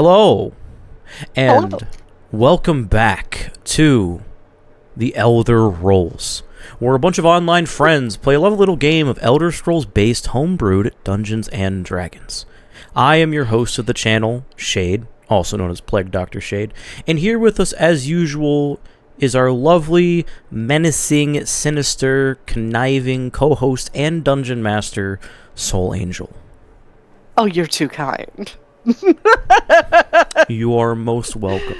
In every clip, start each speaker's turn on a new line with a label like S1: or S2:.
S1: Hello, and
S2: Hello.
S1: welcome back to The Elder Rolls, where a bunch of online friends play a lovely little game of Elder Scrolls-based homebrewed Dungeons and Dragons. I am your host of the channel, Shade, also known as Plague Dr. Shade, and here with us, as usual, is our lovely, menacing, sinister, conniving co-host and dungeon master, Soul Angel.
S2: Oh, you're too kind.
S1: You are most welcome.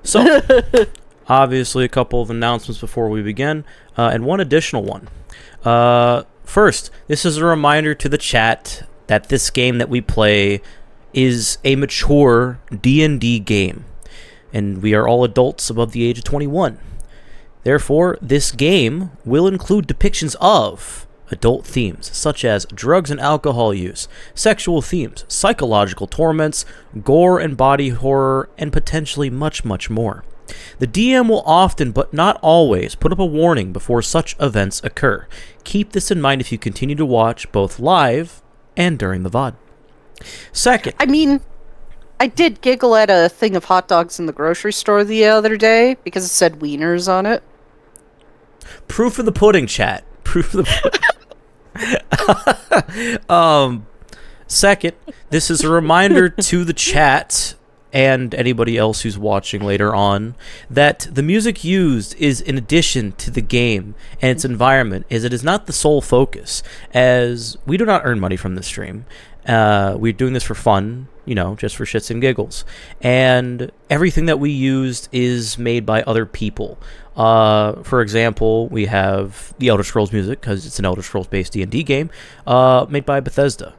S1: So, obviously, a couple of announcements before we begin, and one additional one. First, this is a reminder to the chat that this game that we play is a mature D&D game, and we are all adults above the age of 21. Therefore, this game will include depictions of adult themes such as drugs and alcohol use, sexual themes, psychological torments, gore and body horror, and potentially much, much more. The DM will often, but not always, put up a warning before such events occur. Keep this in mind if you continue to watch both live and during the VOD. Second,
S2: I mean, I did giggle at a thing of hot dogs in the grocery store the other day because it said wieners on it.
S1: proof of the pudding, chat. Proof of the pudding. Second, this is a reminder to the chat and anybody else who's watching later on that the music used is in addition to the game and its environment, as it is not the sole focus, as we do not earn money from this stream. We're doing this for fun, just for shits and giggles, and everything that we used is made by other people. For example, we have the Elder Scrolls music, because it's an Elder Scrolls based D&D game, made by Bethesda.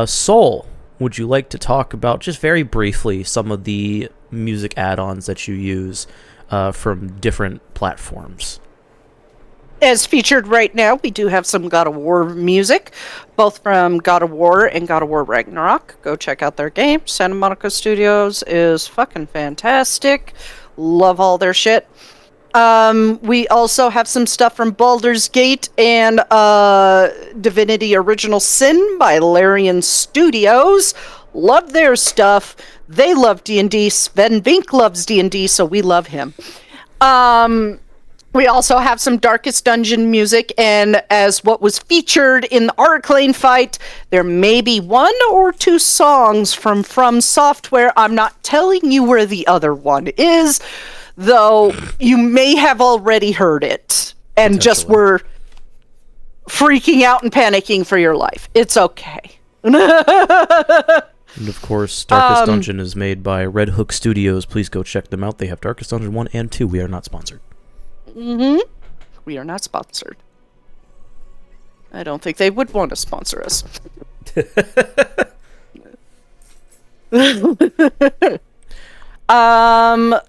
S1: Soul, would you like to talk about, just very briefly, some of the music add-ons that you use from different platforms?
S2: As featured right now, we do have some God of War music, both from God of War and God of War Ragnarok. Go check out their game. Santa Monica Studios is fucking fantastic. Love all their shit. We also have some stuff from Baldur's Gate and Divinity Original Sin by Larian Studios. Love their stuff. They love D&D. Sven Vink loves D&D, so we love him. We also have some Darkest Dungeon music, and as what was featured in the Arcane fight, there may be one or two songs from Software. I'm not telling you where the other one is, though you may have already heard it and just were freaking out and panicking for your life. It's okay.
S1: And of course, Darkest Dungeon is made by Red Hook Studios. Please go check them out. They have Darkest Dungeon 1 and 2. We are not sponsored.
S2: Mm-hmm. We are not sponsored. I don't think they would want to sponsor us.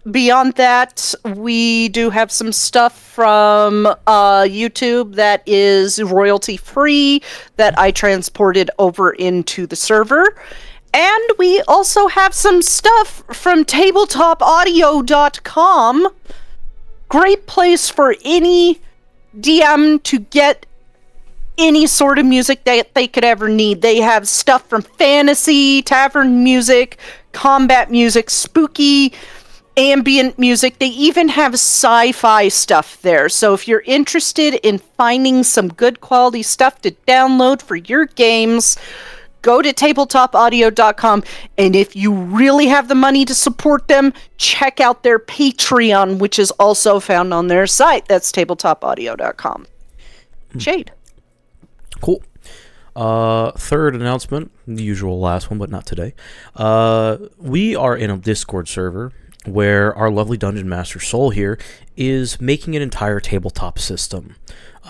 S2: Beyond that, we do have some stuff from YouTube that is royalty free that I transported over into the server. And we also have some stuff from tabletopaudio.com. Great place for any DM to get any sort of music that they could ever need. They have stuff from fantasy, tavern music, combat music, spooky, ambient music. They even have sci-fi stuff there. So if you're interested in finding some good quality stuff to download for your games, go to tabletopaudio.com, and if you really have the money to support them, check out their Patreon, which is also found on their site. That's tabletopaudio.com. Shade.
S1: Cool. Third announcement, the usual last one, but not today. We are in a Discord server where our lovely Dungeon Master Soul here is making an entire tabletop system.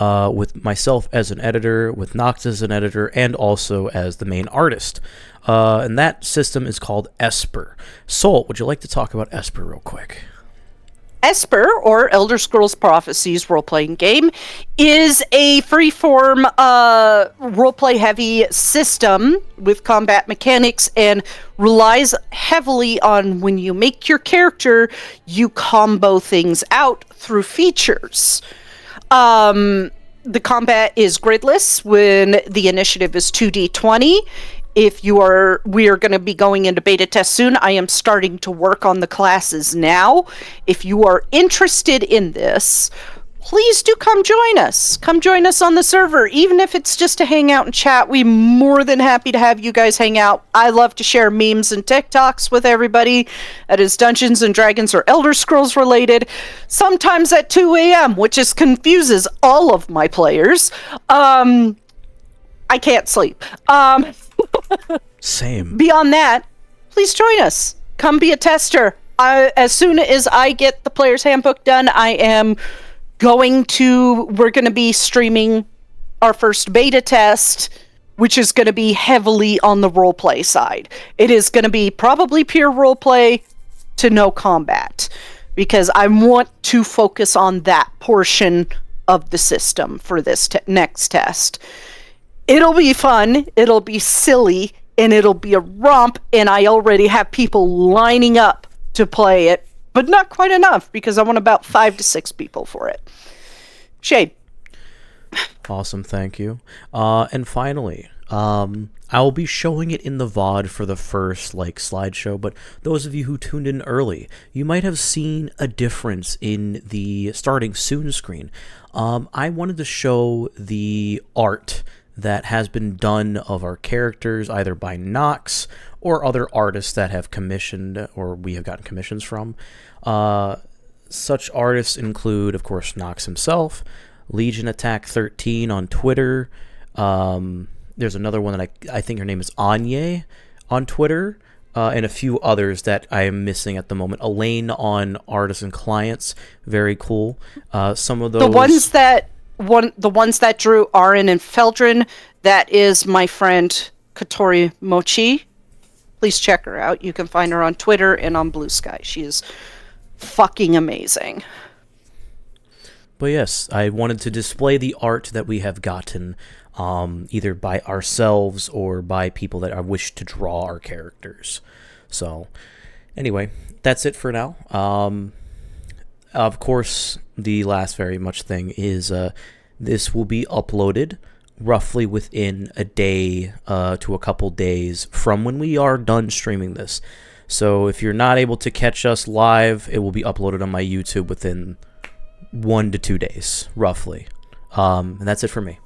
S1: With myself as an editor, with Nox as an editor, and also as the main artist. And that system is called Esper. Soul, would you like to talk about Esper real quick?
S2: Esper, or Elder Scrolls Prophecies role-playing game, is a freeform role-play heavy system with combat mechanics and relies heavily on when you make your character, you combo things out through features. The combat is gridless when the initiative is 2d20. We are going to be going into beta test soon. I am starting to work on the classes now. If you are interested in this, please do come join us. Come join us on the server, even if it's just to hang out and chat. We're more than happy to have you guys hang out. I love to share memes and TikToks with everybody that is Dungeons and Dragons or Elder Scrolls related, sometimes at 2 a.m., which just confuses all of my players. I can't sleep.
S1: Same.
S2: Beyond that, please join us. Come be a tester. As soon as I get the player's handbook done, we're going to be streaming our first beta test, which is going to be heavily on the roleplay side. It is going to be probably pure roleplay to no combat, because I want to focus on that portion of the system for this next test. It'll be fun, it'll be silly, and it'll be a romp, and I already have people lining up to play it, but not quite enough, because I want about 5 to 6 people for it. Shade.
S1: Awesome, thank you. And finally, I'll be showing it in the VOD for the first slideshow, but those of you who tuned in early, you might have seen a difference in the starting soon screen. I wanted to show the art that has been done of our characters, either by Nox or other artists that have commissioned, or we have gotten commissions from. Such artists include, of course, Nox himself, Legion Attack 13 on Twitter. There's another one that I think her name is Anye on Twitter, and a few others that I am missing at the moment. Elaine on Artists and Clients, very cool. Some of those... The ones that drew Arin and Feldrin, that is my friend Katori Mochi. Please check her out. You can find her on Twitter and on Blue Sky. She is fucking amazing. But yes, I wanted to display the art that we have gotten, either by ourselves or by people that I wish to draw our characters. So, anyway, that's it for now. Of course, the last very much thing is this will be uploaded roughly within a day to a couple days from when we are done streaming this. So if you're not able to catch us live, it will be uploaded on my YouTube within 1 to 2 days, roughly. And that's it for me.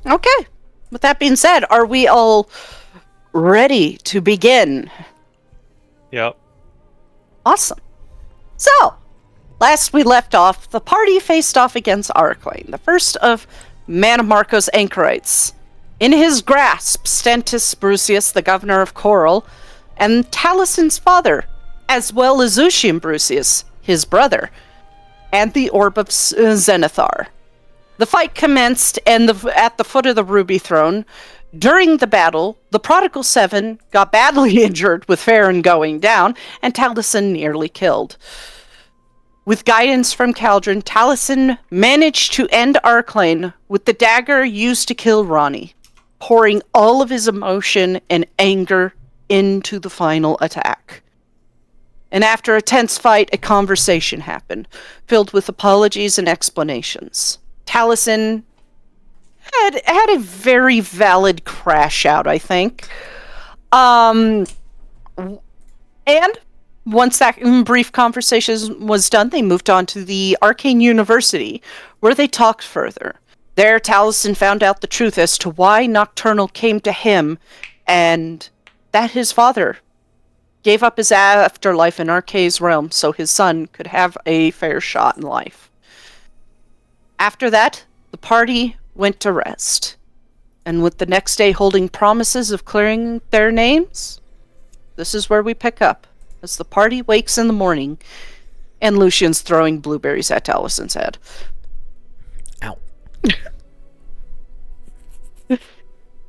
S2: Okay. With that being said, are we all ready to begin?
S3: Yep.
S2: Awesome. So, last we left off, the party faced off against Arcane, the first of Manamarco's anchorites. In his grasp, Stentis Brucius, the governor of Coral, and Talison's father, as well as Zushim Brucius, his brother, and the Orb of Zenithar. The fight commenced at the foot of the Ruby Throne. During the battle, the Prodigal Seven got badly injured with Farron going down, and Taliesin nearly killed. With guidance from Caldron, Taliesin managed to end Arcane with the dagger used to kill Ronnie, pouring all of his emotion and anger into the final attack. And after a tense fight, a conversation happened, filled with apologies and explanations. Taliesin had a very valid crash out, I think. And once that brief conversation was done, they moved on to the Arcane University, where they talked further. There, Taliesin found out the truth as to why Nocturnal came to him, and that his father gave up his afterlife in Arcane's realm so his son could have a fair shot in life. After that, the party went to rest, and with the next day holding promises of clearing their names, this is where we pick up, as the party wakes in the morning, and Lucian's throwing blueberries at Talison's head.
S1: Ow.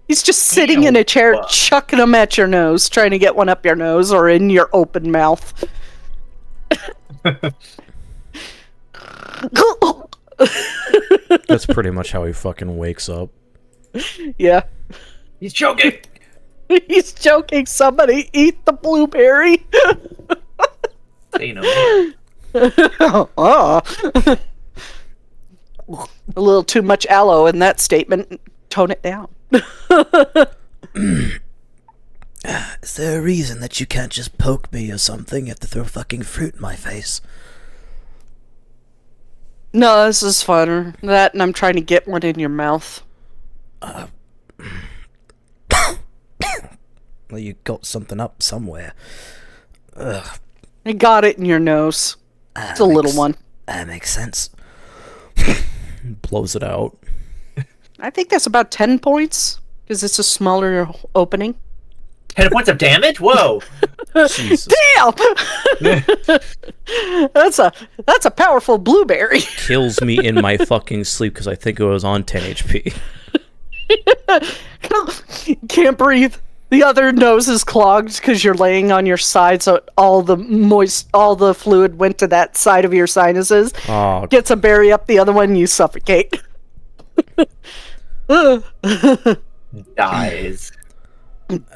S2: He's just sitting in a chair, chucking them at your nose, trying to get one up your nose or in your open mouth.
S1: That's pretty much how he fucking wakes up.
S2: Yeah.
S3: He's joking!
S2: He's joking. Somebody eat the blueberry.
S3: Say no more.
S2: A little too much aloe in that statement. Tone it down.
S1: Is there a reason that you can't just poke me or something? You have to throw fucking fruit in my face.
S2: No, this is funner. That and I'm trying to get one in your mouth.
S1: Well, you got something up somewhere. Ugh.
S2: I got it in your nose. It's a little one.
S1: That makes sense. Blows it out.
S2: I think that's about 10 points, because it's a smaller opening.
S3: 10 points of damage? Whoa!
S1: Jesus.
S2: Damn! That's a powerful blueberry.
S1: Kills me in my fucking sleep because I think it was on 10 HP.
S2: Can't breathe. The other nose is clogged because you're laying on your side, so all the fluid went to that side of your sinuses.
S1: Oh,
S2: Gets a berry up the other one, you suffocate.
S3: Dies.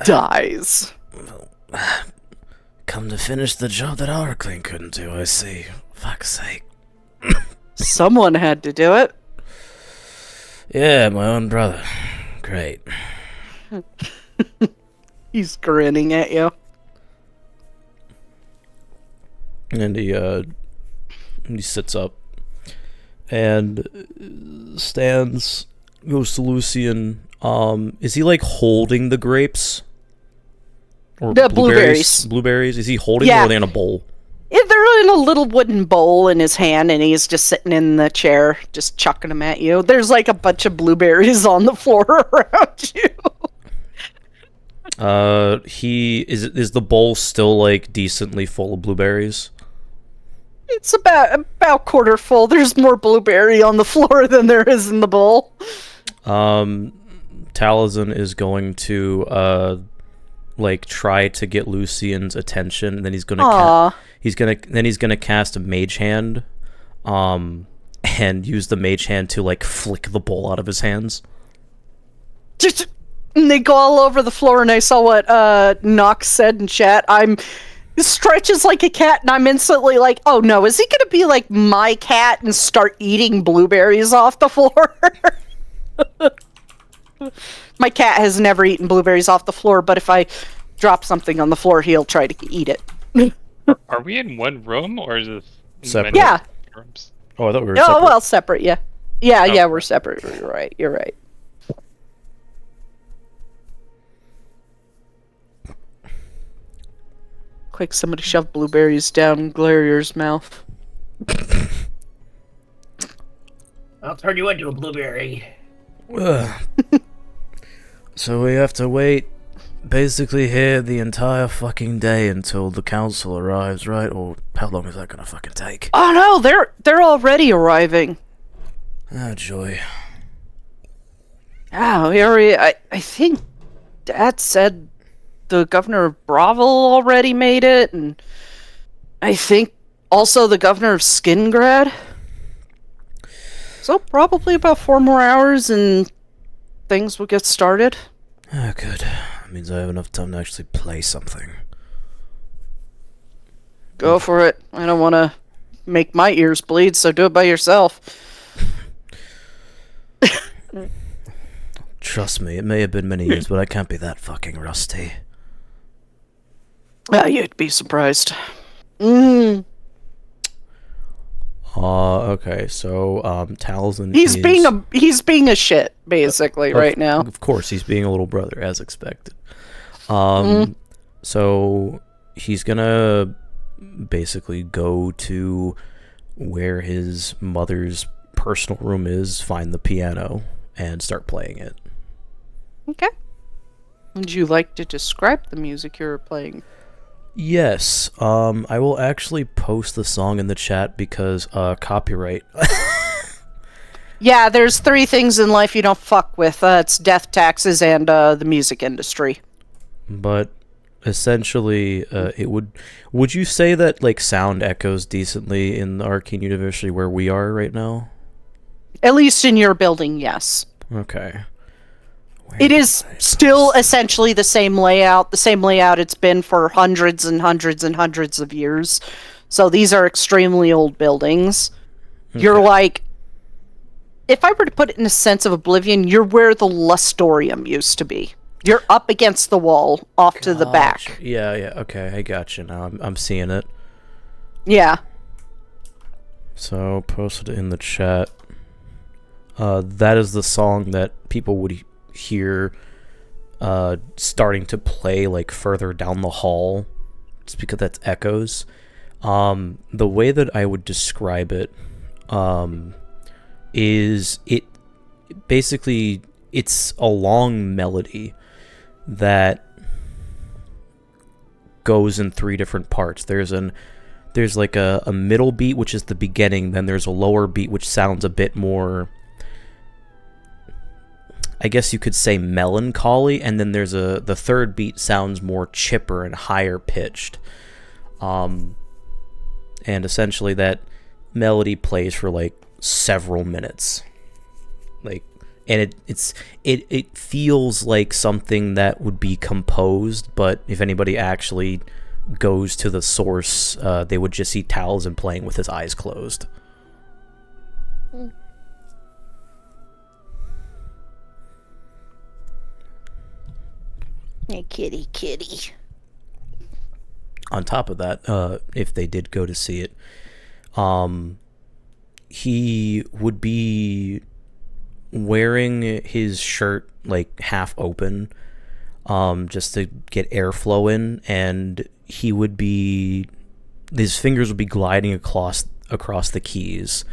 S2: Dies.
S1: come to finish the job that Arcling couldn't do, I see. Fuck's sake.
S2: Someone had to do it.
S1: Yeah, my own brother. Great.
S2: He's grinning at you.
S1: And he sits up and stands, goes to Lucian. Is he like holding the grapes? Or
S2: The blueberries.
S1: Blueberries? Is he holding
S2: Yeah.
S1: them or are they in a bowl?
S2: Yeah, they're in a little wooden bowl in his hand, and he's just sitting in the chair, just chucking them at you. There's like a bunch of blueberries on the floor around you.
S1: Is the bowl still like decently full of blueberries?
S2: It's about quarter full. There's more blueberry on the floor than there is in the bowl.
S1: Taliesin is going to like try to get Lucian's attention, and then he's gonna he's gonna cast a mage hand, and use the mage hand to like flick the bowl out of his hands.
S2: And they go all over the floor, and I saw what Nox said in chat. Stretches like a cat, and I'm instantly like, oh no, is he gonna be like my cat and start eating blueberries off the floor? My cat has never eaten blueberries off the floor, but if I drop something on the floor, he'll try to eat it.
S3: Are we in one room or is this
S1: Separate.
S3: many
S2: Yeah.
S3: rooms?
S1: Oh, I thought we were
S2: Oh,
S1: separate.
S2: well, separate, yeah. Yeah,
S3: Oh.
S2: yeah, we're separate. You're right. Quick, somebody shove blueberries down Glarier's mouth.
S3: I'll turn you into a blueberry.
S1: Ugh. So we have to wait basically here the entire fucking day until the council arrives, right? Or how long is that gonna fucking take?
S2: Oh no, they're already arriving.
S1: Ah, joy.
S2: Oh, I think Dad said the governor of Bravel already made it, and I think also the governor of Skingrad. So probably about 4 more hours and things will get started.
S1: Ah, good. That means I have enough time to actually play something.
S2: Go for it. I don't want to make my ears bleed, so do it by yourself.
S1: Trust me, it may have been many years, but I can't be that fucking rusty.
S2: You'd be surprised.
S1: Okay, so, Taliesin
S2: He's being a shit, basically, right now.
S1: Of course, he's being a little brother, as expected. So, he's gonna basically go to where his mother's personal room is, find the piano, and start playing it.
S2: Okay. Would you like to describe the music you're playing?
S1: Yes, I will actually post the song in the chat because, copyright.
S2: Yeah, there's 3 things in life you don't fuck with. It's death, taxes, and the music industry.
S1: But essentially, would you say that like sound echoes decently in the Arcane University where we are right now?
S2: At least in your building, yes.
S1: Okay.
S2: It is still essentially the same layout it's been for hundreds and hundreds and hundreds of years. So these are extremely old buildings. You're like if I were to put it in a sense of Oblivion, you're where the Lustorium used to be. You're up against the wall, off to the
S1: Gotcha.
S2: back.
S1: Yeah. Okay, I got you now. I'm seeing it.
S2: Yeah.
S1: So posted in the chat. That is the song that people would hear starting to play like further down the hall. It's because that's echoes. The way that I would describe it is it basically it's a long melody that goes in 3 different parts. There's like a middle beat, which is the beginning, then there's a lower beat which sounds a bit more, I guess you could say, melancholy, and then there's the third beat sounds more chipper and higher pitched. And essentially that melody plays for like several minutes. Like, and it feels like something that would be composed, but if anybody actually goes to the source, they would just see Taliesin playing with his eyes closed.
S2: Hey, kitty.
S1: On top of that, if they did go to see it, he would be wearing his shirt like half open, just to get airflow in, and his fingers would be gliding across the keys,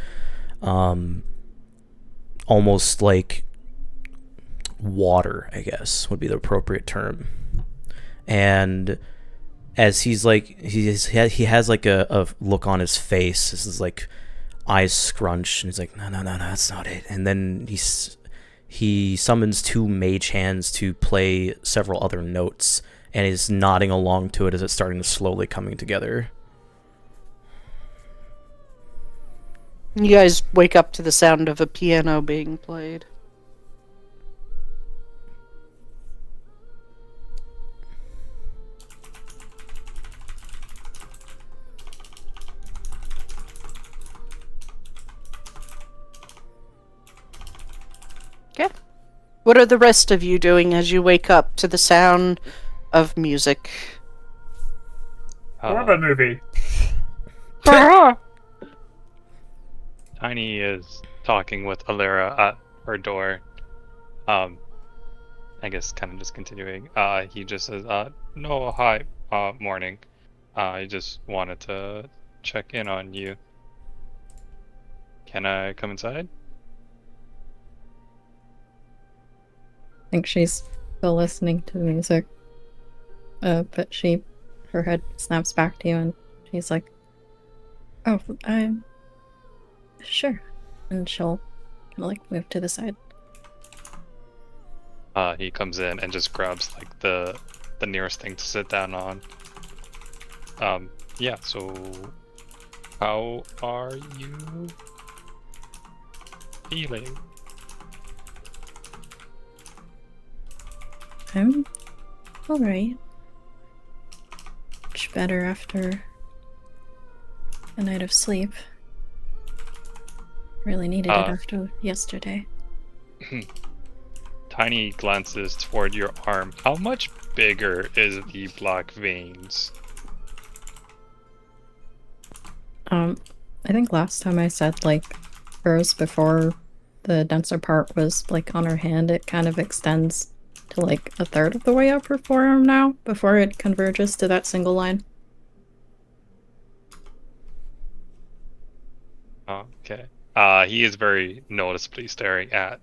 S1: almost like water, I guess would be the appropriate term. And as he's like, he has like a look on his face. This is like eyes scrunched, and he's like, no, that's not it. And then he summons 2 mage hands to play several other notes, and is nodding along to it as it's starting to slowly coming together.
S2: You guys wake up to the sound of a piano being played. Okay. What are the rest of you doing as you wake up to the sound of music?
S3: More of a movie.
S4: Tiny is talking with Alira at her door. I guess kind of just continuing. He just says, no, hi, morning. I just wanted to check in on you. Can I come inside?
S5: I think she's still listening to the music. But her head snaps back to you and she's like, oh, I'm sure. And she'll kind of like move to the side.
S4: He comes in and just grabs like the nearest thing to sit down on. Yeah, so how are you feeling?
S5: I'm alright. Much better after a night of sleep. Really needed it after yesterday.
S4: Tiny glances toward your arm. How much bigger is the black veins?
S5: I think last time I said like hers before the denser part was like on her hand, it kind of extends to like a third of the way up her forearm now before it converges to that single line.
S4: Okay. He is very noticeably staring at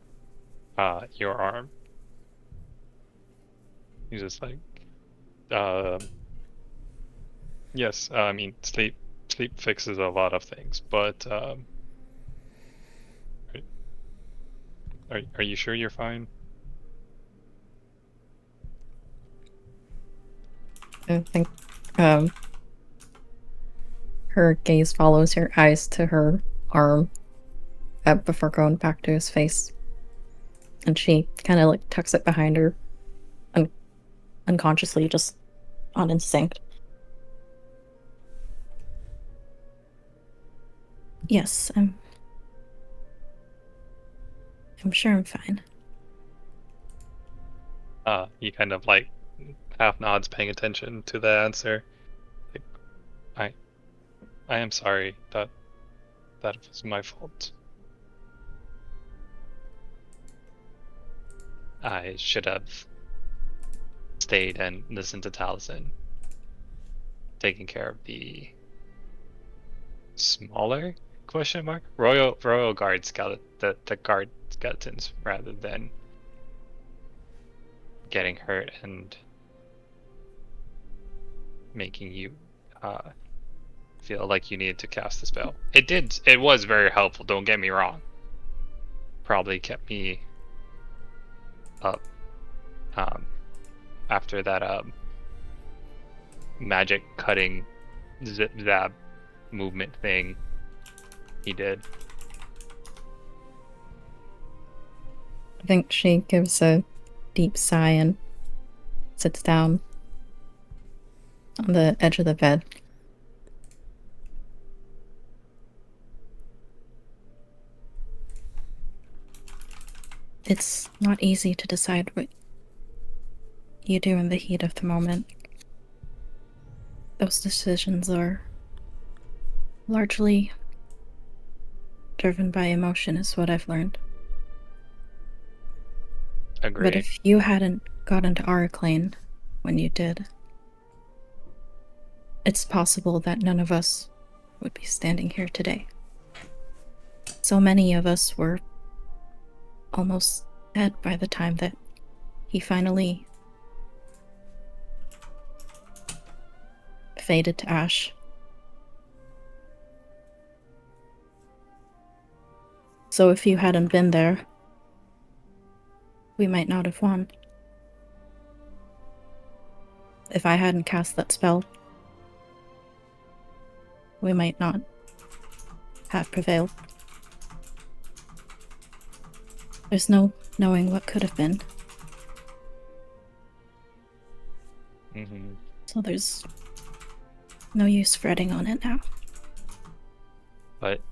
S4: your arm. He's just like, yes, I mean, sleep fixes a lot of things, but are you sure you're fine?
S5: I think her gaze follows your eyes to her arm before going back to his face. And she kind of like tucks it behind her unconsciously, just on instinct. Yes, I'm sure I'm fine.
S4: He kind of like half nods, paying attention to the answer. Like, I am sorry. That was my fault. I should have stayed and listened to Taliesin, taking care of the smaller question mark royal guard the guard skeletons, rather than getting hurt and making you feel like you needed to cast the spell. It was very helpful, don't get me wrong. Probably kept me up after that magic cutting zip zap movement thing he did.
S5: I think she gives a deep sigh and sits down on the edge of the bed. It's not easy to decide what you do in the heat of the moment. Those decisions are largely driven by emotion, is what I've learned.
S4: Agreed.
S5: But if you hadn't got into Araclane when you did, it's possible that none of us would be standing here today. So many of us were almost dead by the time that he finally faded to ash. So if you hadn't been there, we might not have won. If I hadn't cast that spell, we might not have prevailed. There's no knowing what could have been.
S4: Mm-hmm.
S5: So there's no use fretting on it now.
S4: But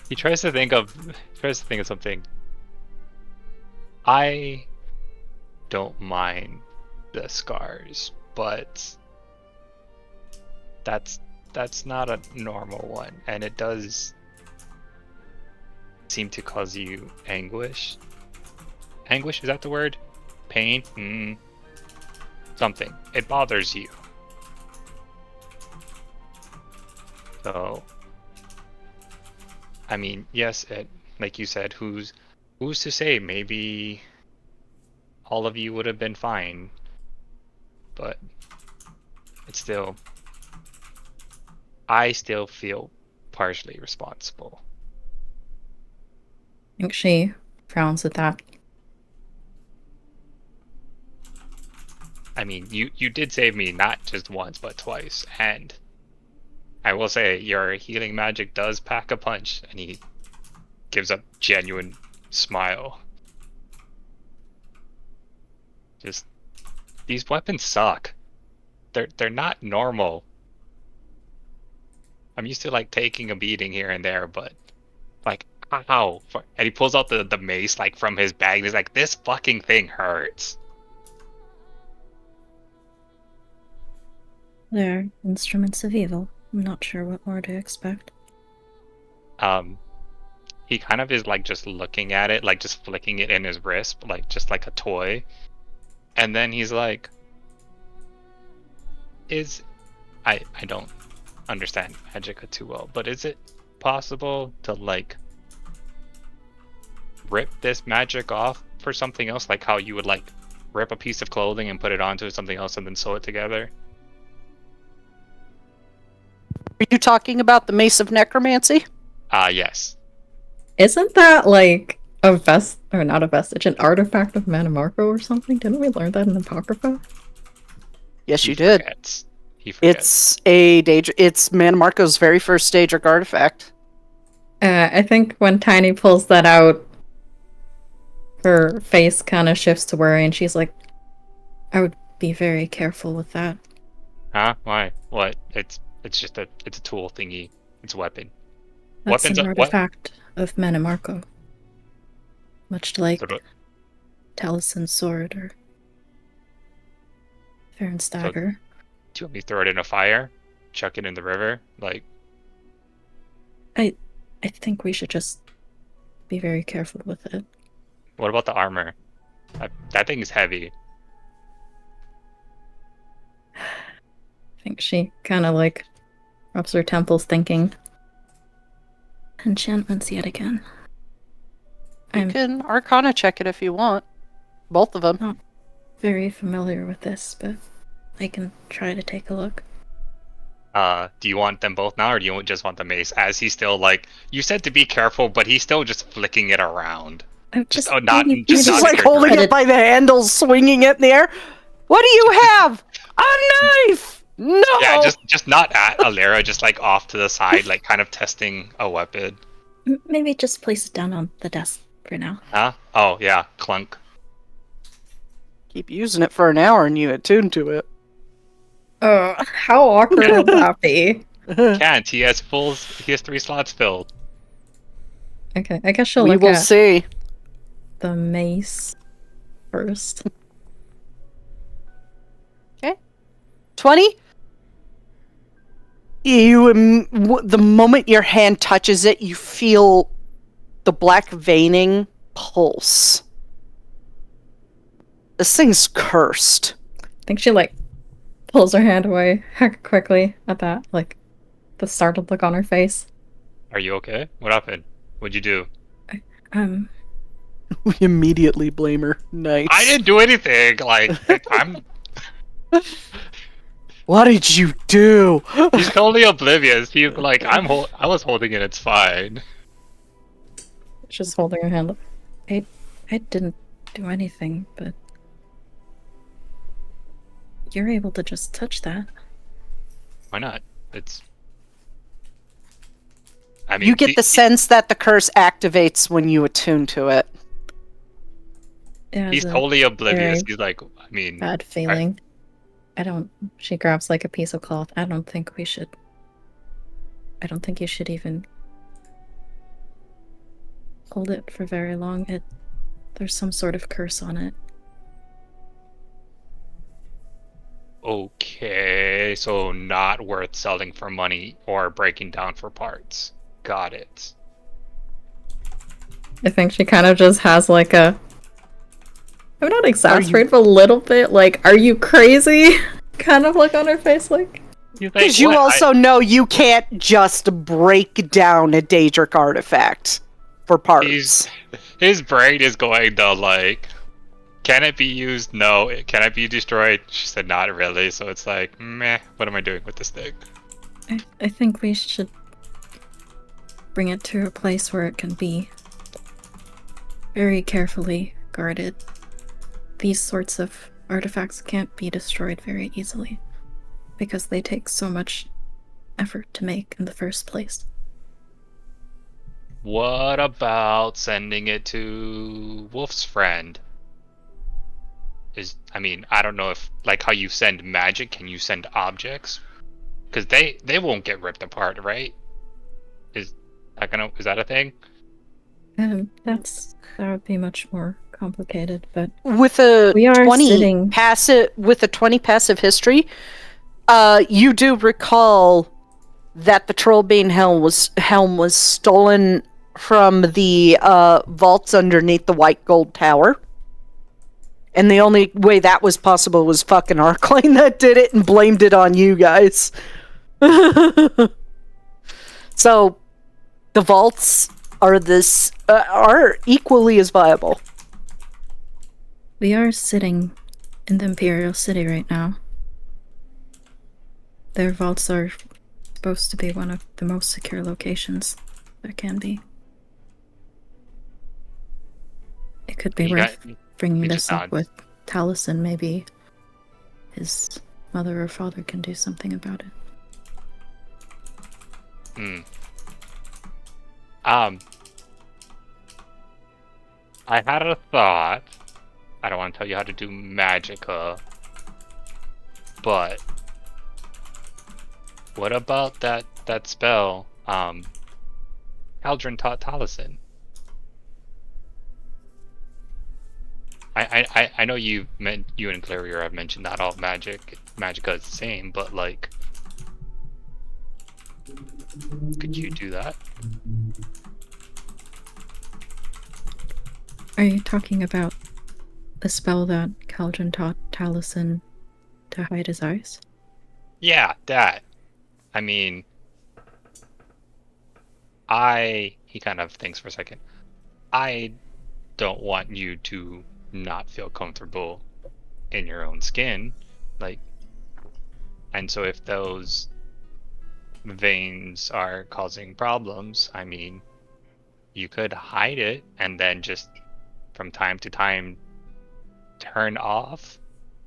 S4: he tries to think of something. I don't mind the scars, but that's not a normal one, and it does seem to cause you anguish. Anguish, is that the word? Pain? Something. It bothers you. So, I mean, yes, like you said, who's to say? Maybe all of you would have been fine, but it's still, I still feel partially responsible.
S5: I think she frowns at that.
S4: I mean, you did save me not just once, but twice, and I will say your healing magic does pack a punch, and he gives a genuine smile. Just, these weapons suck. They're not normal. I'm used to like taking a beating here and there, but like, ow. And he pulls out the mace like from his bag, and he's like, this fucking thing hurts.
S5: They're instruments of evil. I'm not sure what more to expect.
S4: He kind of is like just looking at it, like just flicking it in his wrist, like just like a toy. And then he's like, I don't understand Magicka too well, but is it possible to like rip this magic off for something else, like how you would like rip a piece of clothing and put it onto something else and then sew it together?
S2: Are you talking about the Mace of Necromancy?
S4: Yes.
S5: Isn't that like a or not a vestige, an artifact of Mannimarco or something? Didn't we learn that in Apocrypha?
S2: Yes,
S4: He
S2: you did.
S4: forgets. He forgets.
S2: It's Mannimarco's very first Daedric artifact.
S5: I think when Tiny pulls that out, her face kind of shifts to worry, and she's like, I would be very careful with that.
S4: Huh? Why? What? It's just it's a tool thingy. It's a weapon.
S5: That's
S4: Weapons
S5: an
S4: are- what-
S5: artifact of Manimarco. Much like
S4: So do-
S5: Talison's sword or Farron's dagger.
S4: Do you want me to throw it in a fire? Chuck it in the river? Like,
S5: I think we should just be very careful with it.
S4: what about the armor? That thing is heavy.
S5: I think she kind of like rubs her temples thinking. Enchantments yet again.
S2: You
S5: I'm
S2: can Arcana check it if you want. Both of them.
S5: very familiar with this, but I can try to take a look.
S4: Do you want them both now, or do you just want the mace? As he's still like, you said to be careful, but he's still just flicking it around.
S5: I'm
S4: Just- oh, not-
S5: maybe-
S4: just
S2: He's
S4: not
S2: just like
S4: trigger.
S2: holding it by the handle, swinging it in the air. What do you have? A knife! No!
S4: Yeah, just not at Alera, just like off to the side, like kind of testing a weapon.
S5: Maybe just place it down on the desk for now.
S4: Huh? Oh yeah, clunk.
S2: Keep using it for an hour and you attune to it.
S5: Oh, how awkward would that be?
S4: Can't. He has 3 slots filled.
S5: Okay, I guess she'll
S2: We
S5: look
S2: will
S5: at
S2: see.
S5: the mace first.
S2: 20? The moment your hand touches it, you feel the black veining pulse. This thing's cursed.
S5: I think she like pulls her hand away quickly at that, like the startled look on her face.
S4: Are you okay? What happened? What'd you do?
S2: We immediately blame her. Nice.
S4: I didn't do anything. Like I'm.
S2: What did you do?
S4: He's totally oblivious. He's like, I was holding it. It's fine.
S5: She's holding her hand. I didn't do anything, but you're able to just touch that.
S4: Why not? It's. I mean,
S2: You get the sense that the curse activates when you attune to it.
S5: Yeah,
S4: He's totally oblivious. He's like, I mean,
S5: bad feeling. She grabs like a piece of cloth. I don't think you should even hold it for very long. There's some sort of curse on it.
S4: okay, so not worth selling for money or breaking down for parts. Got it.
S5: I think she kind of just has like a, I'm not exasperated, but a little bit like, are you crazy? Kind of look on her face like.
S2: Because you also know you can't just break down a Daedric artifact for parts.
S4: His brain is going to like, can it be used? No. Can it be destroyed? She said not really. So it's like, meh. What am I doing with this thing?
S5: I think we should bring it to a place where it can be very carefully guarded. These sorts of artifacts can't be destroyed very easily because they take so much effort to make in the first place.
S4: What about sending it to Wolf's friend? I mean, I don't know if, like how you send magic, can you send objects? Because they won't get ripped apart, right? Is that a thing?
S5: That would be much more complicated, but
S2: With a
S5: we are
S2: 20
S5: sitting-
S2: passive history, you do recall that the Trollbane helm was stolen from the vaults underneath the White Gold Tower. And the only way that was possible was fucking Arclane that did it and blamed it on you guys. So, the vaults are equally as viable.
S5: we are sitting in the Imperial City right now. Their vaults are supposed to be one of the most secure locations there can be. It could be
S4: You
S5: worth
S4: got-
S5: bringing
S4: we
S5: this
S4: just
S5: up
S4: nod.
S5: with Taliesin. Maybe his mother or father can do something about it.
S4: I had a thought. I don't want to tell you how to do Magicka, but what about that spell? Caldron taught Taliesin. I know you and Clarier have mentioned that all Magicka is the same, but like, could you do that?
S5: Are you talking about the spell that Caldron taught Taliesin to hide his eyes?
S4: Yeah, that. I mean, he kind of thinks for a second. I don't want you to not feel comfortable in your own skin, like, and so if those veins are causing problems, I mean, you could hide it and then just from time to time turn off,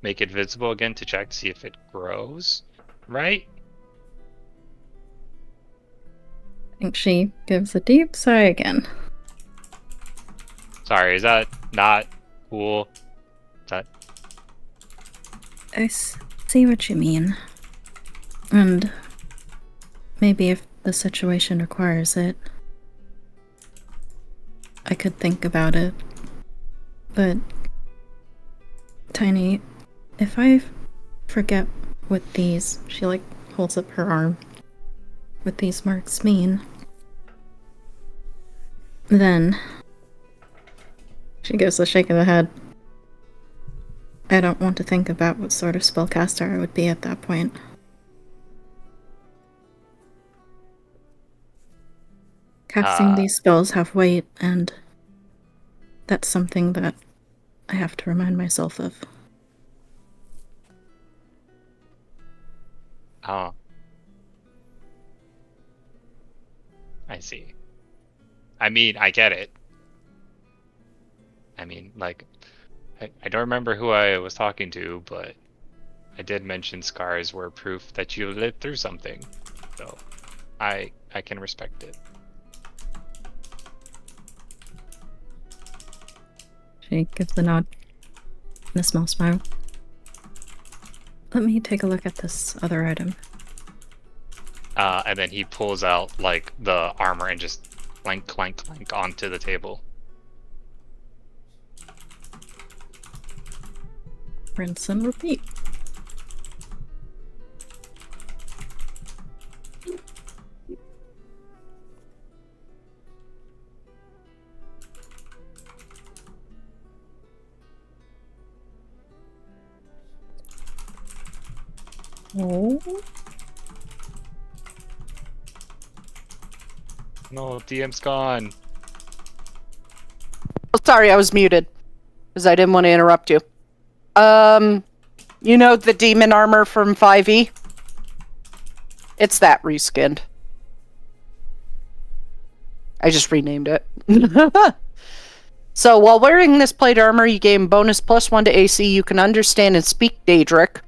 S4: make it visible again to check to see if it grows, right?
S5: I think she gives a deep sigh again.
S4: Sorry, is that not cool? Is that
S5: I see what you mean. And maybe if the situation requires it, I could think about it. But, Tiny, if I forget what these, she like holds up her arm, what these marks mean, then she gives a shake of the head. I don't want to think about what sort of spellcaster I would be at that point. Casting these spells have weight, and that's something that I have to remind myself of.
S4: Oh. I see. I mean, I get it. I mean, like, I don't remember who I was talking to, but I did mention scars were proof that you lived through something. So, I can respect it.
S5: She gives a nod and a small smile. Let me take a look at this other item.
S4: And then he pulls out, like, the armor and just clank, clank, clank onto the table.
S5: Rinse and repeat. Oh.
S4: No, DM's gone.
S2: Oh, sorry, I was muted because I didn't want to interrupt you. You know the demon armor from 5e? It's that reskinned. I just renamed it. So while wearing this plate armor, you gain bonus +1 to AC. You can understand and speak Daedric.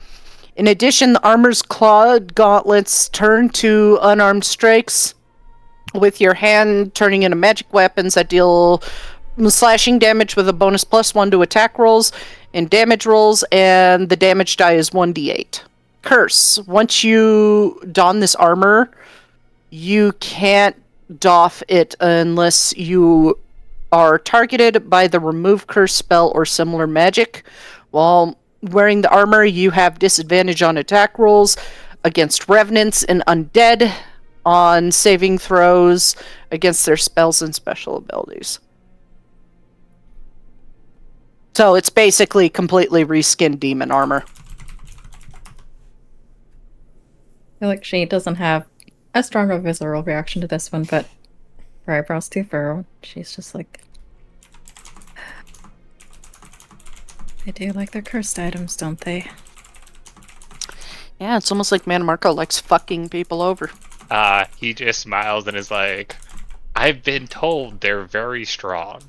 S2: In addition, the armor's clawed gauntlets turn to unarmed strikes, with your hand turning into magic weapons that deal slashing damage with a bonus +1 to attack rolls and damage rolls, and the damage die is 1d8. Curse. Once you don this armor, you can't doff it unless you are targeted by the remove curse spell or similar magic. While wearing the armor, you have disadvantage on attack rolls against revenants and undead, on saving throws against their spells and special abilities. So it's basically completely reskinned demon armor.
S5: I feel like she doesn't have as strong of a visceral reaction to this one, but her eyebrows too furrow. She's just like, they do like their cursed items, don't they?
S2: Yeah, it's almost like Man Marco likes fucking people over.
S4: He just smiles and is like, I've been told they're very strong.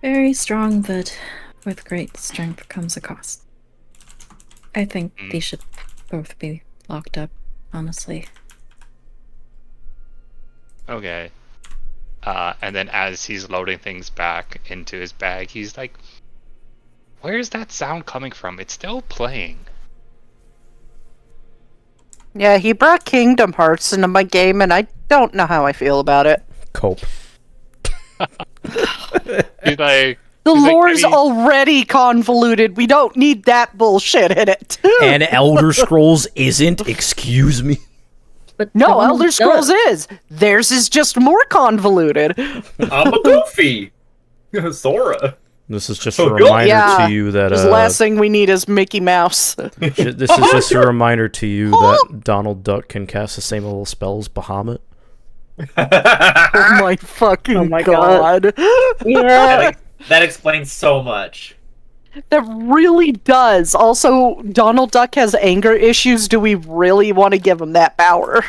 S5: Very strong, but with great strength comes a cost. I think these should both be locked up, honestly.
S4: Okay. And then as he's loading things back into his bag, he's like, where's that sound coming from? It's still playing.
S2: Yeah, he brought Kingdom Hearts into my game, and I don't know how I feel about it.
S1: Cope.
S4: He's like,
S2: The
S4: he's like,
S2: lore's
S4: "Kenny,
S2: already convoluted. We don't need that bullshit in it.
S1: And Elder Scrolls isn't, excuse me.
S5: But
S2: No,
S5: Donald
S2: Elder Scrolls
S5: Duck-
S2: is. Theirs is just more convoluted.
S3: I'm a Goofy. Sora.
S1: This is just a
S3: Oh, good.
S1: reminder
S2: Yeah,
S1: to you that
S2: The last thing we need is Mickey Mouse.
S1: this is just a reminder to you that Donald Duck can cast the same level spells Bahamut.
S2: Oh my fucking
S5: Oh my
S2: god.
S5: Yeah.
S3: That explains so much.
S2: That really does. Also, Donald Duck has anger issues. Do we really want to give him that power?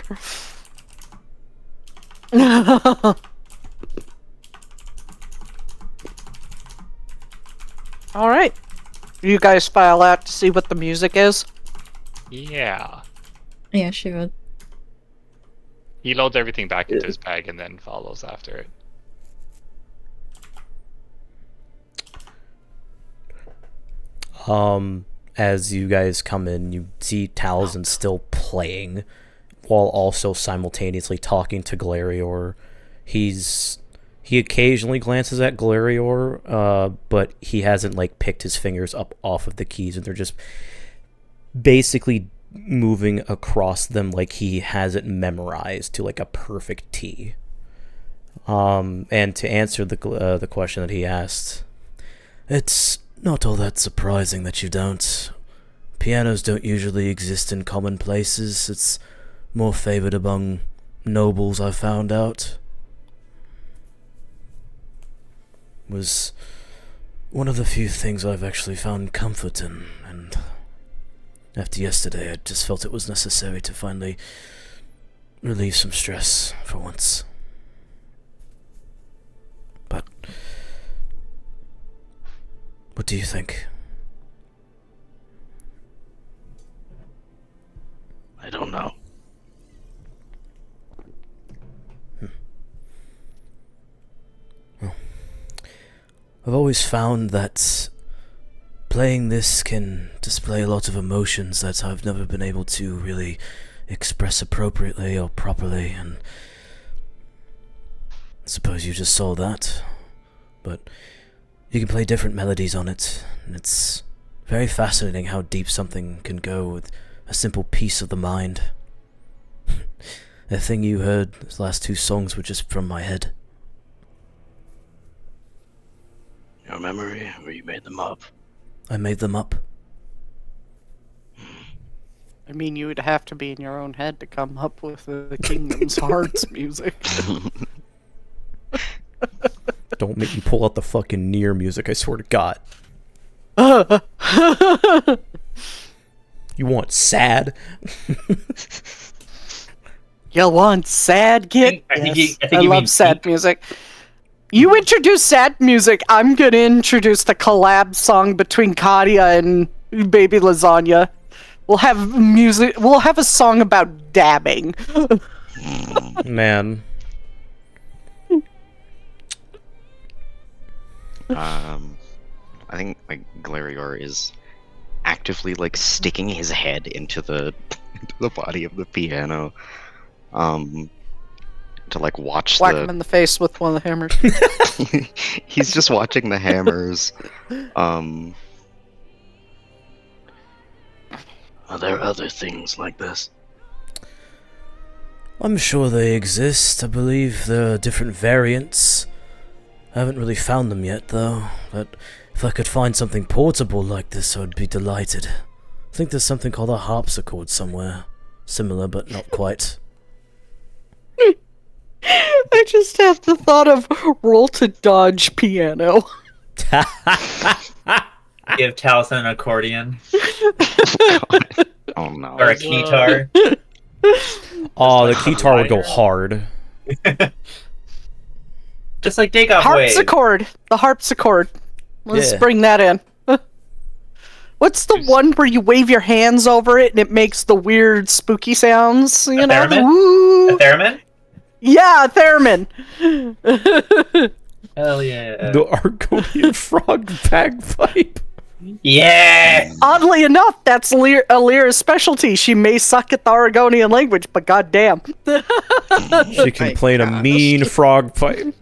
S2: Alright. You guys file out to see what the music is?
S4: yeah.
S5: Yeah, she would.
S4: He loads everything back into his bag and then follows after it.
S1: As you guys come in, you see Talzin still playing, while also simultaneously talking to Glarior. He occasionally glances at Glarior, but he hasn't like picked his fingers up off of the keys, and they're just basically moving across them like he has it memorized to like a perfect T. And to answer the question that he asked, it's not all that surprising that you don't. Pianos don't usually exist in common places. It's more favored among nobles, I found out. Was one of the few things I've actually found comfort in, and after yesterday I just felt it was necessary to finally relieve some stress for once. But what do you think?
S6: I don't know.
S1: I've always found that playing this can display a lot of emotions that I've never been able to really express appropriately or properly, and I suppose you just saw that. But you can play different melodies on it, and it's very fascinating how deep something can go with a simple piece of the mind. The thing you heard, those last two songs were just from my head.
S6: Your memory, or you made them up?
S1: I made them up.
S2: I mean, you would have to be in your own head to come up with the Kingdom's Hearts music.
S1: Don't make me pull out the fucking Nier music, I swear to God. You want sad?
S2: You want sad, kid?
S3: I think
S2: Yes.
S3: you
S2: I
S3: mean
S2: love sad
S3: pink.
S2: music. You introduce sad music, I'm gonna introduce the collab song between Katia and Baby Lasagna. We'll have music. We'll have a song about dabbing.
S1: Man.
S6: I think like Glarior is actively like sticking his head into the into the body of the piano, to like watch
S2: Whack him in the face with one of the hammers.
S6: He's just watching the hammers.
S7: Are there other things like this?
S1: I'm sure they exist. I believe there are different variants. I haven't really found them yet, though. But if I could find something portable like this, I would be delighted. I think there's something called a harpsichord somewhere. Similar, but not quite.
S2: I just have the thought of roll to dodge piano.
S3: Give Taliesin an accordion
S6: Oh no.
S3: or a guitar.
S1: Oh, the guitar would go hard.
S3: Just like Take Off Wave.
S2: Harpsichord. The harpsichord. Let's
S1: Yeah.
S2: bring that in. What's the one where you wave your hands over it and it makes the weird spooky sounds? You know, the
S3: theremin?
S2: woo.
S3: A theremin?
S2: Yeah, a theremin.
S3: Hell yeah.
S1: The Argonian frog bagpipe.
S3: Yeah!
S2: Oddly enough, that's Alira's specialty. She may suck at the Argonian language, but goddamn.
S1: She can
S6: My
S1: play in a
S6: gosh.
S1: mean frog pipe.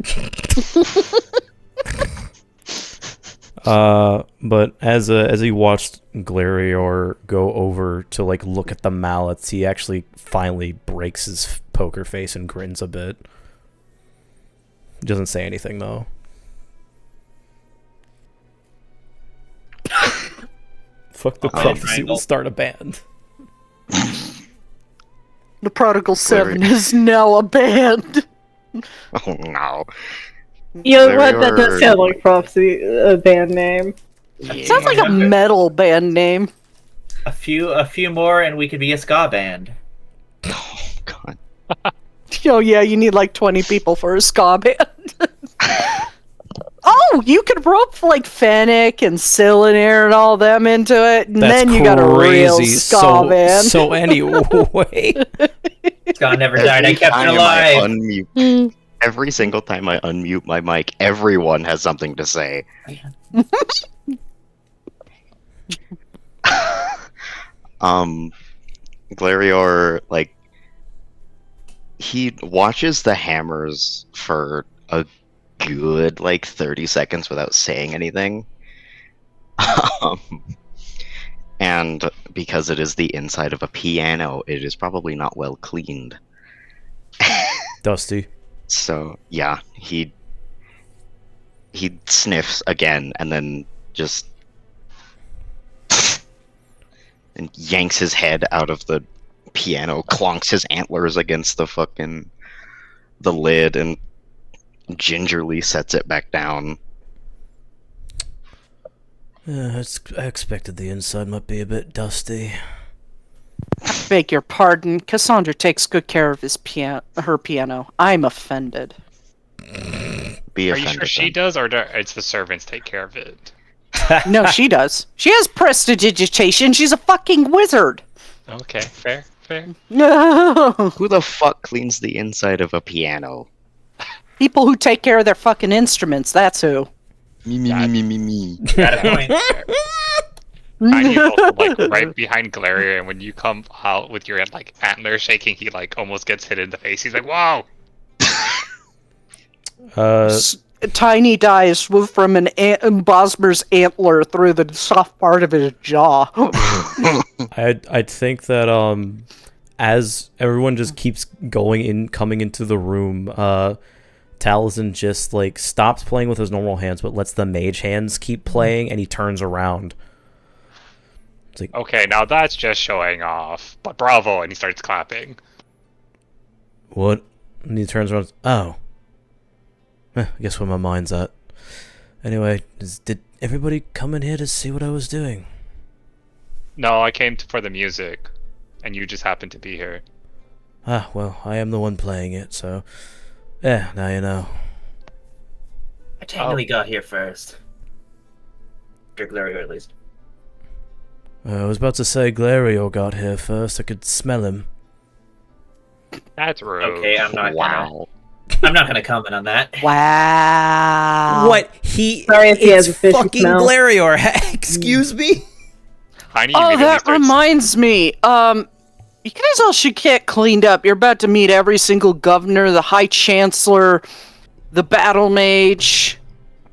S1: But as he watched Glarior go over to like look at the mallets, he actually finally breaks his poker face and grins a bit. Doesn't say anything though. Fuck the prophecy will start a band.
S2: The Prodigal Seven is now a band.
S6: Oh no.
S8: You know what? That
S6: Glarior-
S8: does sound like Prophecy, a band name.
S6: Yeah.
S2: Sounds like a metal band name.
S3: A few more, and we could be a ska band.
S6: Oh god.
S2: Oh yeah, you need like 20 people for a ska band. Oh, you could rope like Fennec and Cylinder and all them into it, and
S1: That's
S2: then you got a real
S1: crazy.
S2: ska band.
S1: So anyway,
S3: Ska never died. I kept it
S6: time
S3: alive.
S6: unmute, every single time I unmute my mic, everyone has something to say. Glarior, like, he watches the hammers for a good, like, 30 seconds without saying anything. Um, and because it is the inside of a piano, it is probably not well cleaned.
S1: Dusty.
S6: So, yeah, he sniffs again and then just and yanks his head out of the piano, clonks his antlers against the lid, and gingerly sets it back down.
S1: I expected the inside might be a bit dusty.
S2: I beg your pardon. Cassandra takes good care of her piano. I'm offended.
S6: Be
S4: Are you
S6: offended.
S4: sure she
S6: then.
S4: does, or it's the servants take care of it?
S2: No, she does. She has prestidigitation. She's a fucking wizard.
S4: Okay, fair.
S2: No.
S6: Who the fuck cleans the inside of a piano?
S2: People who take care of their fucking instruments, that's who.
S6: Me.
S3: Got a point.
S4: Tiny's also like right behind Glarior, and when you come out with your like antler shaking, he like almost gets hit in the face. He's like, "Whoa!"
S2: Tiny dies from an Bosmer's antler through the soft part of his jaw.
S1: I'd think that as everyone just keeps coming into the room, Taliesin just like stops playing with his normal hands, but lets the mage hands keep playing, and he turns around. It's like,
S4: Okay, now that's just showing off. But bravo! And he starts clapping.
S1: what? And he turns around. Oh. I guess where my mind's at. Anyway, did everybody come in here to see what I was doing?
S4: No, I came for the music, and you just happened to be here.
S1: Ah, well, I am the one playing it, so... Yeah, now you know.
S3: I technically got here first. Glarior, at least.
S1: I was about to say Glarior got here first. I could smell him.
S4: That's rude.
S3: Okay, I'm not
S6: Wow.
S3: gonna comment on that.
S2: Wow.
S1: What? He...
S8: Sorry if he has
S1: it's
S8: a fishy
S1: fucking
S8: smell.
S1: Glarior! Excuse me?
S4: Tiny
S2: Oh,
S4: immediately
S2: that
S4: starts-
S2: reminds me. You guys all should get cleaned up. You're about to meet every single governor, the high chancellor, the battle mage,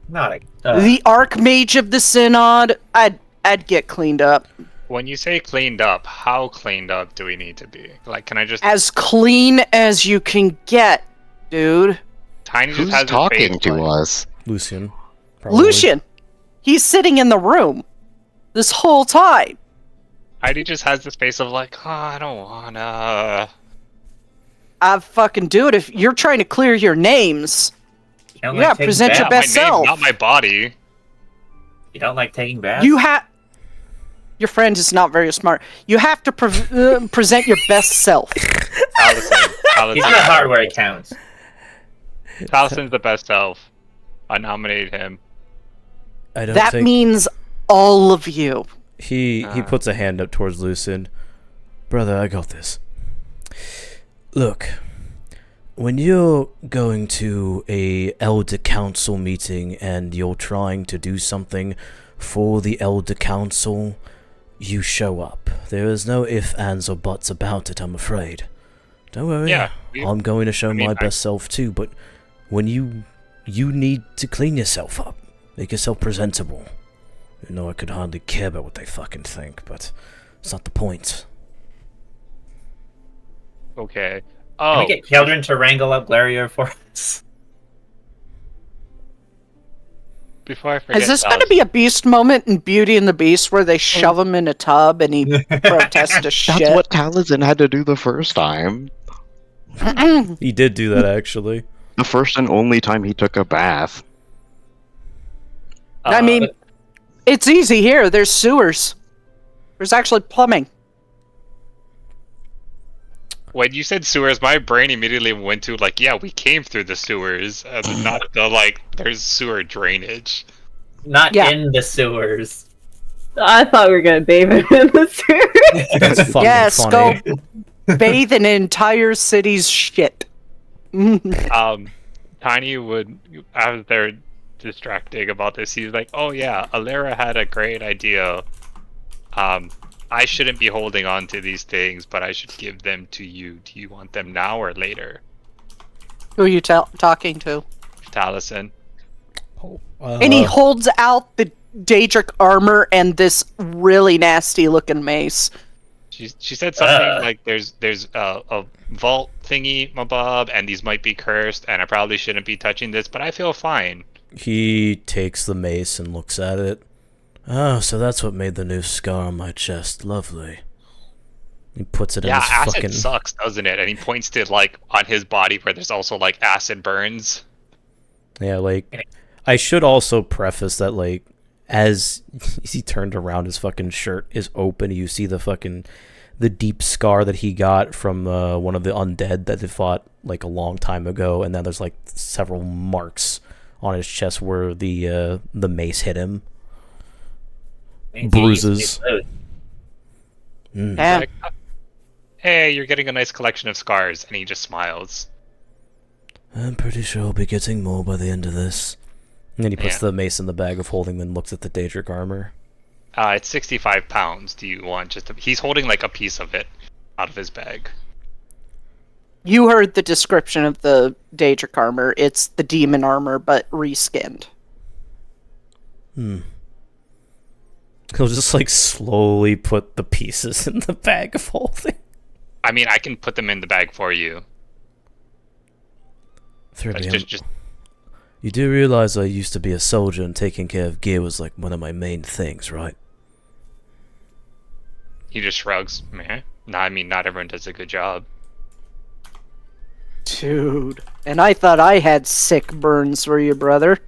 S3: Not a.
S2: the archmage of the synod. I'd get cleaned up.
S4: When you say cleaned up, how cleaned up do we need to be? Like, can I just...
S2: As clean as you can get, dude.
S4: Tiny just
S6: Who's
S4: has his
S6: talking
S4: face,
S6: to
S4: like-
S6: us?
S1: Lucian. Probably.
S2: Lucian, he's sitting in the room this whole time.
S4: Heidi just has this face of like, oh, I don't wanna.
S2: I fucking do it if you're trying to clear your names.
S3: You don't
S2: You gotta
S3: taking
S2: present your
S3: baths?
S2: best
S4: my name,
S2: self.
S4: not my body.
S3: You don't like taking baths?
S2: You have. Your friend is not very smart. You have to present your best self.
S4: Talison's
S3: He's got hardware accounts.
S4: Talison's the best self. I nominated him.
S1: I don't
S2: That
S1: think...
S2: means all of you.
S1: He puts a hand up towards Lucian. Brother, I got this. Look, when you're going to a elder council meeting and you're trying to do something for the elder council, you show up. There is no ifs, ands, or buts about it, I'm afraid. Don't worry.
S4: Yeah,
S1: I'm going to show my
S4: I-
S1: best self too, but when you need to clean yourself up, make yourself presentable. You know, I could hardly care about what they fucking think, but it's not the point.
S4: Okay.
S3: Can
S4: Oh,
S3: we get Keldrin to wrangle up Glario for us?
S4: before I forget,
S2: Is this going to be a Beast moment in Beauty and the Beast where they shove him in a tub and he protests to
S6: That's
S2: shit?
S6: what Taliesin had to do the first time.
S1: He did do that, actually.
S6: The first and only time he took a bath.
S2: I mean, it's easy here. There's sewers. There's actually plumbing.
S4: when you said sewers, my brain immediately went to like, yeah, we came through the sewers, and not the like, there's sewer drainage.
S3: not
S2: Yeah.
S3: in the sewers.
S8: I thought we were gonna bathe him in the sewer.
S1: That's fucking
S2: Yes,
S1: funny.
S2: go bathe an entire city's shit.
S4: Tiny would, as they're distracting about this, he's like, oh yeah, Alera had a great idea. I shouldn't be holding on to these things, but I should give them to you. Do you want them now or later?
S2: Who are you talking to?
S4: Taliesin.
S2: And he holds out the Daedric armor and this really nasty looking mace.
S4: She said something like there's a vault thingy above, and these might be cursed, and I probably shouldn't be touching this, but I feel fine.
S1: He takes the mace and looks at it. Oh, so that's what made the new scar on my chest. Lovely. He puts it in
S4: Yeah,
S1: his
S4: acid
S1: fucking...
S4: sucks, doesn't it? And he points to like on his body where there's also like acid burns.
S1: Yeah, like, I should also preface that, like, as he turned around, his fucking shirt is open. You see the deep scar that he got from one of the undead that they fought, like, a long time ago. And then there's, like, several marks on his chest where the mace hit him. Bruises.
S2: Yeah.
S4: Like, hey, you're getting a nice collection of scars, and he just smiles.
S1: I'm pretty sure I'll be getting more by the end of this. And then he puts
S4: Yeah.
S1: the mace in the bag of holding and looks at the Daedric armor.
S4: It's 65 pounds. Do you want just he's holding like a piece of it out of his bag.
S2: You heard the description of the Daedric armor. It's the demon armor, but reskinned.
S1: He'll just, like, slowly put the pieces in the bag of holding.
S4: I mean, I can put them in the bag for you. But just
S1: You do realize I used to be a soldier and taking care of gear was, like, one of my main things, right?
S4: he just shrugs. Meh. No, I mean, not everyone does a good job.
S2: Dude. And I thought I had sick burns for you, brother.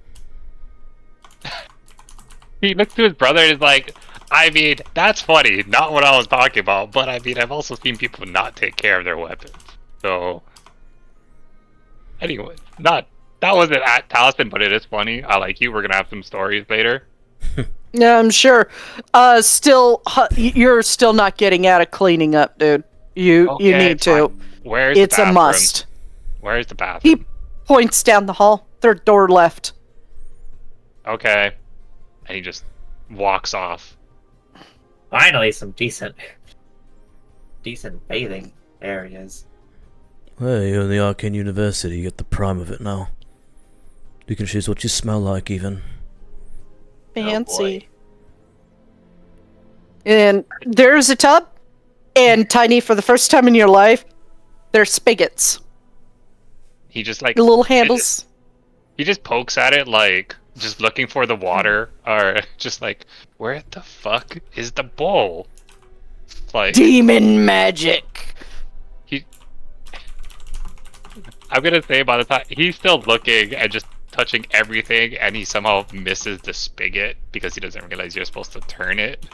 S4: He looks to his brother and is like, I mean, that's funny. Not what I was talking about. But I mean, I've also seen people not take care of their weapons. So, anyway, that wasn't at Taliesin, but it is funny. I like you. We're gonna have some stories later.
S2: Yeah, I'm sure. You're still not getting out of cleaning up, dude. You
S4: Okay,
S2: need to.
S4: fine. Where's
S2: It's
S4: the
S2: a
S4: bathroom?
S2: must.
S4: Where's the bathroom?
S2: He points down the hall. Third door left.
S4: Okay. And he just walks off.
S3: Finally, some decent bathing areas.
S1: Hey, you're in the Arcane University, you get the prime of it now. You can choose what you smell like, even.
S2: Fancy. And there's a tub. And Tiny, for the first time in your life, there's spigots.
S4: He just like
S2: The little handles.
S4: he just pokes at it like just looking for the water, or just like, where the fuck is the bowl? Like
S2: Demon magic.
S4: I'm gonna say by the time he's still looking and just touching everything, and he somehow misses the spigot because he doesn't realize you're supposed to turn it.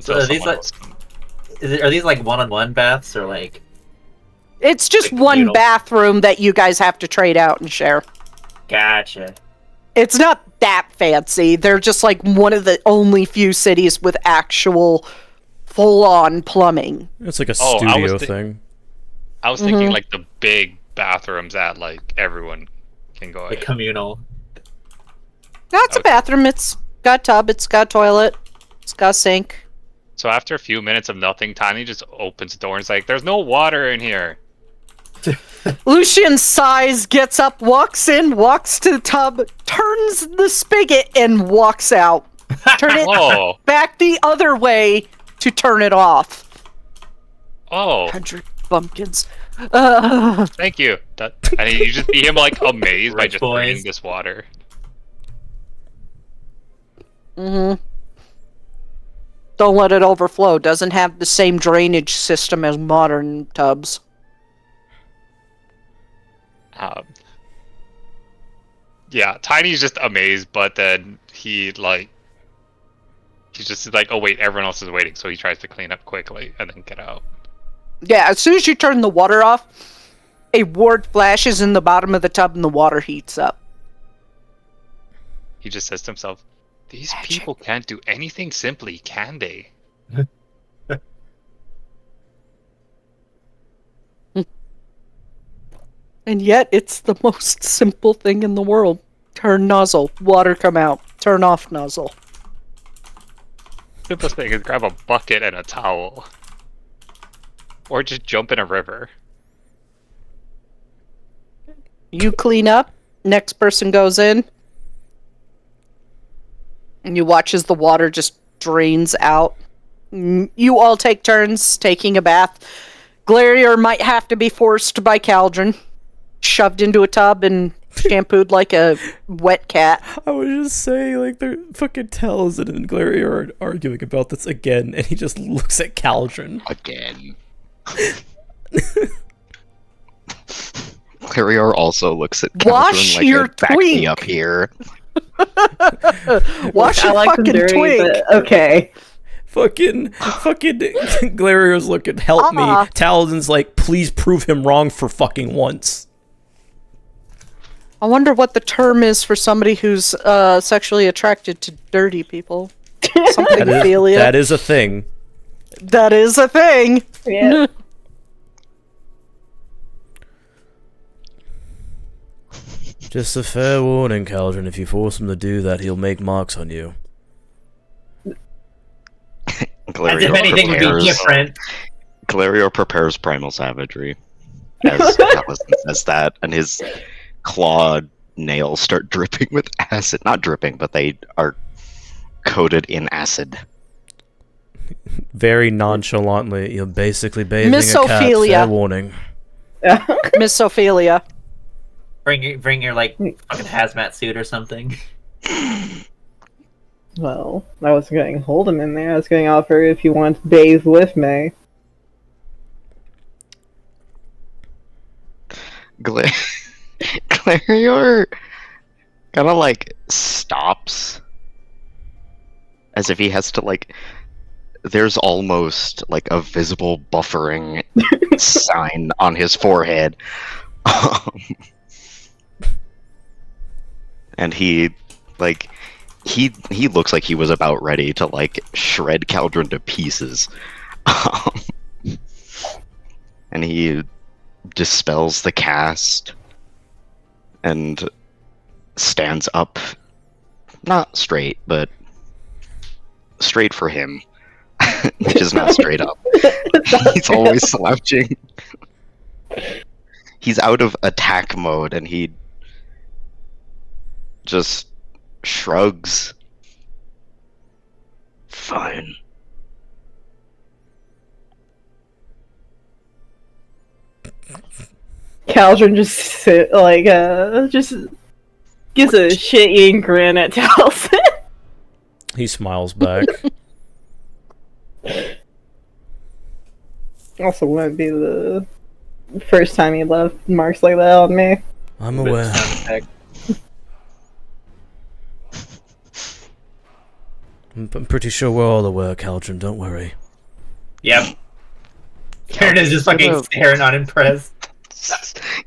S3: So
S4: Until
S3: are these
S4: someone
S3: like-
S4: else can-
S3: Are these like one-on-one baths or like?
S2: It's just
S3: Like
S2: one
S3: noodle.
S2: bathroom that you guys have to trade out and share.
S3: Gotcha.
S2: It's not that fancy. They're just like one of the only few cities with actual full-on plumbing.
S1: It's like a
S4: Oh, I was
S1: studio
S4: thi-
S1: thing.
S4: I was thinking like the big bathrooms that like everyone can go
S3: The
S4: in.
S3: communal.
S2: No, it's a
S4: Okay.
S2: bathroom. It's got a tub. It's got a toilet. It's got a sink.
S4: So after a few minutes of nothing, Tiny just opens the door and is like, "There's no water in here."
S2: Lucian sighs, gets up, walks in, walks to the tub, turns the spigot, and walks out. Turn it
S4: Oh,
S2: back the other way to turn it off.
S4: oh,
S2: 100 bumpkins.
S4: thank you. And you just see him like amazed by
S3: Rich
S4: just
S3: boys.
S4: drinking this water.
S2: Mm-hmm. Don't let it overflow. Doesn't have the same drainage system as modern tubs.
S4: Yeah, Tiny's just amazed, but then he's just like, "Oh wait, everyone else is waiting," so he tries to clean up quickly and then get out.
S2: Yeah, as soon as you turn the water off, a ward flashes in the bottom of the tub and the water heats up.
S4: He just says to himself, "These
S2: Magic.
S4: people can't do anything simply, can they?"
S2: And yet, it's the most simple thing in the world. Turn nozzle, water come out. Turn off nozzle.
S4: Simplest thing is grab a bucket and a towel. Or just jump in a river.
S2: You clean up, next person goes in, and you watch as the water just drains out. You all take turns taking a bath. Glarier might have to be forced by Caldron, shoved into a tub and shampooed like a wet cat.
S1: I was just saying, like, they're fucking Taliesin and Glary are arguing about this again, and he just looks at Caldron.
S6: Again. Clarior also looks at
S2: Wash
S6: Caldron like
S2: your
S6: back me
S2: twink."
S6: up here.
S2: Wash
S8: I
S2: your
S8: like them
S2: fucking
S8: dirty,
S2: twink.
S8: but okay.
S1: Fucking Glarior's looking, help me. Taliesin's like, please prove him wrong for fucking once.
S2: I wonder what the term is for somebody who's sexually attracted to dirty people. Something philia.
S1: That is a thing.
S2: That is a thing.
S8: Yeah.
S1: Just a fair warning, Caldron. If you force him to do that, he'll make marks on you.
S3: As
S6: Glarior
S3: if anything would be
S6: prepares-
S3: different.
S6: Glarior prepares primal savagery. As Taliesin says that, and his clawed nails start dripping with acid. Not dripping, but they are coated in acid.
S1: Very nonchalantly, you're basically bathing
S2: Miss
S1: a cat.
S2: Ophelia.
S1: Fair warning.
S2: Miss Ophelia.
S3: Bring your like fucking hazmat suit or something.
S8: Well, I was going to hold him in there. I was going to offer if you want to bathe with me.
S6: Glarior kind of like stops as if he has to like. There's almost like a visible buffering sign on his forehead. And he like he looks like he was about ready to like shred Caldron to pieces. And he dispels the cast and stands up, not straight, but straight for him, which is not straight up. He's always slouching. He's out of attack mode, and he just shrugs.
S7: Fine.
S8: Caldron just just gives a shit-eating grin at Taliesin.
S1: He smiles back.
S8: Also wouldn't be the first time he left marks like that on me.
S1: I'm aware. I'm pretty sure we're all aware, Caldron. Don't worry.
S3: Yep. Karen is just fucking staring unimpressed.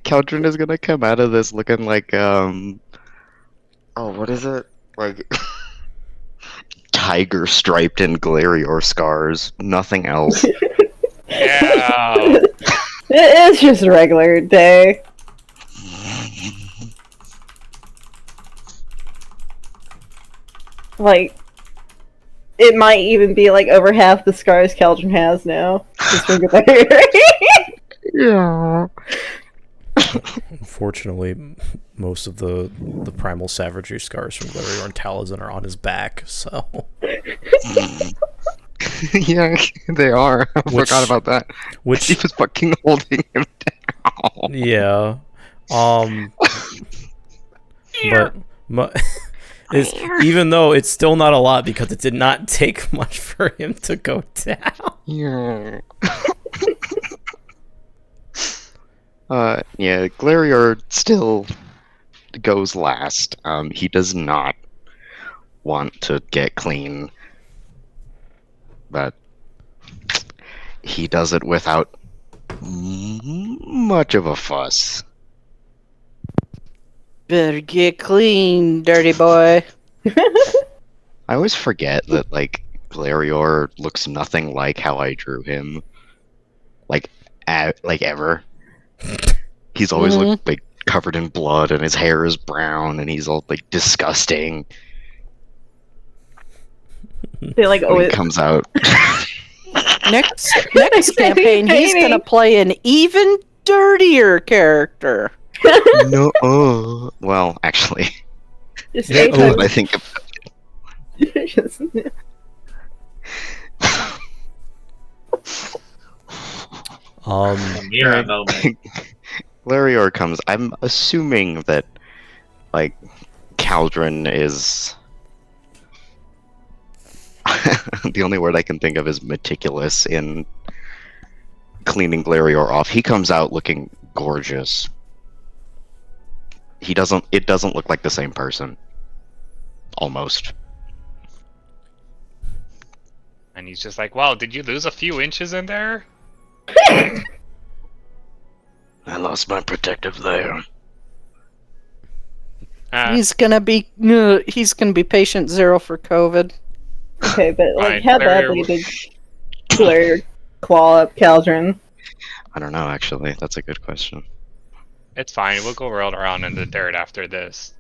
S6: Caldron is gonna come out of this looking like oh, what is it? Like tiger striped in Glarior scars. Nothing else.
S4: Yeah.
S8: It's just a regular day. Like, it might even be like over half the scars Caldron has now. Just from
S6: Yeah.
S1: Unfortunately, most of the primal savagery scars from Glarior and Talazin are on his back, so...
S6: Yeah, they are. I forgot about that.
S1: Which
S6: he was fucking holding him down.
S1: Yeah. But even though it's still not a lot because it did not take much for him to go down.
S6: Yeah. Yeah, Glarior still goes last. He does not want to get clean, but he does it without much of a fuss.
S2: Better get clean, dirty boy.
S6: I always forget that, like, Glarior looks nothing like how I drew him. Like ever. He's always looked, like, covered in blood, and his hair is brown, and he's all, like, disgusting.
S8: They like
S6: When he comes out.
S2: Next campaign, he's gonna play an even dirtier character.
S6: No, well, actually,
S8: Just
S6: now that I think about
S8: it.
S3: Mirror moment.
S6: Glarior comes. I'm assuming that, like, Caldron is. The only word I can think of is meticulous in cleaning Glarior off. He comes out looking gorgeous. It doesn't look like the same person. Almost.
S4: And he's just like, wow, did you lose a few inches in there?
S7: I lost my protective layer.
S2: He's gonna be patient 0 for COVID.
S8: Okay, but like,
S4: Fine,
S8: how
S4: Glarior
S8: badly did Glarior claw up Caldron?
S6: I don't know, actually. That's a good question.
S4: It's fine. We'll go roll around in the dirt after this.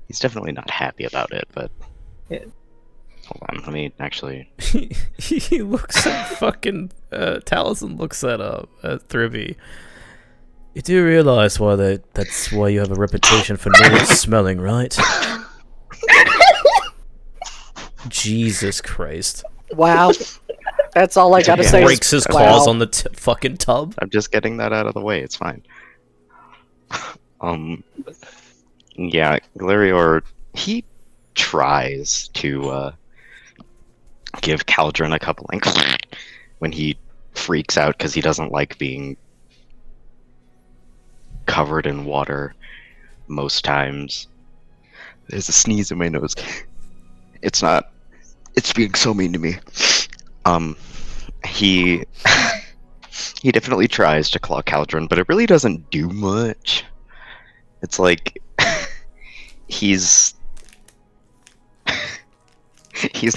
S6: He's definitely not happy about it, but...
S8: Yeah.
S6: Hold on, let me actually...
S1: He looks at fucking... Taliesin looks at Thribby. You do realize that's why you have a reputation for not smelling, right? Jesus Christ.
S2: Wow. That's all I gotta say.
S1: Breaks his claws on the fucking tub.
S6: I'm just getting that out of the way, it's fine. Yeah, Glarior, he tries to give Caldron a couple when he freaks out because he doesn't like being covered in water most times. There's a sneeze in my nose. It's being so mean to me. He definitely tries to claw Caldron, but it really doesn't do much. It's like he's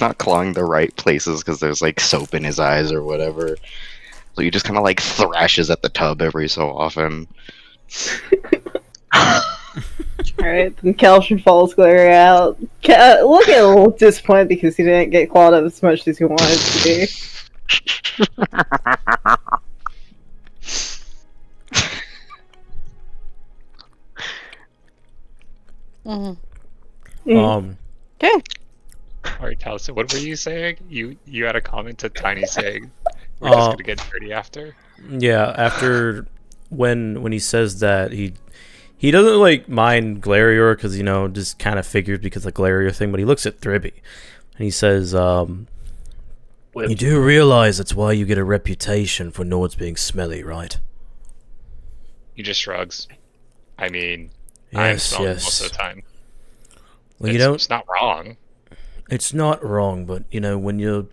S6: not clawing the right places because there's like soap in his eyes or whatever. So he just kind of like thrashes at the tub every so often.
S8: Alright, then Caldron follows Glarior out. Look at a little disappointed because he didn't get clawed up as much as he wanted to be.
S2: Okay.
S4: Alright, Taliesin, what were you saying? You had a comment to Tiny saying we're just gonna get dirty after?
S1: Yeah, after when he says that he doesn't like mind Glarior because just kind of figured because of the Glarior thing, but he looks at Thribby and he says, "You do realize that's why you get a reputation for Nords being smelly, right?"
S4: He just shrugs. I mean, I'm smelling most of the time.
S1: Well,
S4: It's not wrong.
S1: It's not wrong, but when you're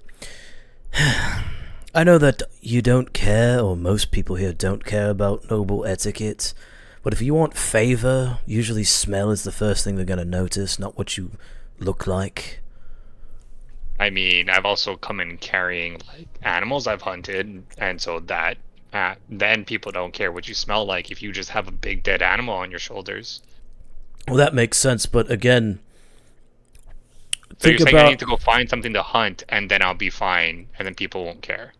S1: I know that you don't care, or most people here don't care about noble etiquette, but if you want favor, usually smell is the first thing they're going to notice, not what you look like.
S4: I mean, I've also come in carrying like animals I've hunted, and so that then people don't care what you smell like if you just have a big dead animal on your shoulders.
S1: Well, that makes sense, but again,
S4: So you're
S1: Think
S4: saying I
S1: about
S4: need to go find something to hunt, and then I'll be fine, and then people won't care?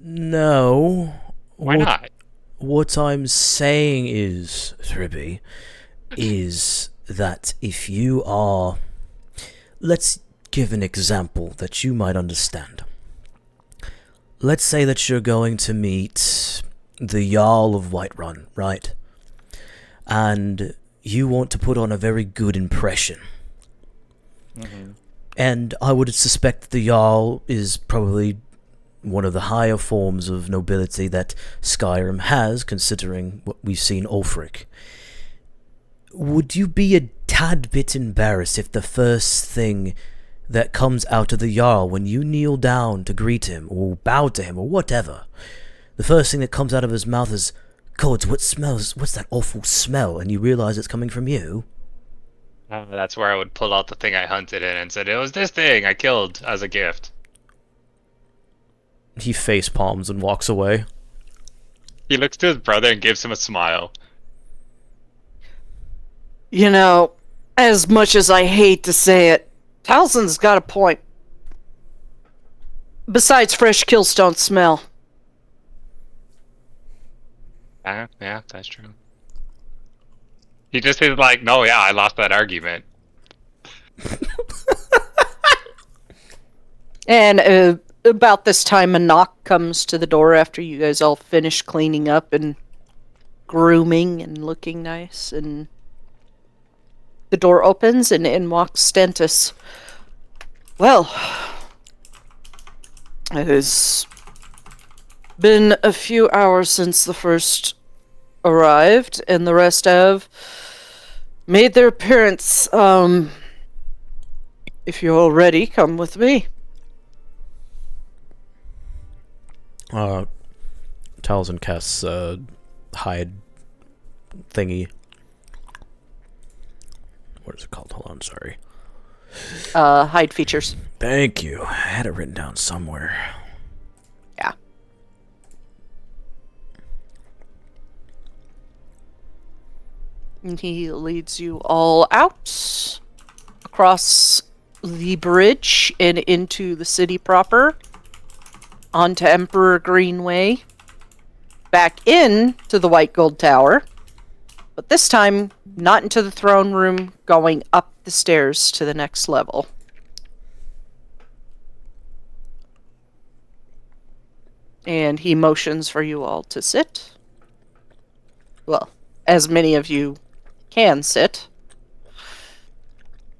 S1: no.
S4: Why not?
S1: What I'm saying is, Thribby, is that if you are... Let's give an example that you might understand. Let's say that you're going to meet the Jarl of Whiterun, right? And you want to put on a very good impression. And I would suspect that the Jarl is probably one of the higher forms of nobility that Skyrim has, considering what we've seen Ulfric. Would you be a tad bit embarrassed if the first thing that comes out of the Jarl when you kneel down to greet him, or bow to him, or whatever, the first thing that comes out of his mouth is, God, what's that awful smell, and you realise it's coming from you?
S4: That's where I would pull out the thing I hunted in and said, it was this thing I killed as a gift.
S1: He face palms and walks away.
S4: He looks to his brother and gives him a smile.
S2: You know, as much as I hate to say it, Talzin's got a point. Besides, fresh kills don't smell.
S4: Yeah, that's true. He just is like, no, yeah, I lost that argument.
S2: And about this time, a knock comes to the door after you guys all finish cleaning up and grooming and looking nice. And the door opens and in walks Stentus. Well, it has been a few hours since the first arrived, and the rest have made their appearance. If you're all ready, come with me.
S1: Talzin casts hide thingy. What is it called? Hold on, sorry.
S2: Hide features.
S1: Thank you. I had it written down somewhere.
S2: Yeah. And he leads you all out across the bridge and into the city proper, onto Emperor Greenway, back in to the White Gold Tower, but this time not into the throne room, going up the stairs to the next level. And he motions for you all to sit. Well, as many of you can sit.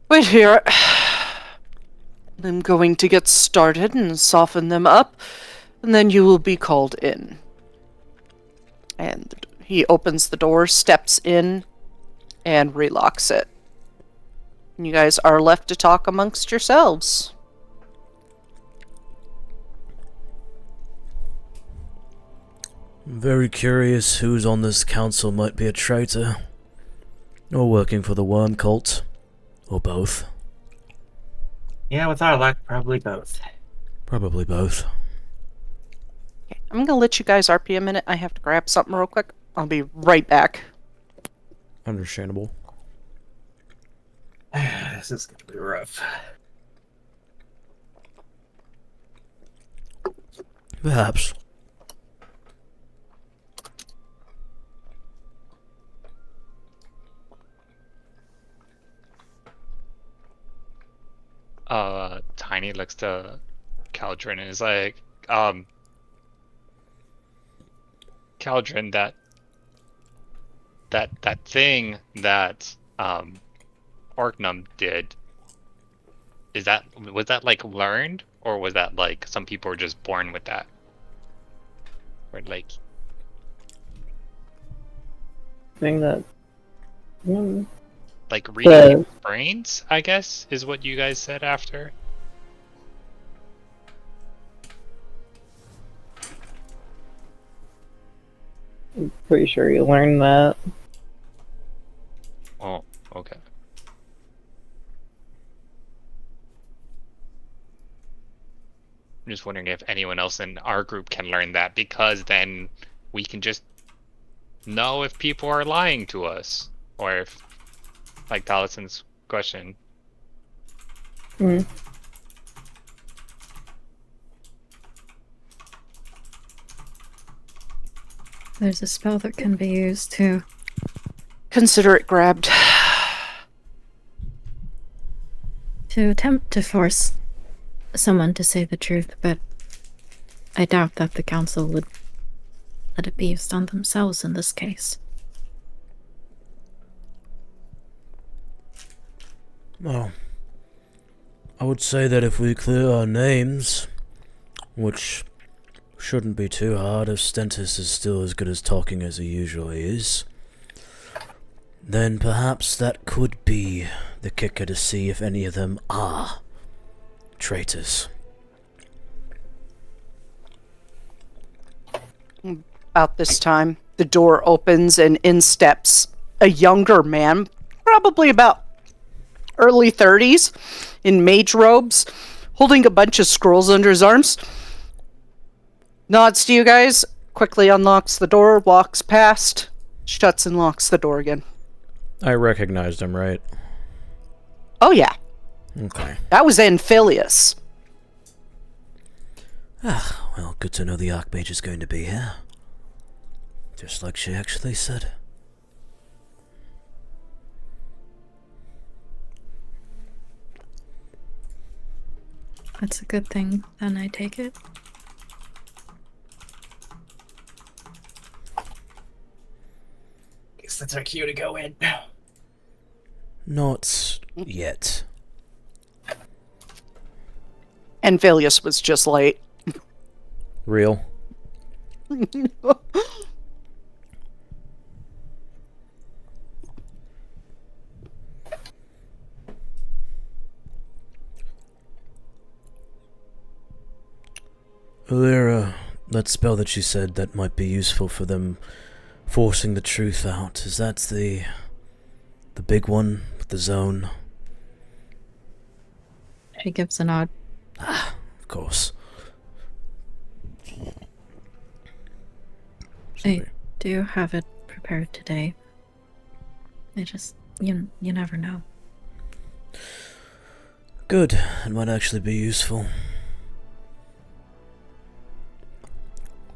S2: Wait here. I'm going to get started and soften them up, and then you will be called in. And he opens the door, steps in, and relocks it. And you guys are left to talk amongst yourselves.
S1: I'm very curious who's on this council might be a traitor, or working for the Worm Cult, or both.
S3: Yeah, with our luck, probably both.
S1: Probably both.
S2: Okay, I'm going to let you guys RP a minute. I have to grab something real quick. I'll be right back.
S1: Understandable.
S3: This is gonna be rough.
S1: Perhaps.
S4: Tiny looks to Caldrin and is like, Caldrin, that thing that Orknum did, was that like learned, or was that like some people were just born with that? Or like
S8: Thing that.
S4: like reading brains, I guess, is what you guys said after.
S8: I'm pretty sure you learned that.
S4: Oh, okay. I'm just wondering if anyone else in our group can learn that, because then we can just know if people are lying to us, or if, like Talison's question,
S8: Mm.
S5: There's a spell that can be used to
S2: Consider it grabbed.
S5: attempt to force someone to say the truth, but I doubt that the council would let it be used on themselves in this case.
S1: Well, I would say that if we clear our names, which shouldn't be too hard if Stentis is still as good as talking as he usually is, then perhaps that could be the kicker to see if any of them are traitors.
S2: About this time, the door opens and in steps a younger man, probably about early 30s, in mage robes, holding a bunch of scrolls under his arms. Nods to you guys, quickly unlocks the door, walks past, shuts and locks the door again.
S1: I recognized him, right?
S2: Oh yeah,
S1: Okay.
S2: that was Anphilius.
S1: Ah, well, good to know the Archmage is going to be here. Just like she actually said.
S5: That's a good thing, then I take it.
S3: Guess that's our cue to go in.
S1: Not yet.
S2: Anphilius was just late.
S1: Real? Lyra, that spell that you said that might be useful for them forcing the truth out, is that the big one with the zone?
S5: She gives a nod.
S1: Ah, of course.
S5: I do have it prepared today. I just, you never know.
S1: Good, it might actually be useful.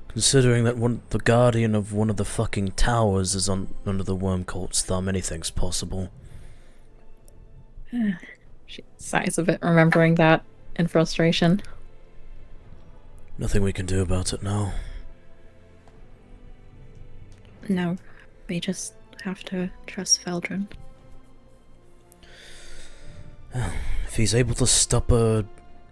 S1: Considering that the guardian of one of the fucking towers is under the worm cult's thumb, anything's possible.
S5: She sighs a bit, remembering that in frustration.
S1: Nothing we can do about it now.
S5: No, we just have to trust Feldrin.
S1: If he's able to stop a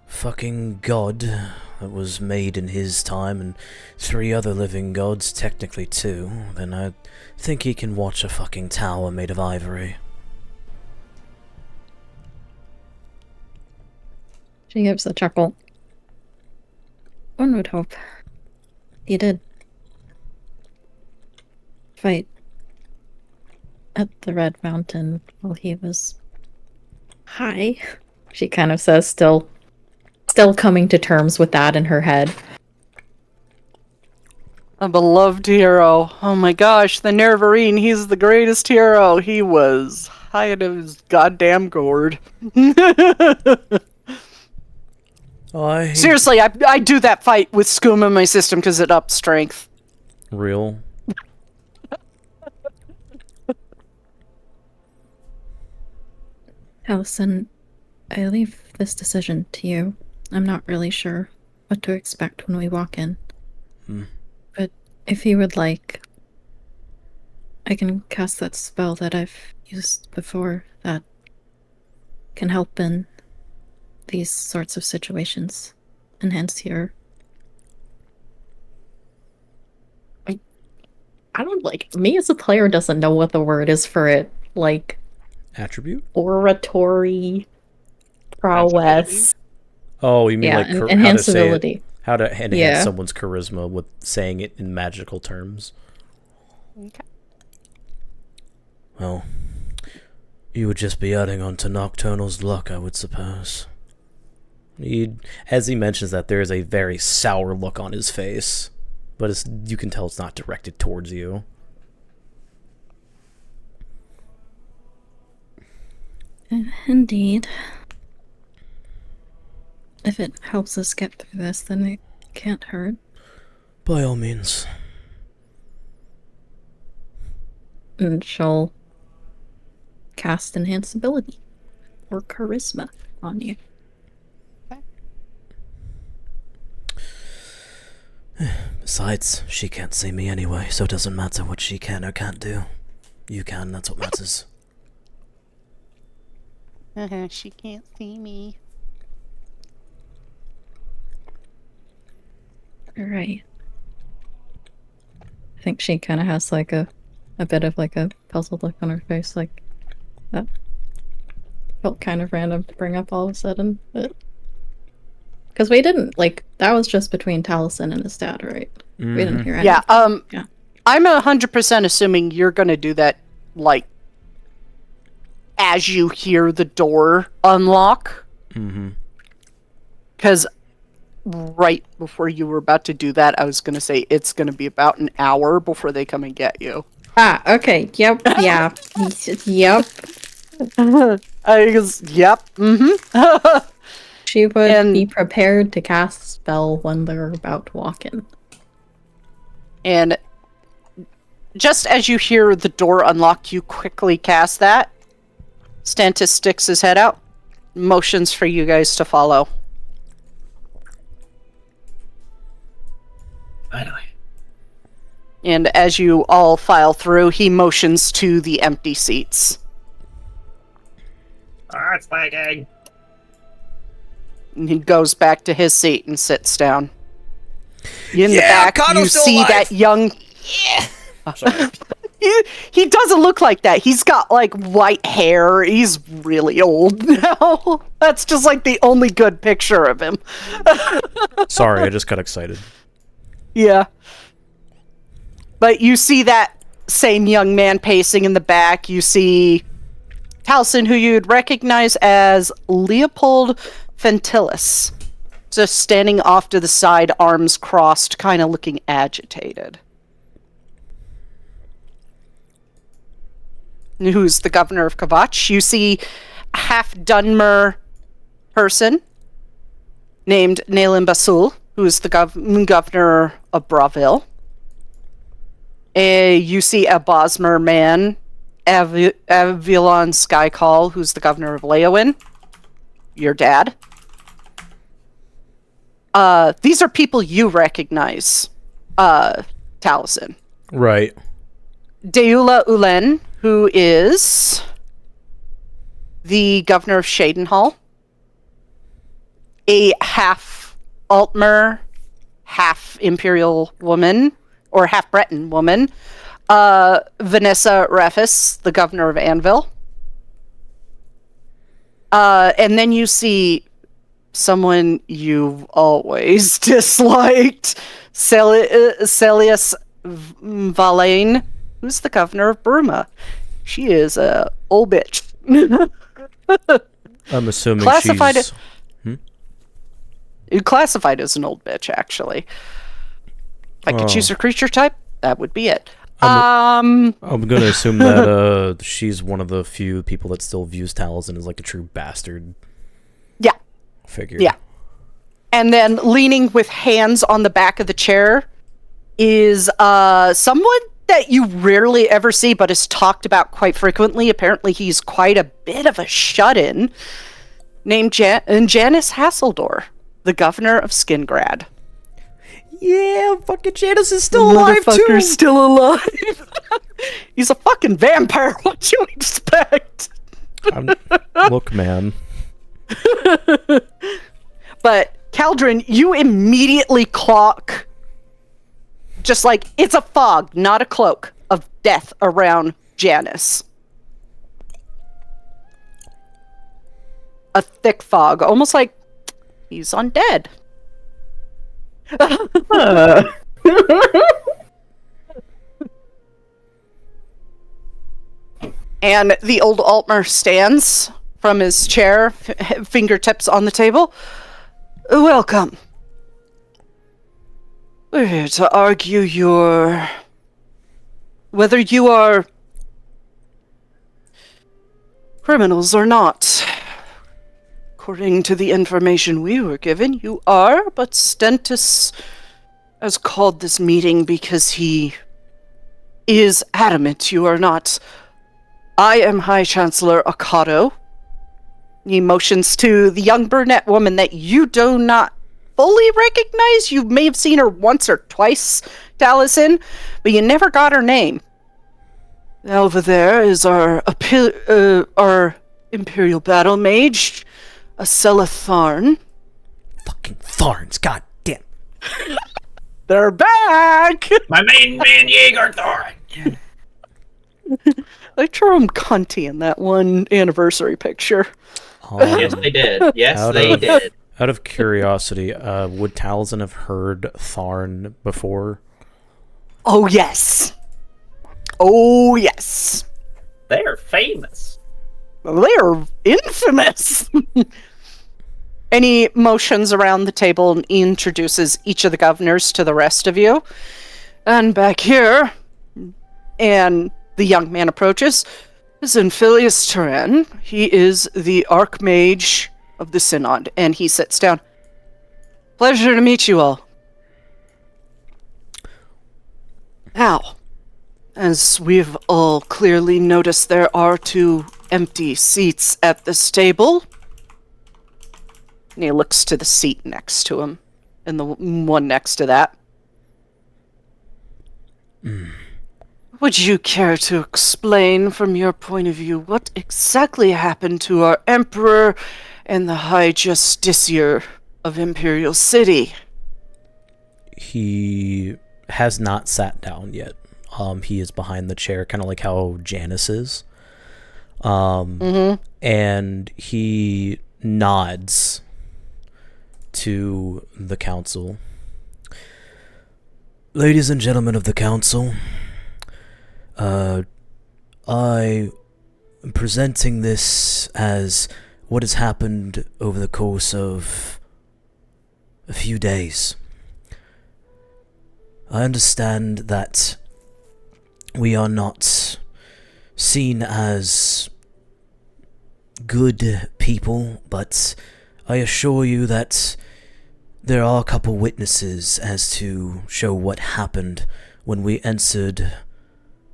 S1: fucking god that was made in his time and 3 other living gods, technically 2, then I think he can watch a fucking tower made of ivory.
S5: She gives a chuckle. One would hope. He did fight at the Red Mountain while he was high. She kind of says, still coming to terms with that in her head.
S2: A beloved hero. Oh my gosh, the Nervarine, he's the greatest hero. He was high out of his goddamn gourd. Seriously, I do that fight with skooma in my system because it ups strength.
S1: Real?
S5: Allison, I leave this decision to you. I'm not really sure what to expect when we walk in. But if you would like, I can cast that spell that I've used before that can help in these sorts of situations. Enhance your... I don't like... Me as a player doesn't know what the word is for it. Like...
S1: Attribute?
S5: Oratory... prowess...
S1: Oh, you mean
S5: yeah,
S1: like
S5: enhanceability.
S1: How to enhance someone's charisma with saying it in magical terms.
S2: Okay.
S1: Well, you would just be adding on to Nocturnal's luck, I would suppose. As he mentions that, there is a very sour look on his face, but you can tell it's not directed towards you.
S5: Indeed. If it helps us get through this, then it can't hurt.
S1: By all means.
S5: And she'll cast Enhance Ability or Charisma on you.
S1: Besides, she can't see me anyway, so it doesn't matter what she can or can't do. You can, that's what matters.
S2: She can't see me.
S5: Right. I think she kind of has like a bit of like a puzzled look on her face, like that felt kind of random to bring up all of a sudden, but because we didn't like that was just between Taliesin and his dad, right? We didn't hear anything.
S2: Yeah.
S5: Yeah.
S2: I'm 100% assuming you're gonna do that, like, as you hear the door unlock.
S1: Mm-hmm.
S2: Because right before you were about to do that, I was gonna say it's gonna be about an hour before they come and get you.
S5: Ah, okay. Yep. Yeah. Yep.
S2: Yep. Mm-hmm.
S5: She would
S2: And-
S5: be prepared to cast a spell when they're about to walk in.
S2: And just as you hear the door unlock, you quickly cast that. Stantis sticks his head out, motions for you guys to follow.
S3: Finally.
S2: And as you all file through, he motions to the empty seats.
S3: Ah, it's lagging.
S2: And he goes back to his seat and sits down. In the
S1: Yeah,
S2: back,
S1: Kano's
S2: you
S1: still
S2: see
S1: alive!
S2: that young...
S1: Sorry.
S2: He doesn't look like that. He's got, like, white hair. He's really old now. That's just, like, the only good picture of him.
S1: Sorry, I just got excited.
S2: Yeah. But you see that same young man pacing in the back. You see Taliesin, who you'd recognize as Leopold Fentilis, just standing off to the side, arms crossed, kind of looking agitated. Who's the governor of Kavach. You see a half-Dunmer person named Naylan Basul, who's the governor of Braville. You see a Bosmer man, Avilon Skycall, who's the governor of Leowin. Your dad. These are people you recognize, Taliesin.
S1: Right.
S2: Deula Ulen, who is the governor of Shadenhall. A half Altmer, half Imperial woman, or half Breton woman. Vanessa Raffis, the governor of Anvil. And then you see someone you've always disliked, Celius Valaine, who's the governor of Burma. She is a old bitch.
S1: I'm assuming
S2: Classified
S1: she's...
S2: Classified as an old bitch, actually. If I could choose her creature type, that would be it.
S1: I'm gonna assume that she's one of the few people that still views Taliesin as like a true bastard.
S2: Yeah.
S1: Figure.
S2: Yeah. And then leaning with hands on the back of the chair is someone that you rarely ever see but is talked about quite frequently. Apparently he's quite a bit of a shut-in, named Janice Hasseldor, the governor of Skingrad.
S1: Yeah, fucking Janice is still alive too.
S2: Motherfucker's still alive. He's a fucking vampire. What you expect?
S1: Look, man.
S2: But Caldrin, you immediately clock, just like it's a fog, not a cloak, of death around Janice. A thick fog, almost like he's undead. And the old Altmer stands from his chair, fingertips on the table. Welcome. We're here to argue whether you are criminals or not. according to the information we were given, you are, but Stentus has called this meeting because he is adamant you are not. I am High Chancellor Akato. He motions to the young brunette woman that you do not fully recognize. You may have seen her once or twice, Taliesin, but you never got her name. Over there is our Imperial Battle Mage, Acela Tharn.
S1: Fucking Tharns, god damn.
S2: They're back!
S3: My main man, Jaeger Thorin.
S2: They threw him cunty in that one anniversary picture.
S3: Yes, they did. Yes,
S1: Out
S3: they
S1: of-
S3: did.
S1: Out of curiosity, would Taliesin have heard Tharn before?
S2: Oh, yes. Oh, yes.
S3: They are famous.
S2: They're infamous. And he motions around the table and introduces each of the governors to the rest of you. And back here, and the young man approaches, is Infilius Turan. He is the Archmage of the Synod, and he sits down. Pleasure to meet you all. Now, as we've all clearly noticed, there are 2 empty seats at this table. And he looks to the seat next to him, and the one next to that. Would you care to explain from your point of view what exactly happened to our Emperor and the High Justiciar of Imperial City?
S1: He has not sat down yet. He is behind the chair, kind of like how Janice is. And he nods to the council. Ladies and gentlemen of the council, I am presenting this as what has happened over the course of a few days. I understand that we are not seen as good people, but I assure you that there are a couple witnesses as to show what happened when we entered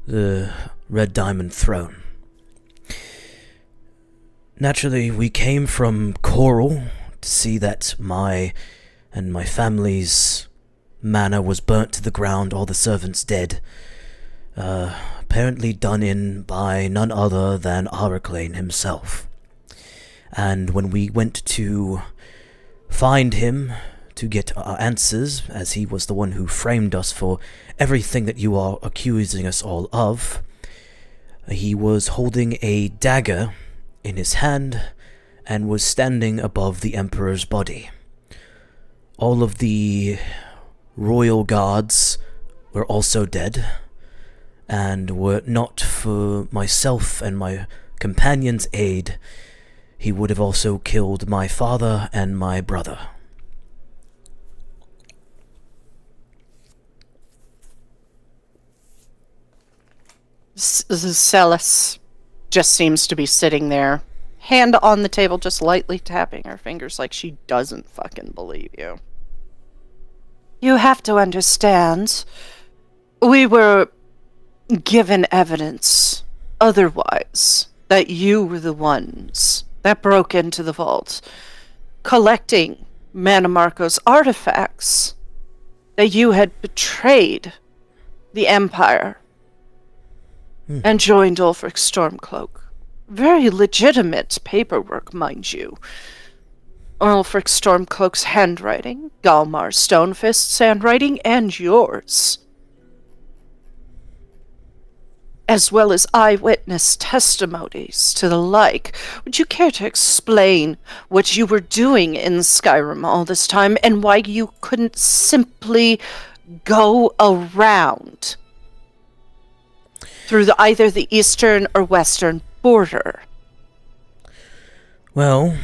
S1: the Red Diamond Throne. Naturally, we came from Coral to see that my and my family's manor was burnt to the ground, all the servants dead. Apparently done in by none other than Araclane himself. And when we went to find him to get our answers, as he was the one who framed us for everything that you are accusing us all of, he was holding a dagger in his hand and was standing above the Emperor's body. All of the royal guards were also dead, and were it not for myself and my companion's aid, he would have also killed my father and my brother.
S2: Celis just seems to be sitting there, hand on the table, just lightly tapping her fingers like she doesn't fucking believe you. You have to understand, we were given evidence otherwise that you were the ones that broke into the vault, collecting Manamarco's artifacts, that you had betrayed the Empire and joined Ulfric Stormcloak. Very legitimate paperwork, mind you. Ulfric Stormcloak's handwriting, Galmar Stonefist's handwriting, and yours. As well as eyewitness testimonies to the like. Would you care to explain what you were doing in Skyrim all this time, and why you couldn't simply go around through either the eastern or western border?
S1: Well,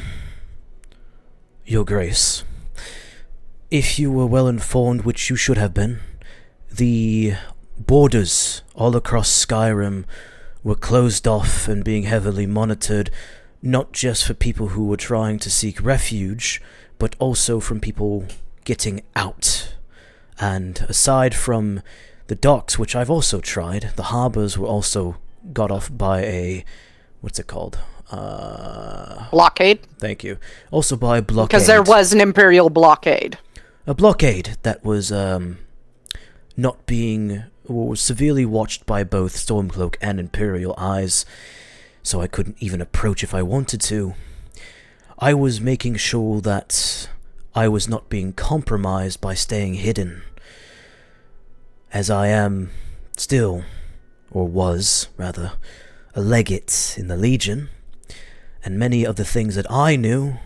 S1: Your Grace, if you were well informed, which you should have been, the borders all across Skyrim were closed off and being heavily monitored not just for people who were trying to seek refuge, but also from people getting out. And aside from the docks, which I've also tried, the harbors were also got off by a... what's it called?
S2: Blockade?
S1: Thank you. Also by a blockade.
S2: Because there was an Imperial blockade.
S1: A blockade that was not being... was severely watched by both Stormcloak and Imperial eyes, so I couldn't even approach if I wanted to. I was making sure that I was not being compromised by staying hidden, as I am still, or was, rather, a legate in the Legion, and many of the things that I knew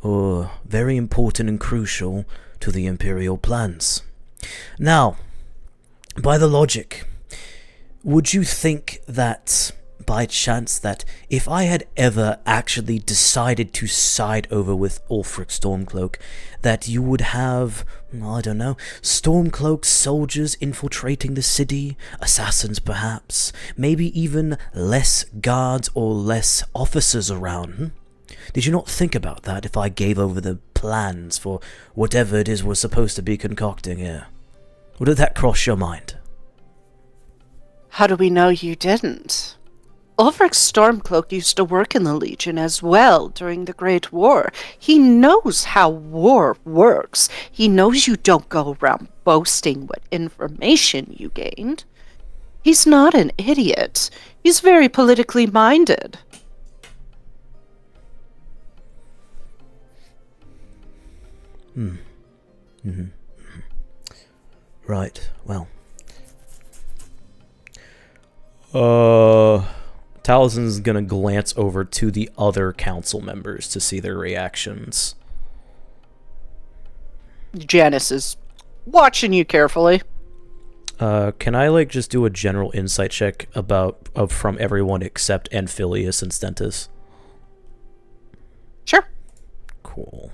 S1: were very important and crucial to the Imperial plans. Now, by the logic, would you think that, by chance, that if I had ever actually decided to side over with Ulfric Stormcloak, that you would have, I don't know, Stormcloak soldiers infiltrating the city, assassins perhaps, maybe even less guards or less officers around? Did you not think about that if I gave over the plans for whatever it is we're supposed to be concocting here? Or did that cross your mind?
S2: How do we know you didn't? Ulfric Stormcloak used to work in the Legion as well during the Great War. He knows how war works. He knows you don't go around boasting what information you gained. He's not an idiot. He's very politically minded.
S1: Right, well. Taliesin's gonna glance over to the other council members to see their reactions.
S2: Janice is watching you carefully.
S1: Can I, just do a general insight check from everyone except Amphilius and Stentus?
S2: Sure.
S1: Cool.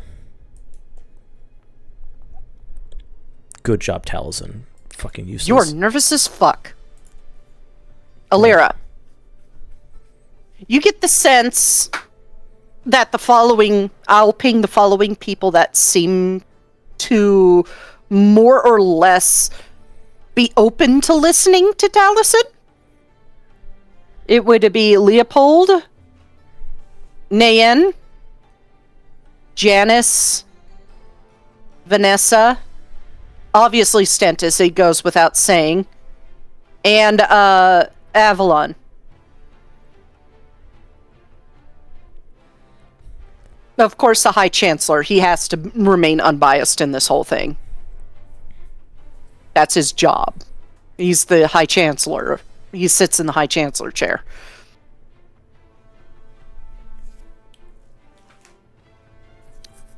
S1: Good job, Taliesin. Fucking useless.
S2: You're nervous as fuck. Alira, you get the sense that I'll ping the following people that seem to more or less be open to listening to Taliesin. It would be Leopold, Nayan, Janice, Vanessa, obviously Stentus, it goes without saying, and Avalon. Of course, the High Chancellor, he has to remain unbiased in this whole thing. That's his job. He's the High Chancellor. He sits in the High Chancellor chair.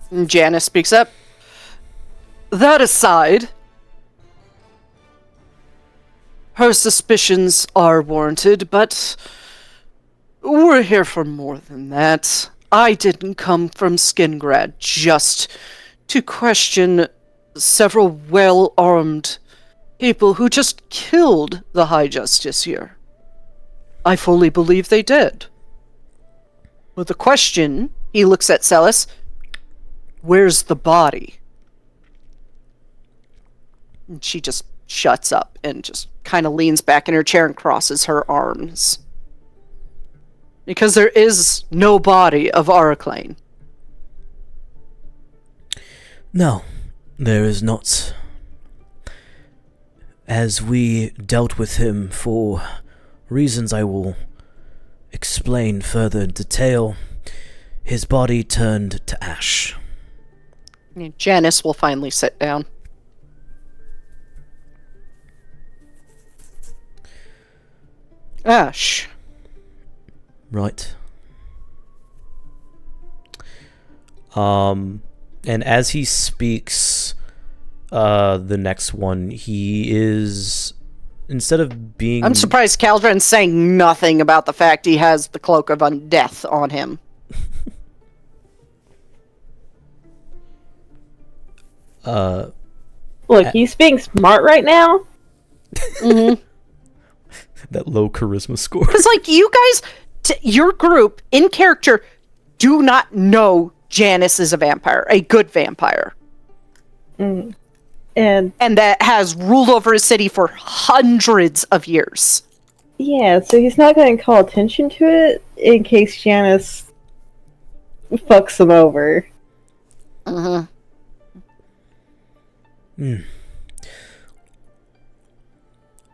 S2: And Janice speaks up. That aside, her suspicions are warranted, but we're here for more than that. I didn't come from Skingrad just to question several well-armed people who just killed the High Justice here. I fully believe they did. But the question, he looks at Celis, where's the body? And she just shuts up and just kind of leans back in her chair and crosses her arms. Because there is no body of Araclane.
S1: No, there is not. As we dealt with him for reasons I will explain further in detail, his body turned to ash.
S2: Janice will finally sit down. Ash.
S1: Right. And as he speaks, the next one, he is, instead of being...
S2: I'm surprised Caldron's saying nothing about the fact he has the Cloak of Undeath on him.
S8: Look, he's being smart right now.
S2: Mm-hmm.
S1: That low charisma score.
S2: Because, you guys, your group, in character, do not know Janice is a vampire, a good vampire.
S8: And
S2: that has ruled over a city for hundreds of years.
S8: yeah, so he's not going to call attention to it in case Janice fucks him over.
S2: Mm-hmm.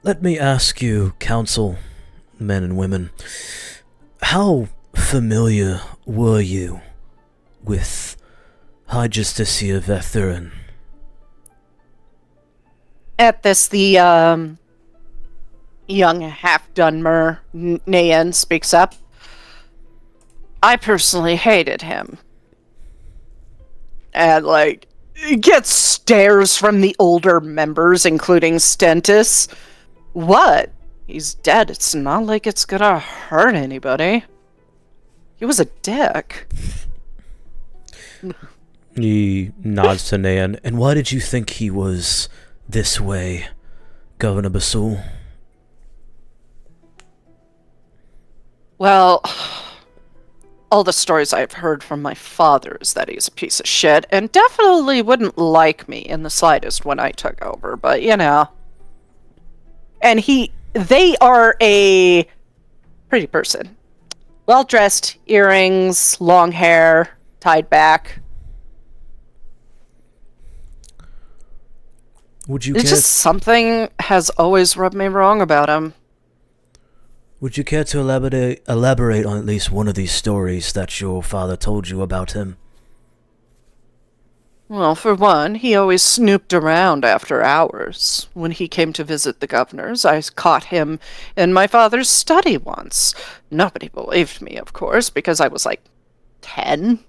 S1: Let me ask you, council, men and women, how familiar were you with High Justicia Vethurin?
S2: At this, the young half-Dunmer Nayan speaks up. I personally hated him. And, like, gets stares from the older members, including Stentis. What? He's dead. It's not like it's gonna hurt anybody. He was a dick.
S1: He nods to Nayan. And why did you think he was this way, Governor Basul?
S2: Well, all the stories I've heard from my father is that he's a piece of shit, and definitely wouldn't like me in the slightest when I took over, but you know. And they are a pretty person. Well-dressed, earrings, long hair, tied back.
S1: Would you
S2: It's
S1: care?
S2: just something has always rubbed me wrong about him.
S1: Would you care to elaborate on at least one of these stories that your father told you about him?
S2: Well, for one, he always snooped around after hours. When he came to visit the governors, I caught him in my father's study once. Nobody believed me, of course, because I was like 10.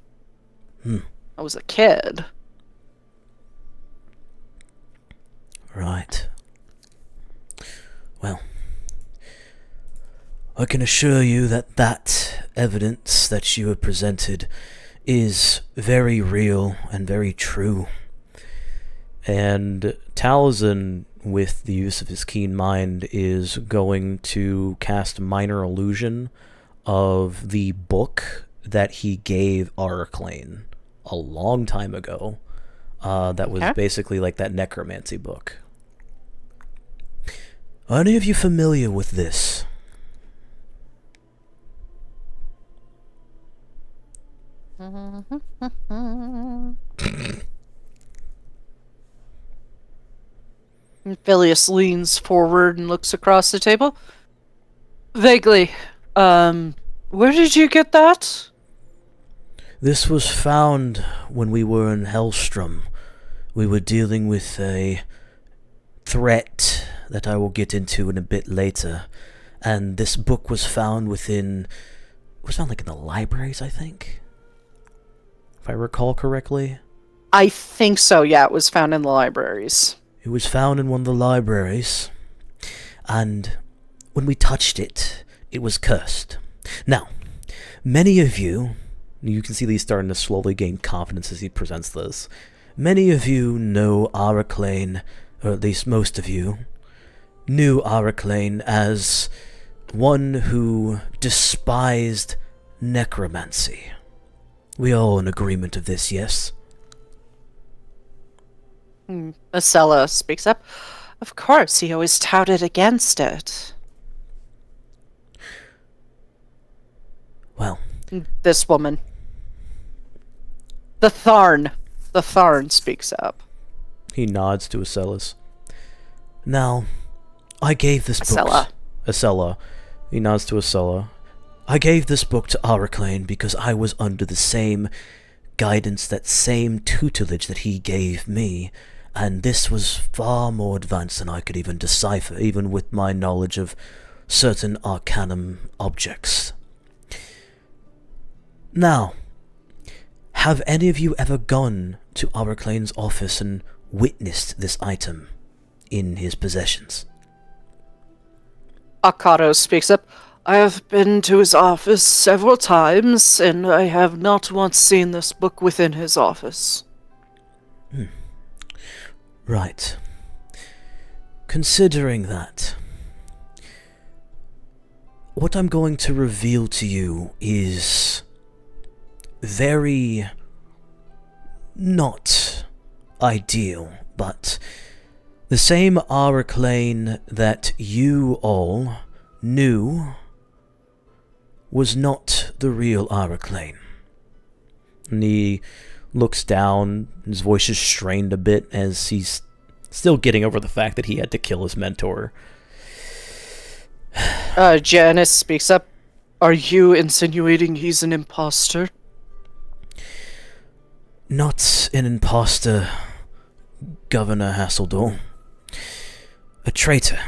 S2: I was a kid.
S1: Right. Well, I can assure you that that evidence that you have presented is very real and very true. And Taliesin, with the use of his keen mind, is going to cast Minor Illusion of the book that he gave Araclane a long time ago. That was basically like that necromancy book. Are any of you familiar with this?
S2: Phileas leans forward and looks across the table. Vaguely. Where did you get that?
S1: This was found when we were in Hellstrom. We were dealing with a threat that I will get into in a bit later. And this book was found within... It was found like in the libraries, I think? If I recall correctly.
S2: I think so, yeah. It was found in the libraries.
S1: It was found in one of the libraries. And when we touched it, it was cursed. Now, many of you... You can see that he's starting to slowly gain confidence as he presents this. Many of you know Araclane, or at least most of you, knew Araclane as one who despised necromancy. We are all in agreement of this, yes?
S2: Acela speaks up. Of course, he always touted against it.
S1: Well...
S2: This woman. The Tharn. The Tharn speaks up.
S1: He nods to Acelas. Now, I gave this book... Acela. He nods to Acela. I gave this book to Araclane because I was under the same guidance, that same tutelage that he gave me, and this was far more advanced than I could even decipher, even with my knowledge of certain arcanum objects. Now, have any of you ever gone to Araclane's office and witnessed this item in his possessions?
S2: Akato speaks up. I have been to his office several times, and I have not once seen this book within his office.
S1: Right. Considering that, what I'm going to reveal to you is very not ideal, but the same Araclane that you all knew was not the real Araclane. And he looks down, his voice is strained a bit as he's still getting over the fact that he had to kill his mentor.
S2: Janice speaks up. Are you insinuating he's an imposter?
S1: Not an imposter, Governor Hasseldor. A traitor.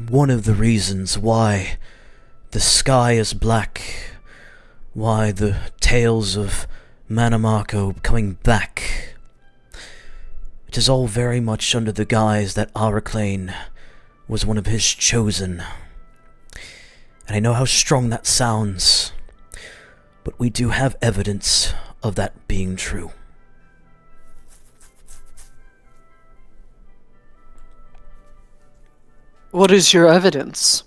S1: One of the reasons why the sky is black, why the tales of Manamarco coming back, it is all very much under the guise that Araclane was one of his chosen. And I know how strong that sounds, but we do have evidence of that being true.
S2: What is your evidence?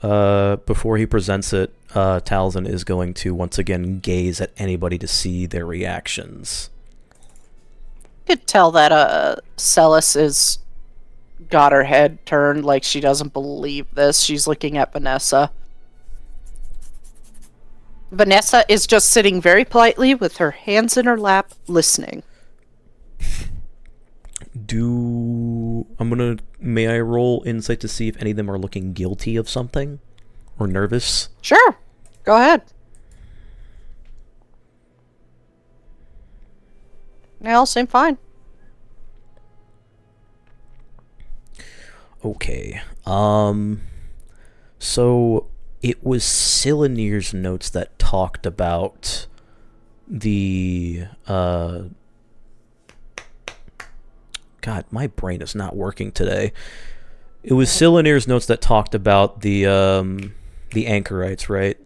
S1: Before he presents it, Talzin is going to once again gaze at anybody to see their reactions.
S2: You could tell that Celis is got her head turned like she doesn't believe this. She's looking at Vanessa. Vanessa is just sitting very politely with her hands in her lap, listening.
S1: May I roll insight to see if any of them are looking guilty of something? Or nervous?
S2: Sure. Go ahead. They all seem fine.
S1: Okay. So it was Silanir's notes that talked about the God, my brain is not working today. It was Silanir's notes that talked about the anchorites, right?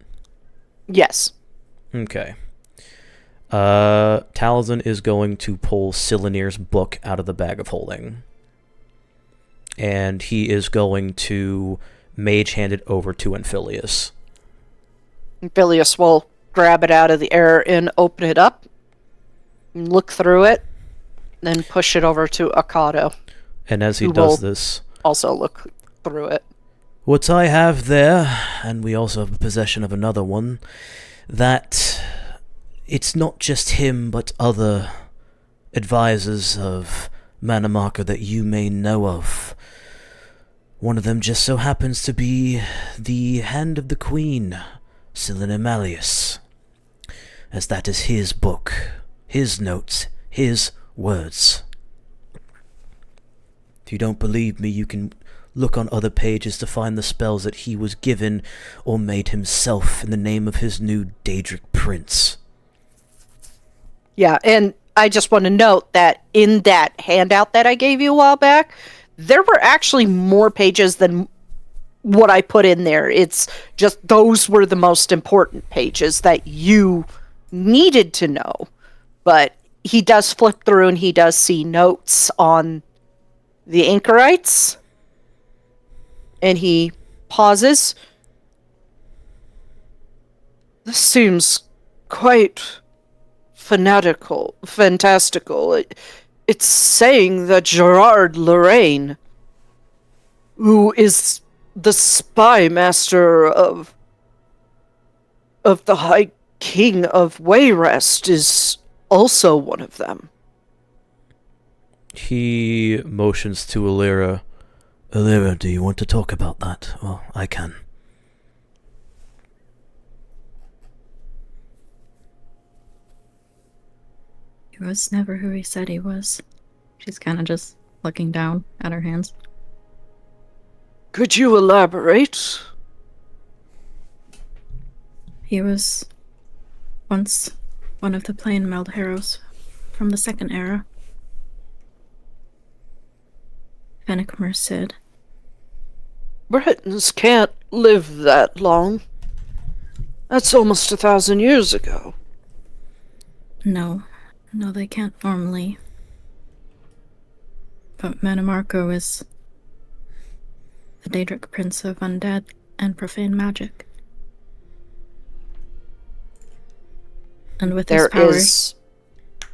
S2: Yes.
S1: Okay. Talzin is going to pull Silanir's book out of the bag of holding. And he is going to mage hand it over to Amphilius.
S2: Amphilius will grab it out of the air and open it up, and look through it, then push it over to Akato.
S1: And as he does this,
S2: also look through it.
S1: What I have there, and we also have possession of another one, that it's not just him, but other advisors of Manamarco that you may know of. One of them just so happens to be the Hand of the Queen, Silanir Malleus, as that is his book, his notes, his words. If you don't believe me, you can look on other pages to find the spells that he was given or made himself in the name of his new Daedric prince.
S2: Yeah, and I just want to note that in that handout that I gave you a while back, there were actually more pages than what I put in there. It's just those were the most important pages that you needed to know. But he does flip through and he does see notes on the anchorites. And he pauses. This seems quite fantastical. It's saying that Gerard Lorraine, who is the spy master of the High King of Wayrest, is also one of them.
S1: He motions to Alira. Alira, do you want to talk about that? Well, I can.
S5: He was never who he said he was. She's kind of just looking down at her hands.
S2: Could you elaborate?
S5: He was once one of the Plain Meld heroes from the Second Era. Fennec Merced.
S2: Britons can't live that long. That's almost 1,000 years ago.
S5: No, they can't normally. But Manamarco is the Daedric Prince of Undead and Profane Magic. And with
S2: There
S5: his power,
S2: is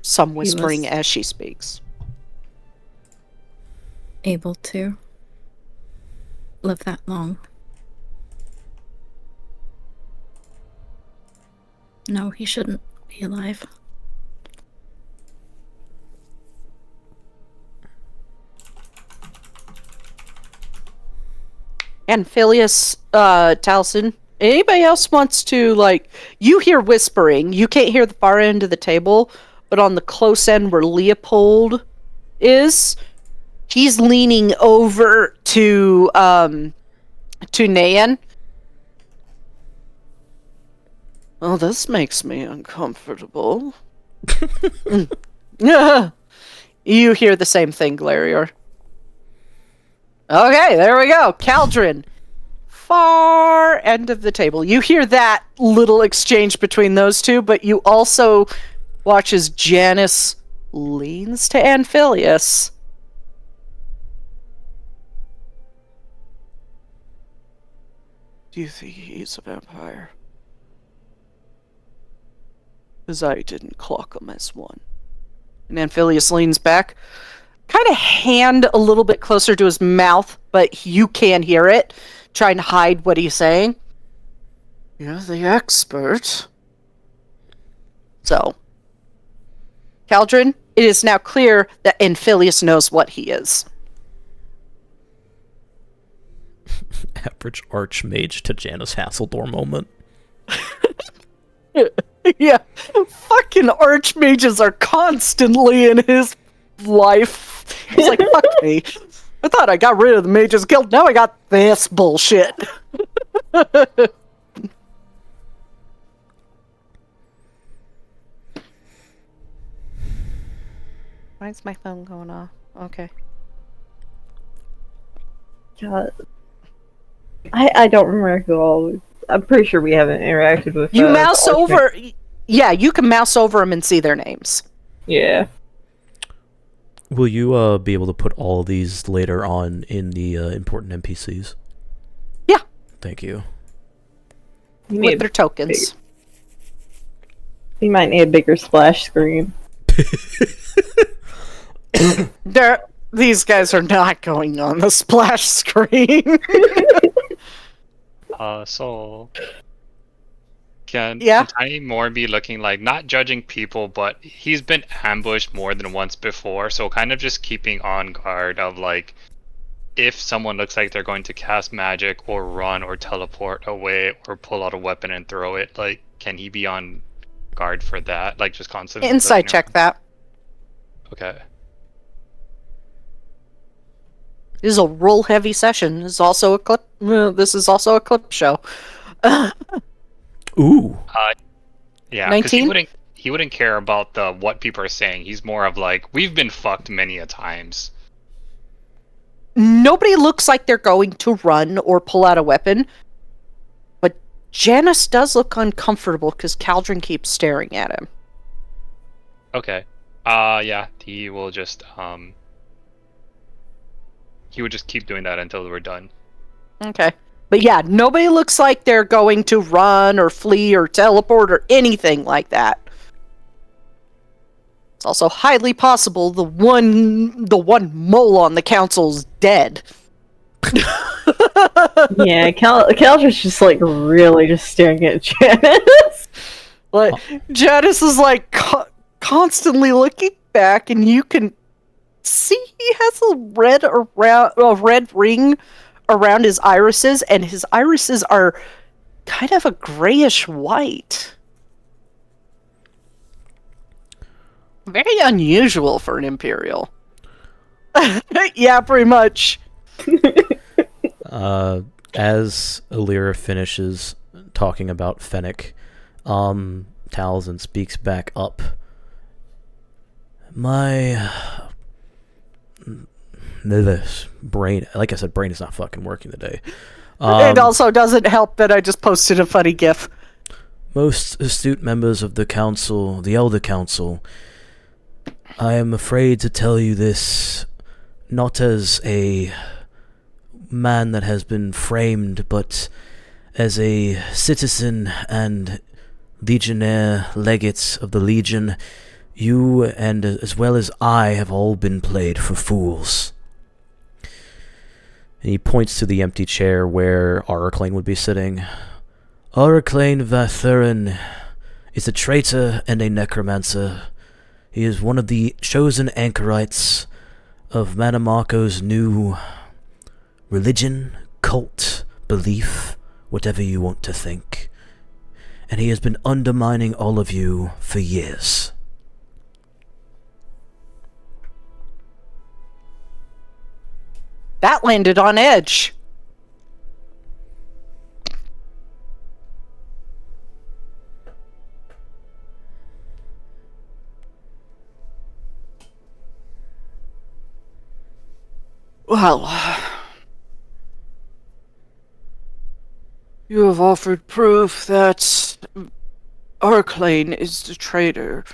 S2: some whispering
S5: was-
S2: as she speaks.
S5: able to live that long. No, he shouldn't be alive.
S2: And Phileas, Taliesin, anybody else wants to, like, you hear whispering. You can't hear the far end of the table, but on the close end where Leopold is, he's leaning over to Nayan. Well, this makes me uncomfortable. Yeah. You hear the same thing, Glarior. Okay, there we go. Caldrin. Far end of the table. You hear that little exchange between those two, but you also watch as Janice leans to Anphilius. Do you think he's a vampire? Because I didn't clock him as one. And Anphilius leans back, kind of hand a little bit closer to his mouth, but you can hear it, trying to hide what he's saying. You're the expert. So, Caldrin, it is now clear that Anphilius knows what he is.
S1: Average archmage to Janice Hasseldor moment.
S2: Yeah, fucking archmages are constantly in his life. He's like, fuck me. I thought I got rid of the Mages Guild, now I got this bullshit. Why is my phone going off? Okay.
S8: God. I don't remember who all. I'm pretty sure we haven't interacted with.
S2: You mouse over. Yeah, you can mouse over them and see their names.
S8: Yeah.
S1: Will you be able to put all of these later on in the important NPCs?
S2: Yeah.
S1: Thank you.
S2: With their tokens.
S8: You might need a bigger splash screen.
S2: These guys are not going on the splash
S4: So
S2: screen.
S4: can
S2: Yeah?
S4: Tiny more be looking like, not judging people, but he's been ambushed more than once before, so kind of just keeping on guard of, like, if someone looks like they're going to cast magic or run or teleport away or pull out a weapon and throw it, like, can he be on guard for that? Like, just constantly
S2: Insight
S4: looking
S2: check
S4: around?
S2: that.
S4: Okay.
S2: This is a roll heavy session. This is also a clip. This is also a clip show.
S1: Ooh.
S4: Yeah, because he
S2: 19?
S4: wouldn't care about the what people are saying. He's more of like, we've been fucked many a times.
S2: Nobody looks like they're going to run or pull out a weapon, but Janice does look uncomfortable because Caldrin keeps staring at him.
S4: Okay. Yeah, he will just he would just keep doing that until we're done.
S2: Okay. But yeah, nobody looks like they're going to run or flee or teleport or anything like that. It's also highly possible the one mole on the council's dead.
S8: Yeah, Caldrin's just like really just staring at Janice.
S2: Like, Janice is like constantly looking back, and you can see he has a red ring around his irises, and his irises are kind of a grayish white. Very unusual for an Imperial. Yeah, pretty much.
S1: As Alira finishes talking about Fennec, Taliesin speaks back up. This brain, like I said, brain is not fucking working today.
S2: It also doesn't help that I just posted a funny gif.
S1: Most astute members of the council, the Elder Council, I am afraid to tell you this, not as a man that has been framed, but as a citizen and Legionnaire legates of the Legion, you and as well as I have all been played for fools. And he points to the empty chair where Araclane would be sitting. Araclane Vathurin is a traitor and a necromancer. He is one of the chosen anchorites of Manamarco's new religion, cult, belief, whatever you want to think. And he has been undermining all of you for years.
S2: That landed on edge. Well, you have offered proof that Araclane is the traitor,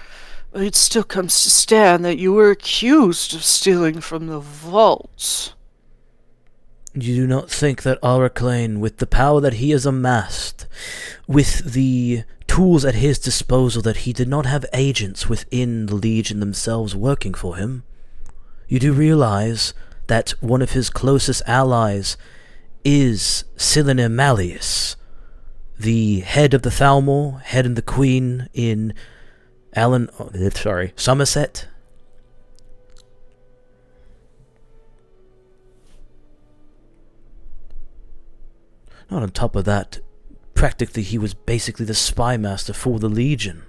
S2: but it still comes to stand that you were accused of stealing from the vault.
S1: You do not think that Araclane, with the power that he has amassed, with the tools at his disposal, that he did not have agents within the Legion themselves working for him? You do realize that one of his closest allies is Cylinder Malleus, the head of the Thalmor, head of the Queen in Somerset? Not on top of that, practically he was basically the spy master for the Legion.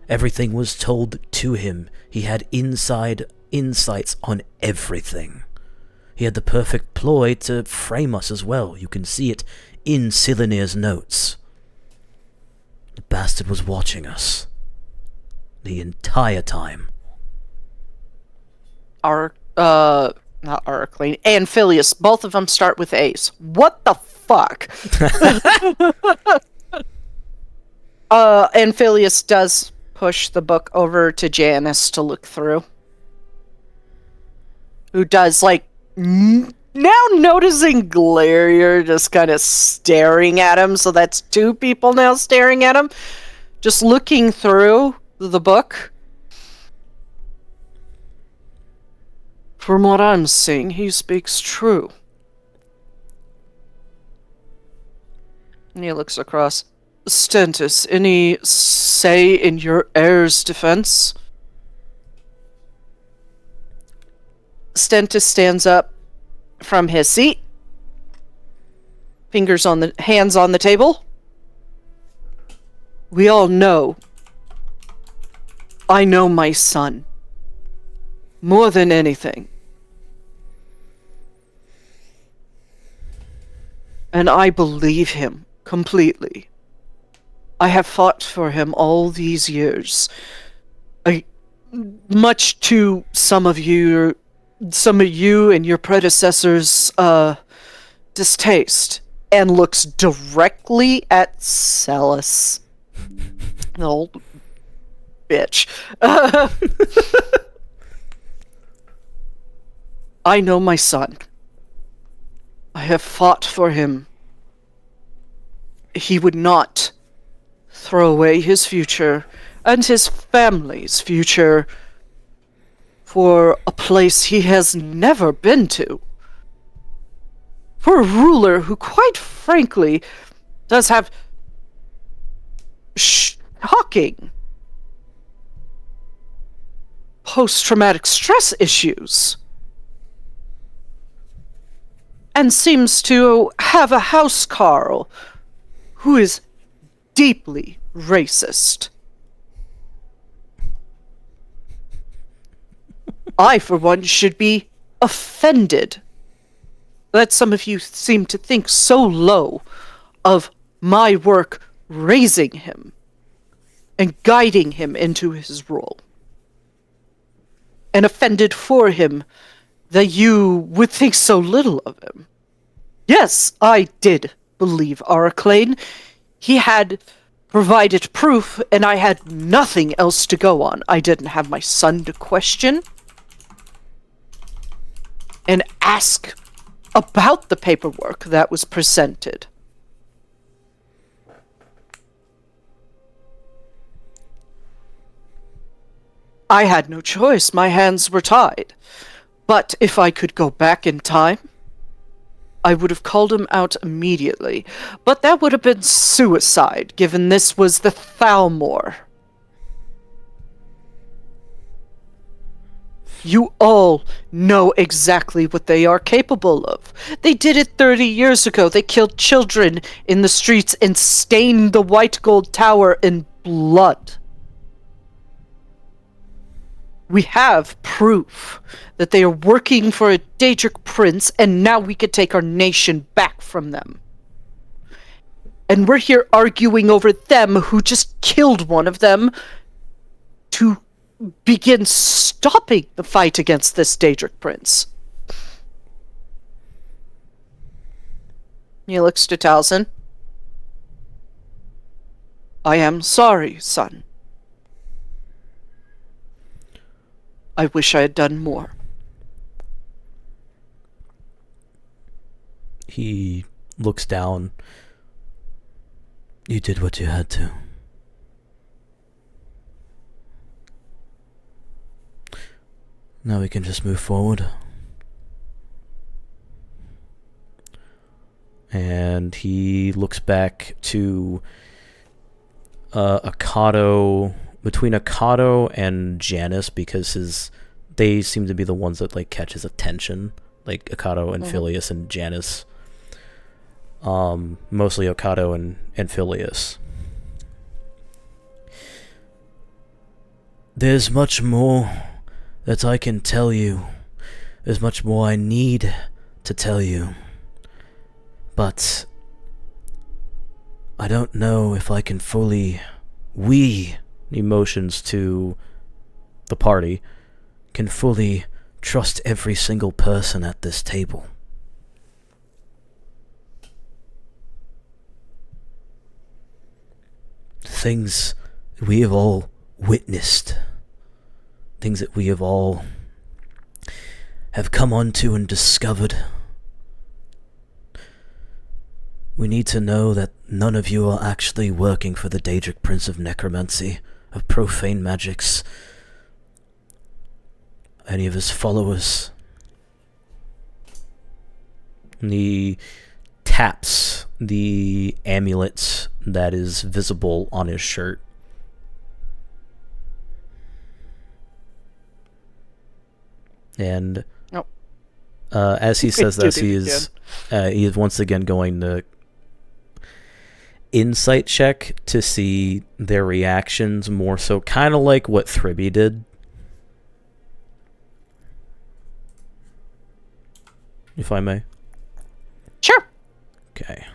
S1: Everything was told to him. He had insights on everything. He had the perfect ploy to frame us as well. You can see it in Cylinder's notes. The bastard was watching us the entire time.
S2: Not Araclane, and Phileas, both of them start with A's. What the fuck? And Phileas does push the book over to Janice to look through. Who does, like, now noticing Glarier just kind of staring at him, so that's two people now staring at him. Just looking through the book. From what I'm seeing, he speaks true. And he looks across. Stentis, any say in your heir's defense? Stentis stands up from his seat. Hands on the table. We all know. I know my son. More than anything. And I believe him completely. I have fought for him all these years. Much to some of you and your predecessors' distaste, and looks directly at Celis. The old bitch. I know my son. I have fought for him. He would not throw away his future and his family's future for a place he has never been to. For a ruler who, quite frankly, does have shocking post-traumatic stress issues. And seems to have a housecarl who is deeply racist. I, for one, should be offended that some of you seem to think so low of my work raising him and guiding him into his role. And offended for him that you would think so little of him. Yes, I did believe Araclane. He had provided proof, and I had nothing else to go on. I didn't have my son to question and ask about the paperwork that was presented. I had no choice. My hands were tied. But if I could go back in time, I would have called him out immediately. But that would have been suicide, given this was the Thalmor. You all know exactly what they are capable of. They did it 30 years ago. They killed children in the streets and stained the White Gold Tower in blood. We have proof that they are working for a Daedric prince, and now we could take our nation back from them. And we're here arguing over them who just killed one of them to begin stopping the fight against this Daedric prince. He looks to Talzin. I am sorry, son. I wish I had done more.
S1: He looks down. You did what you had to. Now we can just move forward. And he looks back to Akato, between Akato and Janice, because they seem to be the ones that like catch his attention, like Akato and Phileas and Janice. Mostly Akato and Phileas. There's much more that I can tell you. There's much more I need to tell you. But I don't know if I can fully... We, emotions to the party, can fully trust every single person at this table. Things we have all witnessed. Things that we have all have come onto and discovered. We need to know that none of you are actually working for the Daedric Prince of Necromancy, of profane magics, any of his followers. And he taps the amulet that is visible on his shirt. And as he says this, he is once again going to insight check to see their reactions, more so kind of like what Thribby did. If I may.
S2: Sure.
S1: Okay.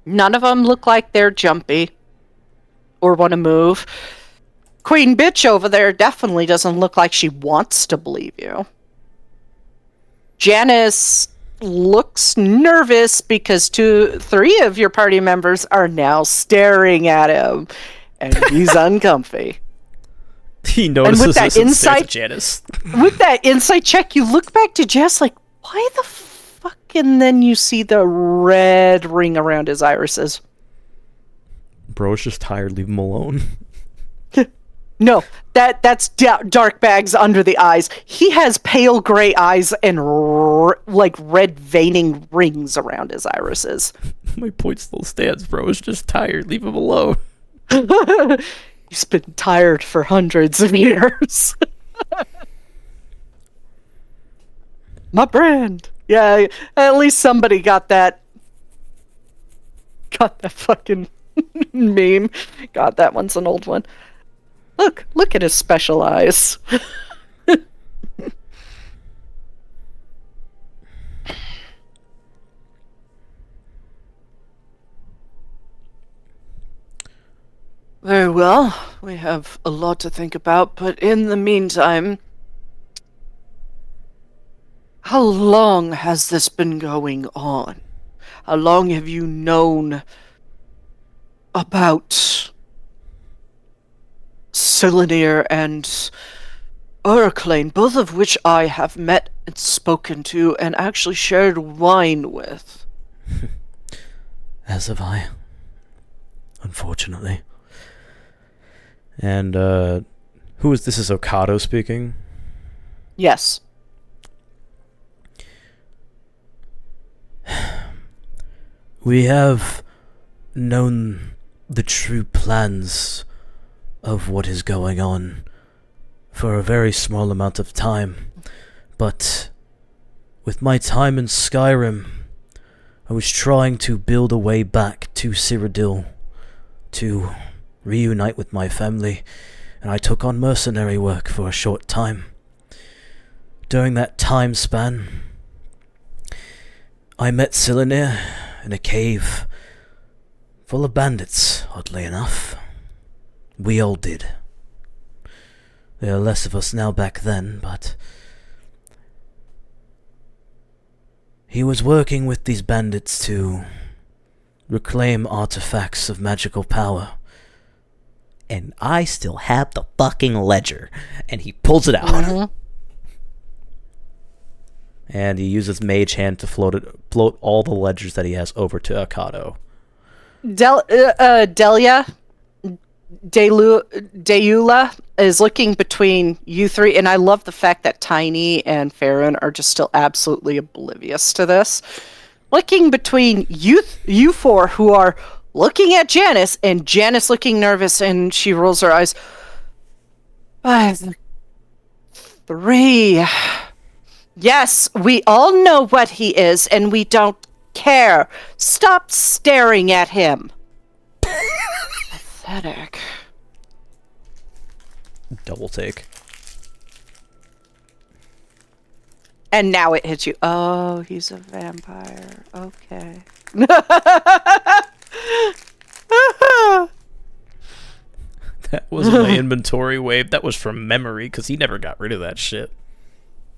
S2: None of them look like they're jumpy or want to move. Queen Bitch over there definitely doesn't look like she wants to believe you. Janice looks nervous because 3 of your party members are now staring at him, and he's uncomfy.
S1: He notices
S2: and with that
S1: this and stares
S2: insight,
S1: at Janice.
S2: With that insight check, you look back to Jess like, why the fuck? And then you see the red ring around his irises.
S1: Bro's just tired. Leave him alone.
S2: No, that's dark bags under the eyes. He has pale gray eyes and like red veining rings around his irises.
S1: My point still stands. Bro is just tired. Leave him alone.
S2: He's been tired for hundreds of years. My brand. Yeah, at least somebody got that fucking meme. God, that one's an old one. Look at his special eyes. Very well. We have a lot to think about, but in the meantime, how long has this been going on? How long have you known about Cylinir and Urclane, both of which I have met and spoken to and actually shared wine with?
S1: As have I. unfortunately. And, who is this? Is Okado speaking?
S2: Yes.
S1: We have known the true plans of what is going on for a very small amount of time, but with my time in Skyrim, I was trying to build a way back to Cyrodiil to reunite with my family, and I took on mercenary work for a short time. During that time span, I met Silenir in a cave full of bandits, oddly enough. We all did. There are less of us now back then, but he was working with these bandits to reclaim artifacts of magical power. And I still have the fucking ledger. And he pulls it out.
S2: Mhm.
S1: And he uses Mage Hand to float all the ledgers that he has over to Okado.
S2: Delia, Deula is looking between you three, and I love the fact that Tiny and Farron are just still absolutely oblivious to this. Looking between you four who are looking at Janice, and Janice looking nervous, and she rolls her eyes. 5, 3. Yes, we all know what he is, and we don't care. Stop staring at him. Pathetic.
S1: Double take.
S2: And now it hits you. Oh, he's a vampire. Okay.
S1: That wasn't my inventory wave. That was from memory, because he never got rid of that shit.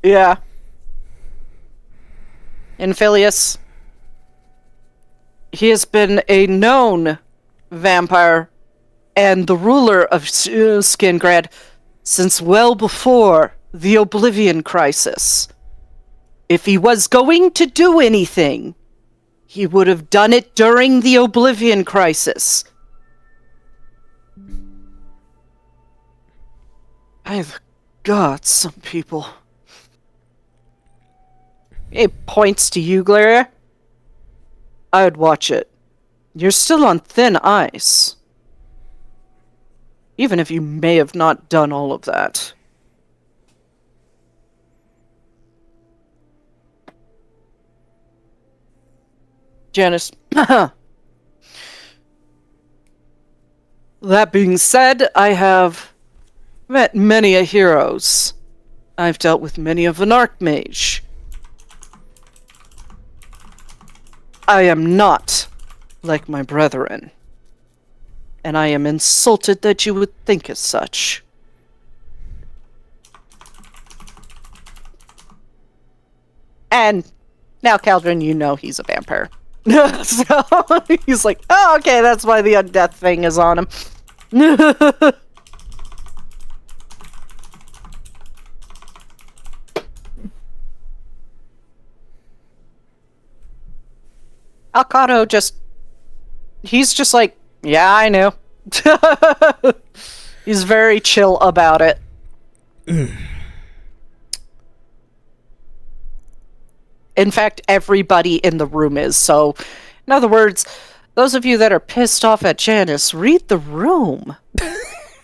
S2: Yeah. Infilius. He has been a known vampire and the ruler of Skingrad since well before the Oblivion Crisis. If he was going to do anything, he would have done it during the Oblivion Crisis. I've got some people. It points to you, Glaria. I'd watch it. You're still on thin ice. Even if you may have not done all of that. Janice. That being said, I have met many a heroes. I've dealt with many of an archmage. I am not like my brethren. And I am insulted that you would think as such. And now, Caldron, you know he's a vampire. So he's like, oh, okay, that's why the undeath thing is on him. Alcado he's just like, yeah, I knew. He's very chill about it. In fact, everybody in the room is. So, in other words, those of you that are pissed off at Janice, read the room.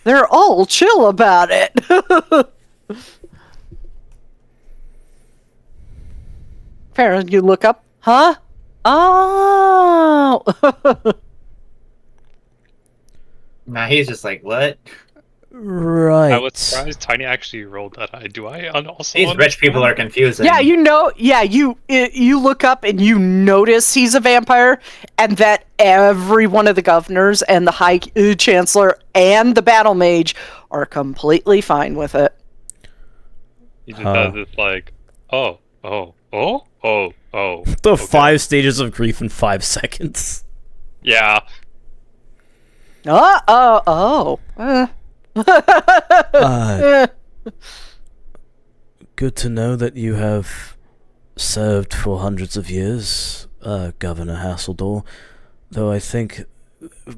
S2: They're all chill about it. Farron, you look up. Huh? Oh.
S3: Nah, he's just like, what?
S1: Right.
S4: I was surprised Tiny actually rolled that high. Do I also?
S3: These rich people are confusing.
S2: Yeah, you know, you look up and you notice he's a vampire, and that every one of the governors and the High Chancellor and the Battle Mage are completely fine with it.
S4: He just does this like, oh.
S1: The
S4: okay.
S1: 5 stages of grief in 5 seconds.
S4: Yeah.
S1: Good to know that you have served for hundreds of years, Governor Hasseldor, though I think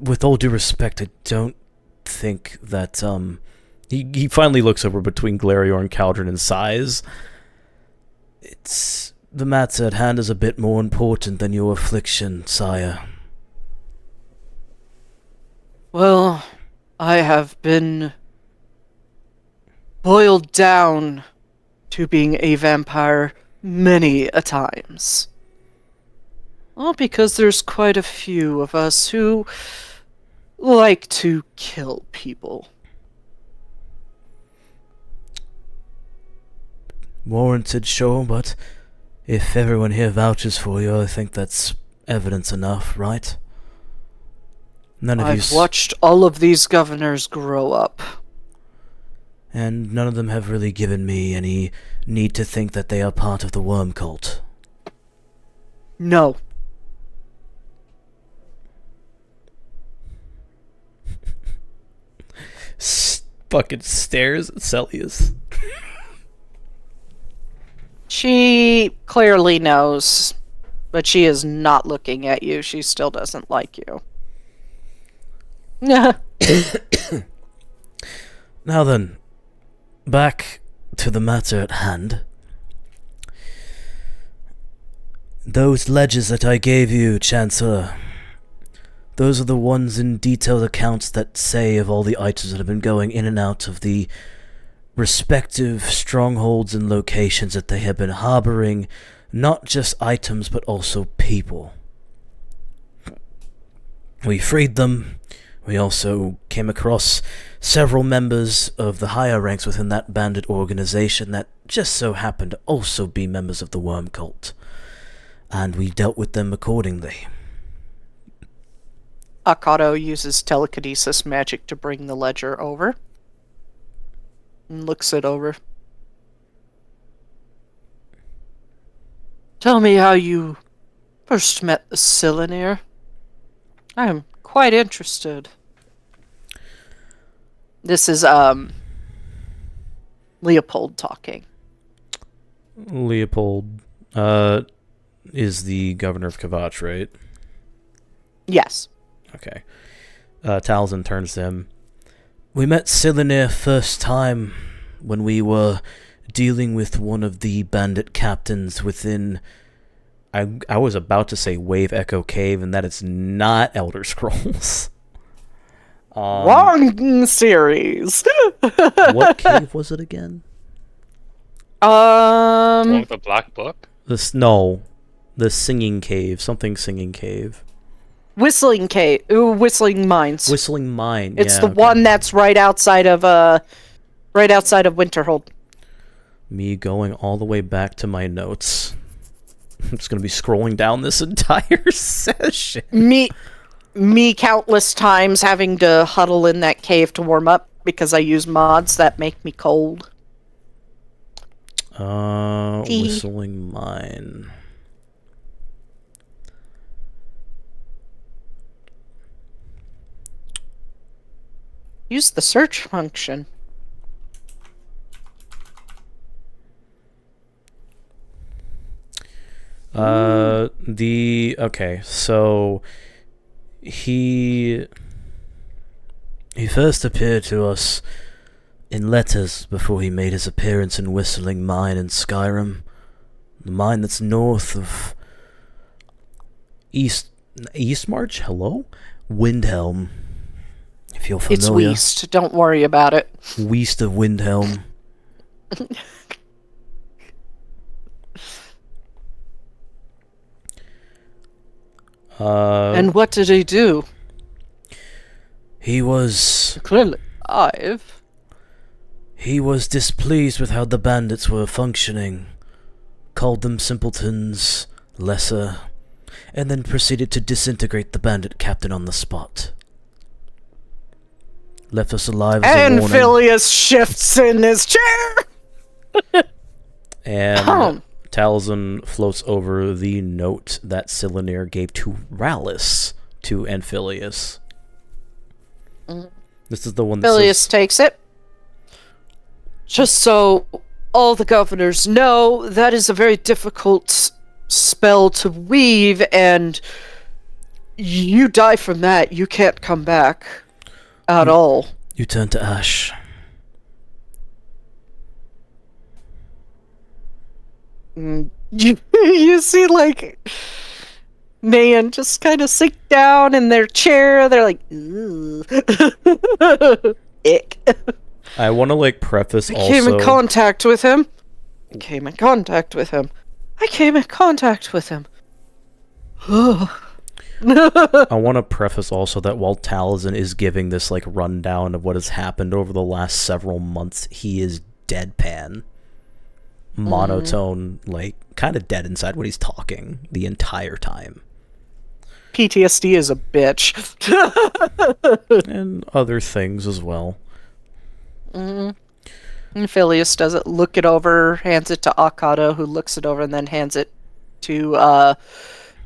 S1: with all due respect, I don't think that, He finally looks over between Glarior and Caldron and sighs. The matter at hand is a bit more important than your affliction, sire.
S2: Well, I have been boiled down to being a vampire many a times. Well, because there's quite a few of us who like to kill people.
S1: Warranted, sure, but if everyone here vouches for you, I think that's evidence enough, right? None of
S2: I've watched all of these governors grow up.
S1: And none of them have really given me any need to think that they are part of the worm cult.
S2: No.
S1: Fucking stares at Celius.
S2: She clearly knows, but she is not looking at you. She still doesn't like you.
S1: Now then, back to the matter at hand. Those ledgers that I gave you, Chancellor, those are the ones in detailed accounts that say of all the items that have been going in and out of the respective strongholds and locations that they have been harboring, not just items but also people. We freed them. We also came across several members of the higher ranks within that bandit organization that just so happened to also be members of the worm cult, and we dealt with them accordingly.
S2: Akato uses telekinesis magic to bring the ledger over. And looks it over. Tell me how you first met the Cylinear. I am quite interested. This is, Leopold talking.
S1: Leopold, is the governor of Kvatch, right?
S2: Yes.
S1: Okay. Talzin turns to him. We met Cylinear first time when we were dealing with one of the bandit captains within... I was about to say Wave Echo Cave, and that is not Elder Scrolls.
S2: Wrong series!
S1: What cave was it again?
S4: The one with the black book?
S1: The Singing Cave. Something Singing Cave.
S2: Whistling Cave. Ooh, Whistling Mines.
S1: Whistling Mine.
S2: It's
S1: yeah,
S2: the one that's right outside of Winterhold.
S1: Me going all the way back to my notes. I'm just going to be scrolling down this entire session.
S2: Me countless times having to huddle in that cave to warm up because I use mods that make me cold.
S1: Whistling Mine.
S2: Use the search function.
S1: Okay, so he first appeared to us in letters before he made his appearance in Whistling Mine in Skyrim, the mine that's north of Eastmarch. Hello, Windhelm. If you're familiar,
S2: It's Weast. Don't worry about it.
S1: West of Windhelm.
S2: And what did he do?
S1: He was
S2: Clearly alive.
S1: He was displeased with how the bandits were functioning, called them simpletons, lesser, and then proceeded to disintegrate the bandit captain on the spot. Left us alive as a
S2: And
S1: warning.
S2: Phileas shifts in his chair!
S1: And Talzin floats over the note that Cylinear gave to Rallus to Amphileus. This is the one that
S2: Phileas
S1: says...
S2: takes it. Just so all the governors know, that is a very difficult spell to weave, and you die from that, you can't come back at all.
S1: You turn to ash.
S2: You see, like, Nayan just kind of sink down in their chair. They're like, "Ooh." Ick.
S1: I want to like preface
S2: I
S1: also.
S2: came in contact with him. I came in contact with him. I came in contact with him.
S1: I want to preface also that while Taliesin is giving this like rundown of what has happened over the last several months, he is deadpan, monotone, like kind of dead inside when he's talking the entire time.
S2: PTSD is a bitch.
S1: And other things as well.
S2: And Phileas does it, look it over, hands it to Akata, who looks it over, and then hands it to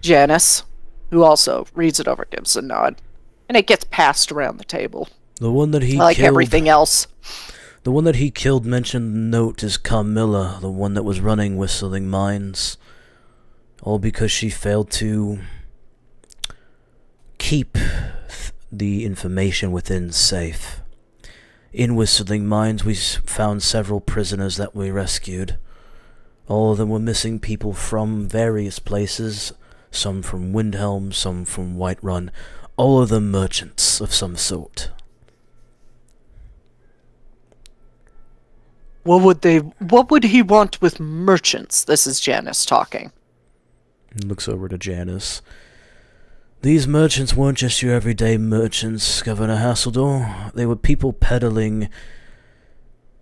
S2: Janice, who also reads it over, gives a nod. And it gets passed around the table.
S1: The one that he
S2: like
S1: killed,
S2: everything else.
S1: The one that he killed mentioned in the note is Carmilla, the one that was running Whistling Mines. All because she failed to keep the information within safe. In Whistling Mines, we found several prisoners that we rescued. All of them were missing people from various places, some from Windhelm, some from Whiterun, all of them merchants of some sort.
S2: What would he want with merchants? This is Janice talking.
S1: He looks over to Janice. These merchants weren't just your everyday merchants, Governor Hasseldor. They were people peddling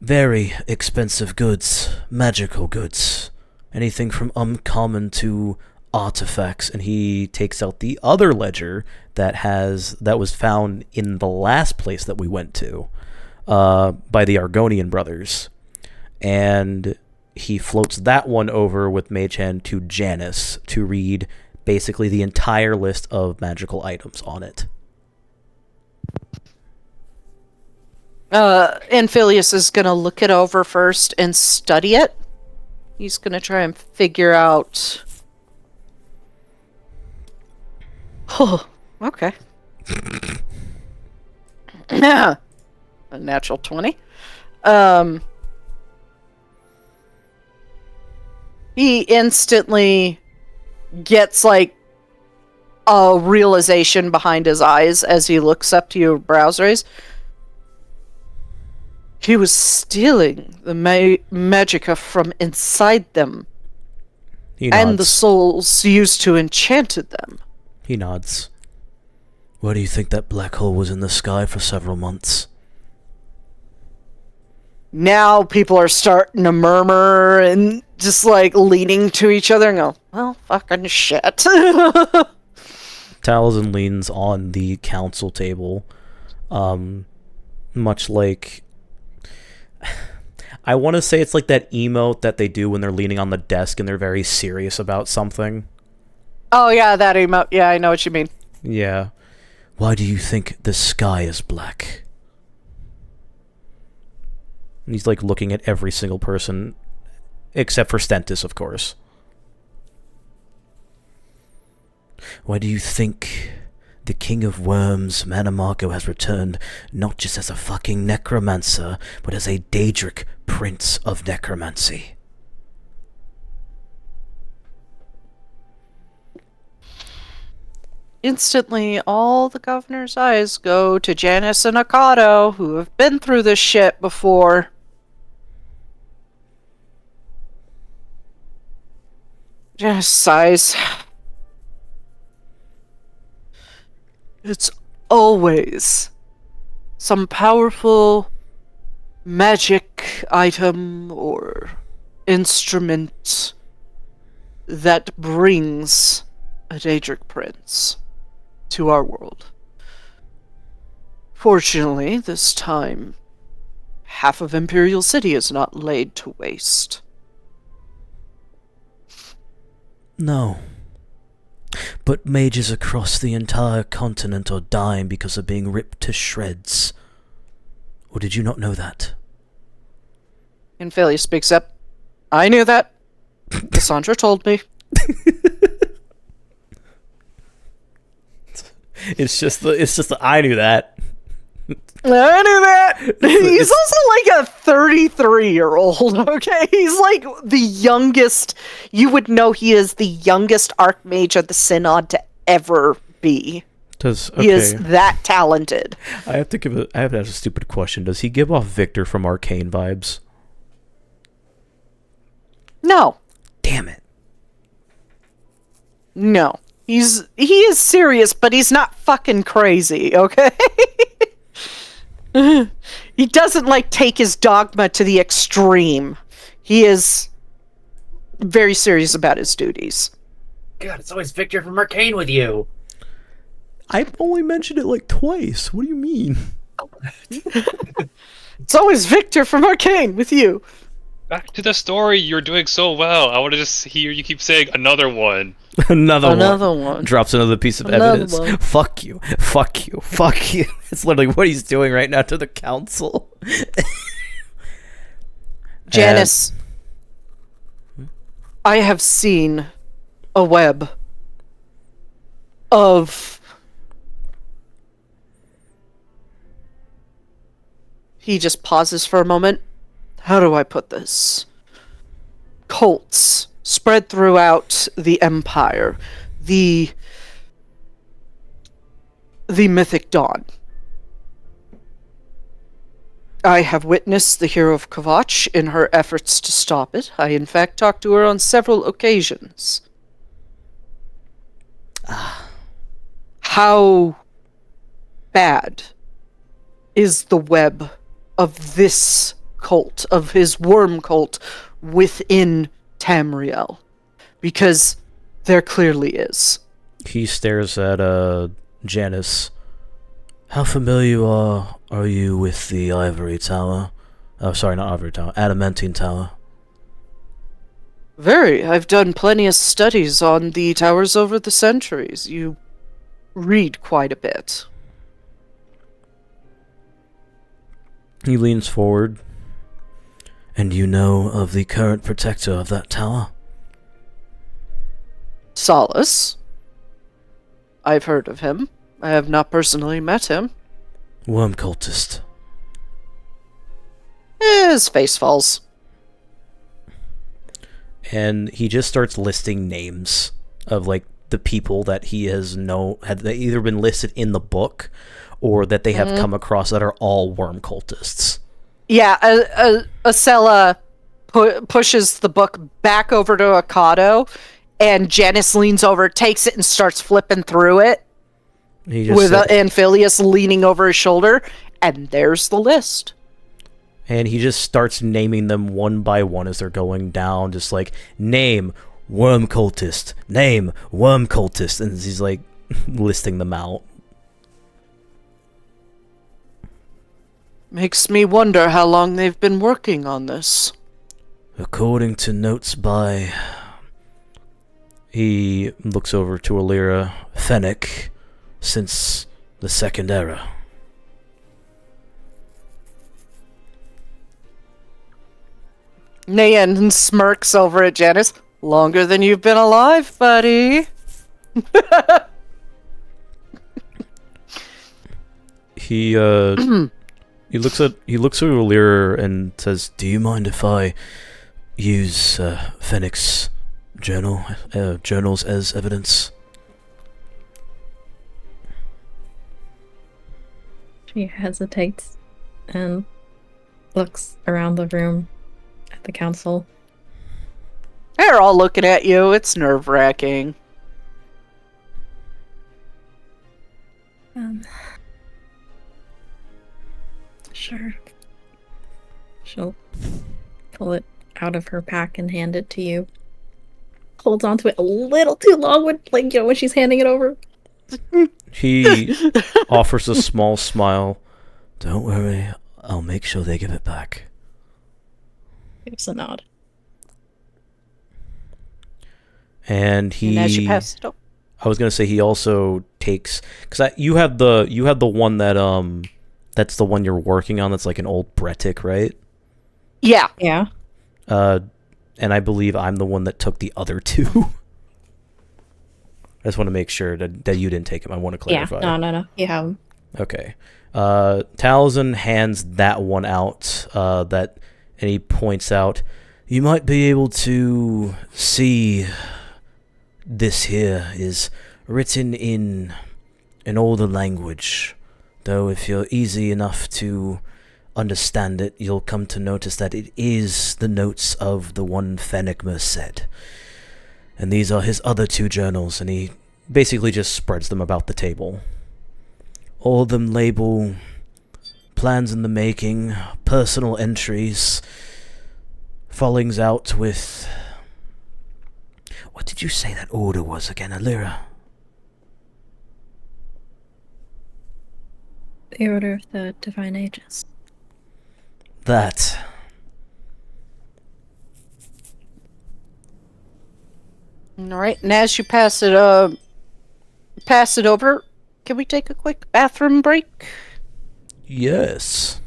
S1: very expensive goods, magical goods. Anything from uncommon to artifacts. And he takes out the other ledger that was found in the last place that we went to, by the Argonian brothers. And he floats that one over with Mage Hand to Janice to read basically the entire list of magical items on it.
S2: And Phileas is going to look it over first and study it. He's going to try and figure out... Oh, okay. A natural 20. He instantly gets like a realization behind his eyes as he looks up to your brows raised. He was stealing the magica from inside them.
S1: He nods.
S2: And the souls used to enchanted them.
S1: He nods. Why do you think that black hole was in the sky for several months?
S2: Now people are starting to murmur and just like leaning to each other and go, well, fucking shit.
S1: Taliesin leans on the council table, much like... I want to say it's like that emote that they do when they're leaning on the desk and they're very serious about something.
S2: Oh yeah, that emote. Yeah, I know what you mean.
S1: Yeah. Why do you think the sky is black? And he's like looking at every single person, except for Stentis, of course. Why do you think the King of Worms, Manamako, has returned not just as a fucking necromancer, but as a Daedric Prince of Necromancy?
S2: Instantly, all the governor's eyes go to Janice and Akato, who have been through this shit before. Janice sighs. It's always some powerful magic item or instrument that brings a Daedric Prince to our world. Fortunately, this time, half of Imperial City is not laid to waste.
S1: No. But mages across the entire continent are dying because of being ripped to shreds. Or did you not know that?
S2: And Phileas speaks up. I knew that. Cassandra told me.
S1: It's just the I knew that.
S2: I knew that. He's also like a 33-year-old, okay? He's like the youngest. You would know he is the youngest Archmage of the Synod to ever be. He is that talented.
S1: I have to ask a stupid question. Does he give off Victor from Arcane vibes?
S2: No.
S1: Damn it.
S2: No. He is serious, but he's not fucking crazy, okay? He doesn't like take his dogma to the extreme. He is very serious about his duties.
S3: God, it's always Victor from Arcane with you.
S1: I've only mentioned it like twice. What do you mean?
S2: It's always Victor from Arcane with you.
S4: Back to the story. You're doing so well. I want to just hear you keep saying another one.
S1: Another
S2: one.
S1: Drops another piece of
S2: Another
S1: evidence.
S2: one.
S1: Fuck you. Fuck you. Fuck you. It's literally what he's doing right now to the council.
S2: Janice, I have seen a web of... He just pauses for a moment. How do I put this? Cults spread throughout the Empire. The Mythic Dawn. I have witnessed the hero of Kavach in her efforts to stop it. I, in fact, talked to her on several occasions. How bad is the web of this cult, of his worm cult, within Tamriel? Because there clearly is.
S1: He stares at Janice. How familiar are you with the Ivory Tower? Oh, sorry, not Ivory Tower. Adamantine Tower.
S2: Very. I've done plenty of studies on the towers over the centuries. You read quite a bit.
S1: He leans forward. And you know of the current protector of that tower?
S2: Solace. I've heard of him. I have not personally met him.
S1: Worm cultist.
S2: His face falls.
S1: And he just starts listing names of like the people that he had they either been listed in the book or that they have come across that are all worm cultists.
S2: Yeah, Acela pushes the book back over to Akado, and Janice leans over, takes it, and starts flipping through it with Anphilius leaning over his shoulder, and there's the list.
S1: And he just starts naming them one by one as they're going down, just like, name, worm cultist, name, worm cultist, and he's like, listing them out.
S2: Makes me wonder how long they've been working on this.
S1: According to notes by... He looks over to Alira, Fennec, since the Second Era.
S2: Nayan smirks over at Janice. Longer than you've been alive, buddy.
S1: He looks at Alira and says, "Do you mind if I use Fennec's journals as evidence?"
S5: She hesitates and looks around the room at the council.
S2: They're all looking at you. It's nerve-wracking.
S5: Sure. She'll pull it out of her pack and hand it to you. Holds onto it a little too long when, when she's handing it over.
S1: He offers a small smile. "Don't worry, I'll make sure they give it back."
S5: Gives a nod.
S1: And
S2: as you pass it up.
S1: I was gonna say he also takes, because you have the one that that's the one you're working on. That's like an old Bretic, right?
S2: Yeah.
S5: Yeah.
S1: And I believe I'm the one that took the other two. I just want to make sure that you didn't take him. I want to clarify.
S5: No. You have him.
S1: Okay. Talzin hands that one out, and he points out, you might be able to see this here is written in an older language, though if you're easy enough to understand it, you'll come to notice that it is the notes of the one Fennec said. And these are his other 2 journals, and he basically just spreads them about the table. All of them label plans in the making, personal entries, fallings out with... What did you say that order was again, Alira?
S5: The Order of the Divine Ages.
S1: That.
S2: All right, and as you pass it over, can we take a quick bathroom break?
S1: Yes.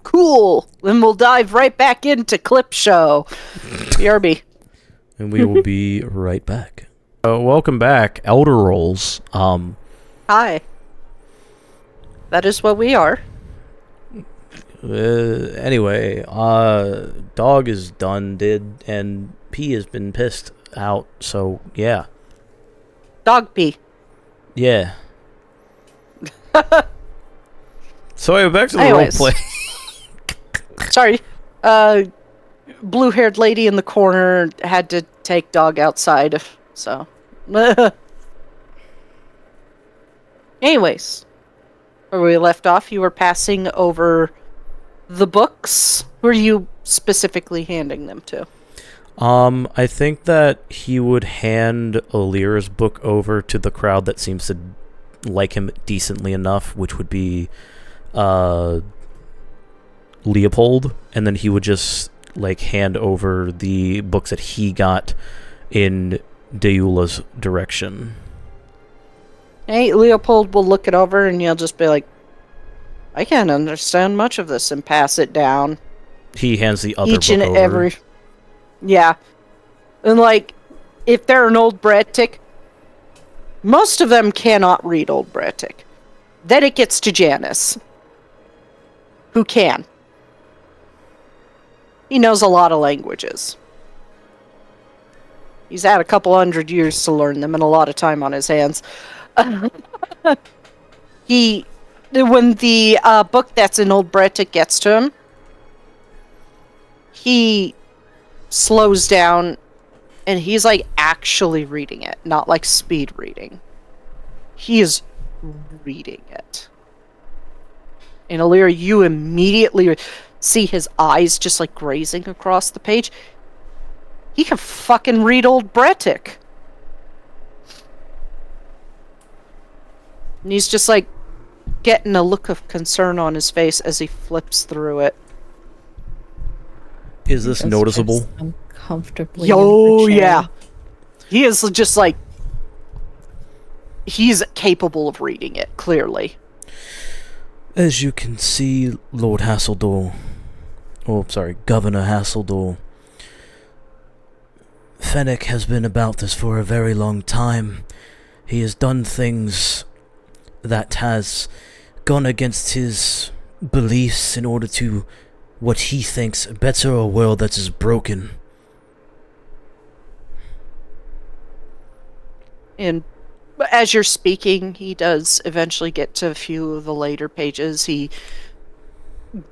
S2: Cool. Then we'll dive right back into clip show. BRB.
S1: And we will be right back. Welcome back, Elder Rolls.
S2: Hi. That is what we are.
S1: Anyway, dog is done, and P has been pissed out, so yeah.
S2: Dog pee.
S1: Yeah. So anyway, back to the
S2: Anyways.
S1: roleplay.
S2: Sorry. Blue-haired lady in the corner had to take dog outside, so. Anyways. Where we left off, you were passing over the books. Who are you specifically handing them to?
S1: I think that he would hand Alira's book over to the crowd that seems to like him decently enough, which would be Leopold, and then he would just like hand over the books that he got in Deula's direction.
S2: Hey, Leopold will look it over and you'll just be like, I can't understand much of this, and pass it down.
S1: He hands the other
S2: Each
S1: book
S2: and
S1: over.
S2: every. Yeah. And like, if they're an old Bretic, most of them cannot read old Bretic. Then it gets to Janice, who can. He knows a lot of languages. He's had a couple 100 years to learn them and a lot of time on his hands. When the book that's in Old Bretic gets to him, he slows down and he's like actually reading it, not like speed reading. He is reading it. And Alira, you immediately see his eyes just like grazing across the page. He can fucking read Old Bretic. And he's just like getting a look of concern on his face as he flips through it.
S1: Is this
S5: Just
S1: noticeable?
S5: sits uncomfortably.
S2: Yo,
S5: in the chair.
S2: yeah. He is just like... He's capable of reading it, clearly.
S1: As you can see, Lord Hasseldor, Governor Hasseldor, Fennec has been about this for a very long time. He has done things that has gone against his beliefs in order to what he thinks better a world that is broken.
S2: And as you're speaking, he does eventually get to a few of the later pages. He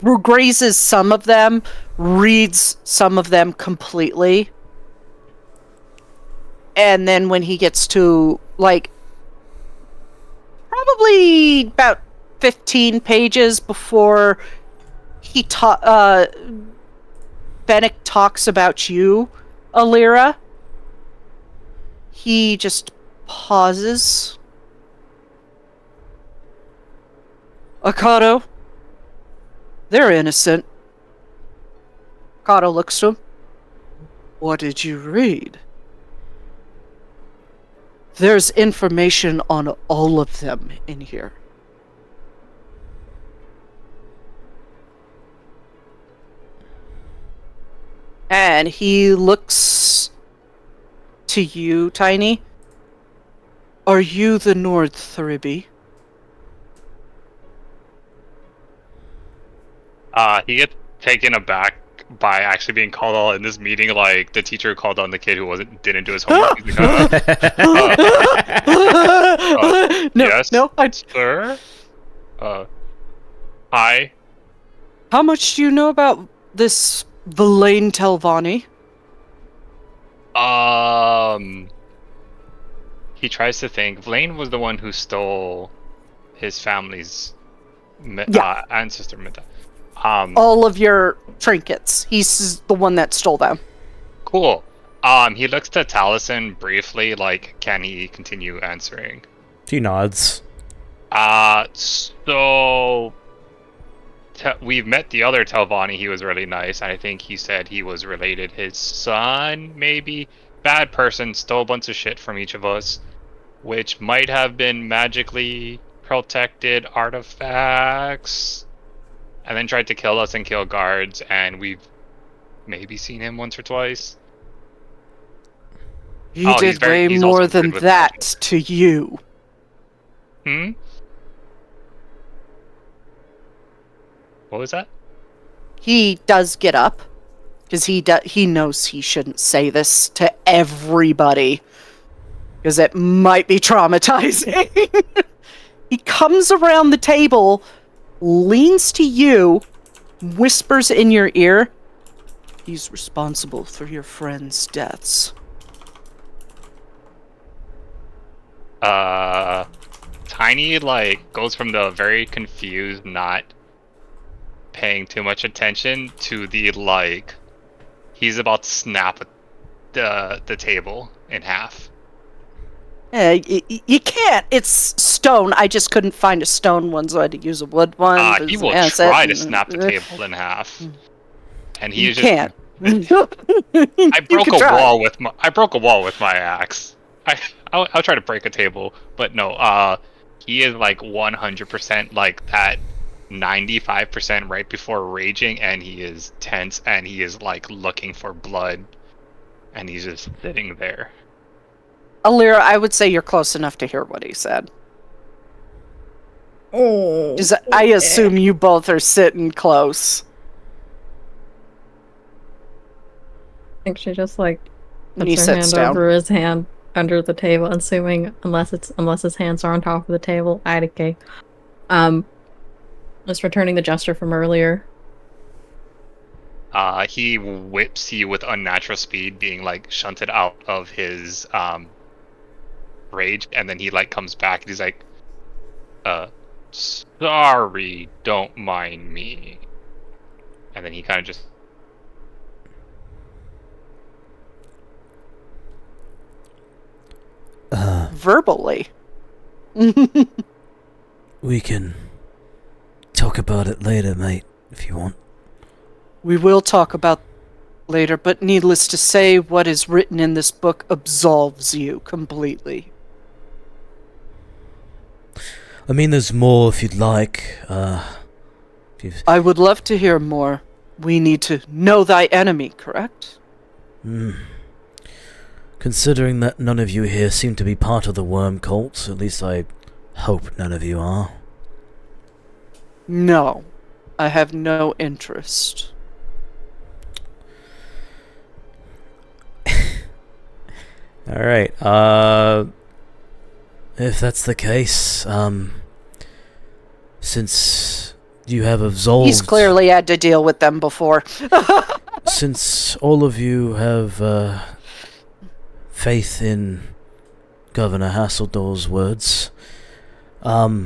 S2: grazes some of them, reads some of them completely. And then when he gets to, like, probably about 15 pages before he Fennec talks about you, Alira, he just pauses. Akato, they're innocent. Akato looks to him. What did you read? There's information on all of them in here. And he looks to you, Tiny. Are you the Nord Thribi?
S4: He gets taken aback by actually being called on in this meeting, like the teacher called on the kid who didn't do his homework. He's like,
S2: No,
S4: yes,
S2: no,
S4: sir. Hi.
S2: How much do you know about this Villain Telvanni?
S4: He tries to think. Blaine was the one who stole his family's ancestor.
S2: All of your trinkets. He's the one that stole them.
S4: Cool. He looks to Taliesin briefly, like, can he continue answering?
S1: He nods.
S4: So we've met the other Telvanni. He was really nice. I think he said he was related. His son, maybe. Bad person, stole a bunch of shit from each of us, which might have been magically protected artifacts, and then tried to kill us and kill guards, and we've maybe seen him once or twice.
S2: He did way more than that
S4: magic.
S2: to you.
S4: What was that?
S2: He does get up, because he knows he shouldn't say this to everybody, because it might be traumatizing. He comes around the table, leans to you, whispers in your ear, "He's responsible for your friends' deaths."
S4: Tiny, like, goes from the very confused, not paying too much attention, to the, like, he's about to snap the table in half.
S2: You can't. It's stone. I just couldn't find a stone one, so I had to use a wood one.
S4: He will try to snap the table in half, and he just
S2: can't.
S4: I broke a wall with my axe. I'll try to break a table, but no. He is like 100% like that, 95% right before raging, and he is tense, and he is like looking for blood, and he's just sitting there.
S2: Alira, I would say you're close enough to hear what he said.
S5: Oh.
S2: I assume you both are sitting close.
S5: I think she just like
S2: And he
S5: puts her hand
S2: sits down.
S5: over his hand under the table, assuming unless his hands are on top of the table. IDK. Just returning the gesture from earlier.
S4: He whips you with unnatural speed, being like shunted out of his rage, and then he like comes back and he's like, sorry, don't mind me. And then he kind of just
S2: Verbally.
S1: We can talk about it later, mate, if you want.
S2: We will talk about later, but needless to say, what is written in this book absolves you completely.
S1: I mean, there's more if you'd like.
S2: I would love to hear more. We need to know thy enemy, correct?
S1: Considering that none of you here seem to be part of the worm cult, at least I hope none of you are.
S2: No, I have no interest.
S1: Alright, if that's the case, since you have absolved...
S2: He's clearly had to deal with them before.
S1: Since all of you have, faith in Governor Hasseldor's words, I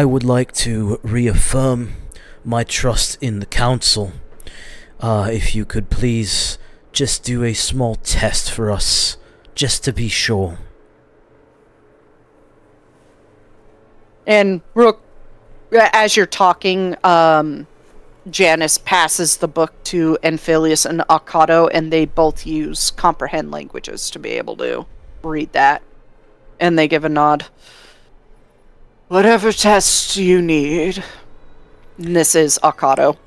S1: would like to reaffirm my trust in the council. If you could please just do a small test for us, just to be sure.
S2: And Rook, as you're talking, Janice passes the book to Anphilius and Akato, and they both use comprehend languages to be able to read that. And they give a nod. Whatever tests you need. And this is Akato.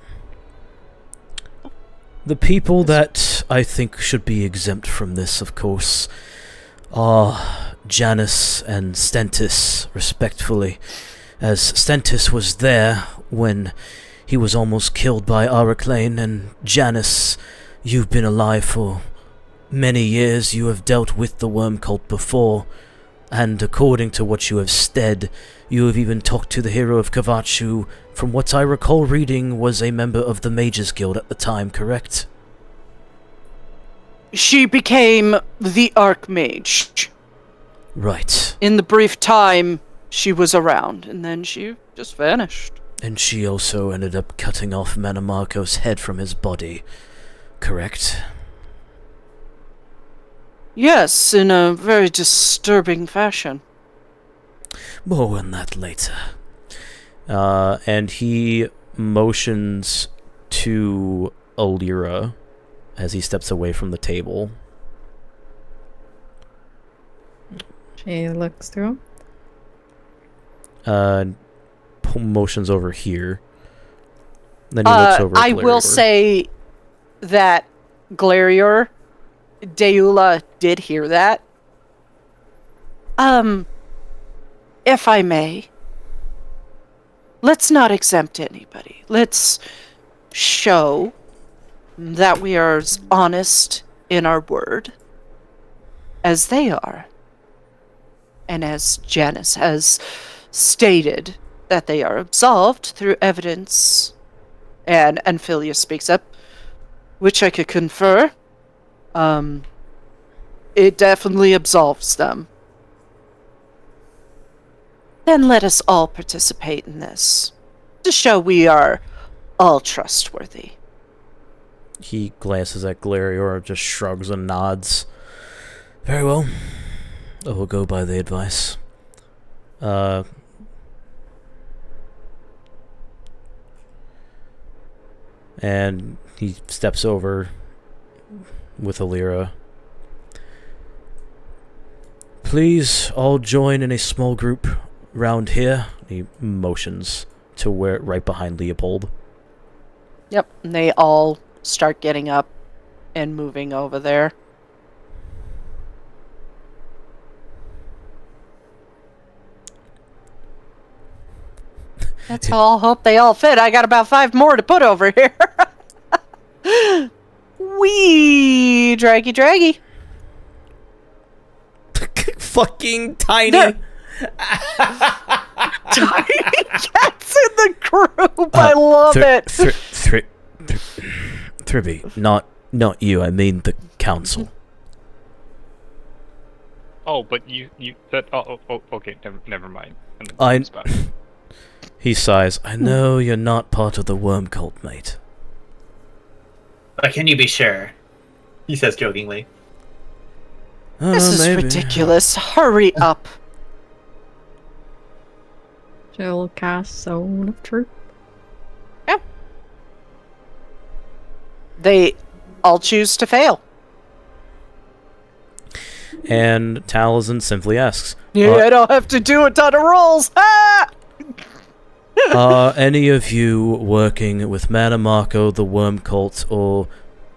S1: The people that I think should be exempt from this, of course, are Janus and Stentis, respectfully, as Stentis was there when he was almost killed by Araclane, and Janus, you've been alive for many years. You have dealt with the worm cult before, and according to what you have said, you have even talked to the hero of Kavach, who, from what I recall reading, was a member of the Mages Guild at the time, correct?
S2: She became the Archmage.
S1: Right.
S2: In the brief time she was around, and then she just vanished.
S1: And she also ended up cutting off Manamarco's head from his body, correct?
S2: Yes, in a very disturbing fashion.
S1: More on that later. And he motions to Alira as he steps away from the table.
S5: She looks through him.
S1: Motions over here. Then he looks over at
S2: I will
S1: Glarior.
S2: say that Glarior, Deula did hear that. If I may, let's not exempt anybody. Let's show that we are as honest in our word as they are. And as Janus has stated, that they are absolved through evidence, and Amphilia speaks up, which I could confer. It definitely absolves them. Then let us all participate in this, to show we are all trustworthy.
S1: He glances at Glarior, just shrugs and nods. Very well. I will go by the advice. And he steps over with Alira. Please all join in a small group round here. He motions to where right behind Leopold.
S2: Yep, and they all start getting up and moving over there. Let's all hope they all fit. I got about 5 more to put over here. Wee, draggy.
S1: Fucking tiny.
S2: Tiny cats in the group. I love it.
S1: Thribby, not you. I mean the council.
S4: Oh, but you that okay, never mind. And then
S1: I-
S4: comes back.
S1: He sighs. I know you're not part of the worm cult, mate.
S3: But can you be sure? He says jokingly.
S2: This is
S1: Maybe.
S2: ridiculous. Hurry up.
S5: She'll cast Zone of Truth.
S2: They all choose to fail.
S1: And Taliesin simply asks,
S2: Yeah, I don't have to do a ton of rolls. Ah!
S1: are any of you working with Manamarco, the worm cult, or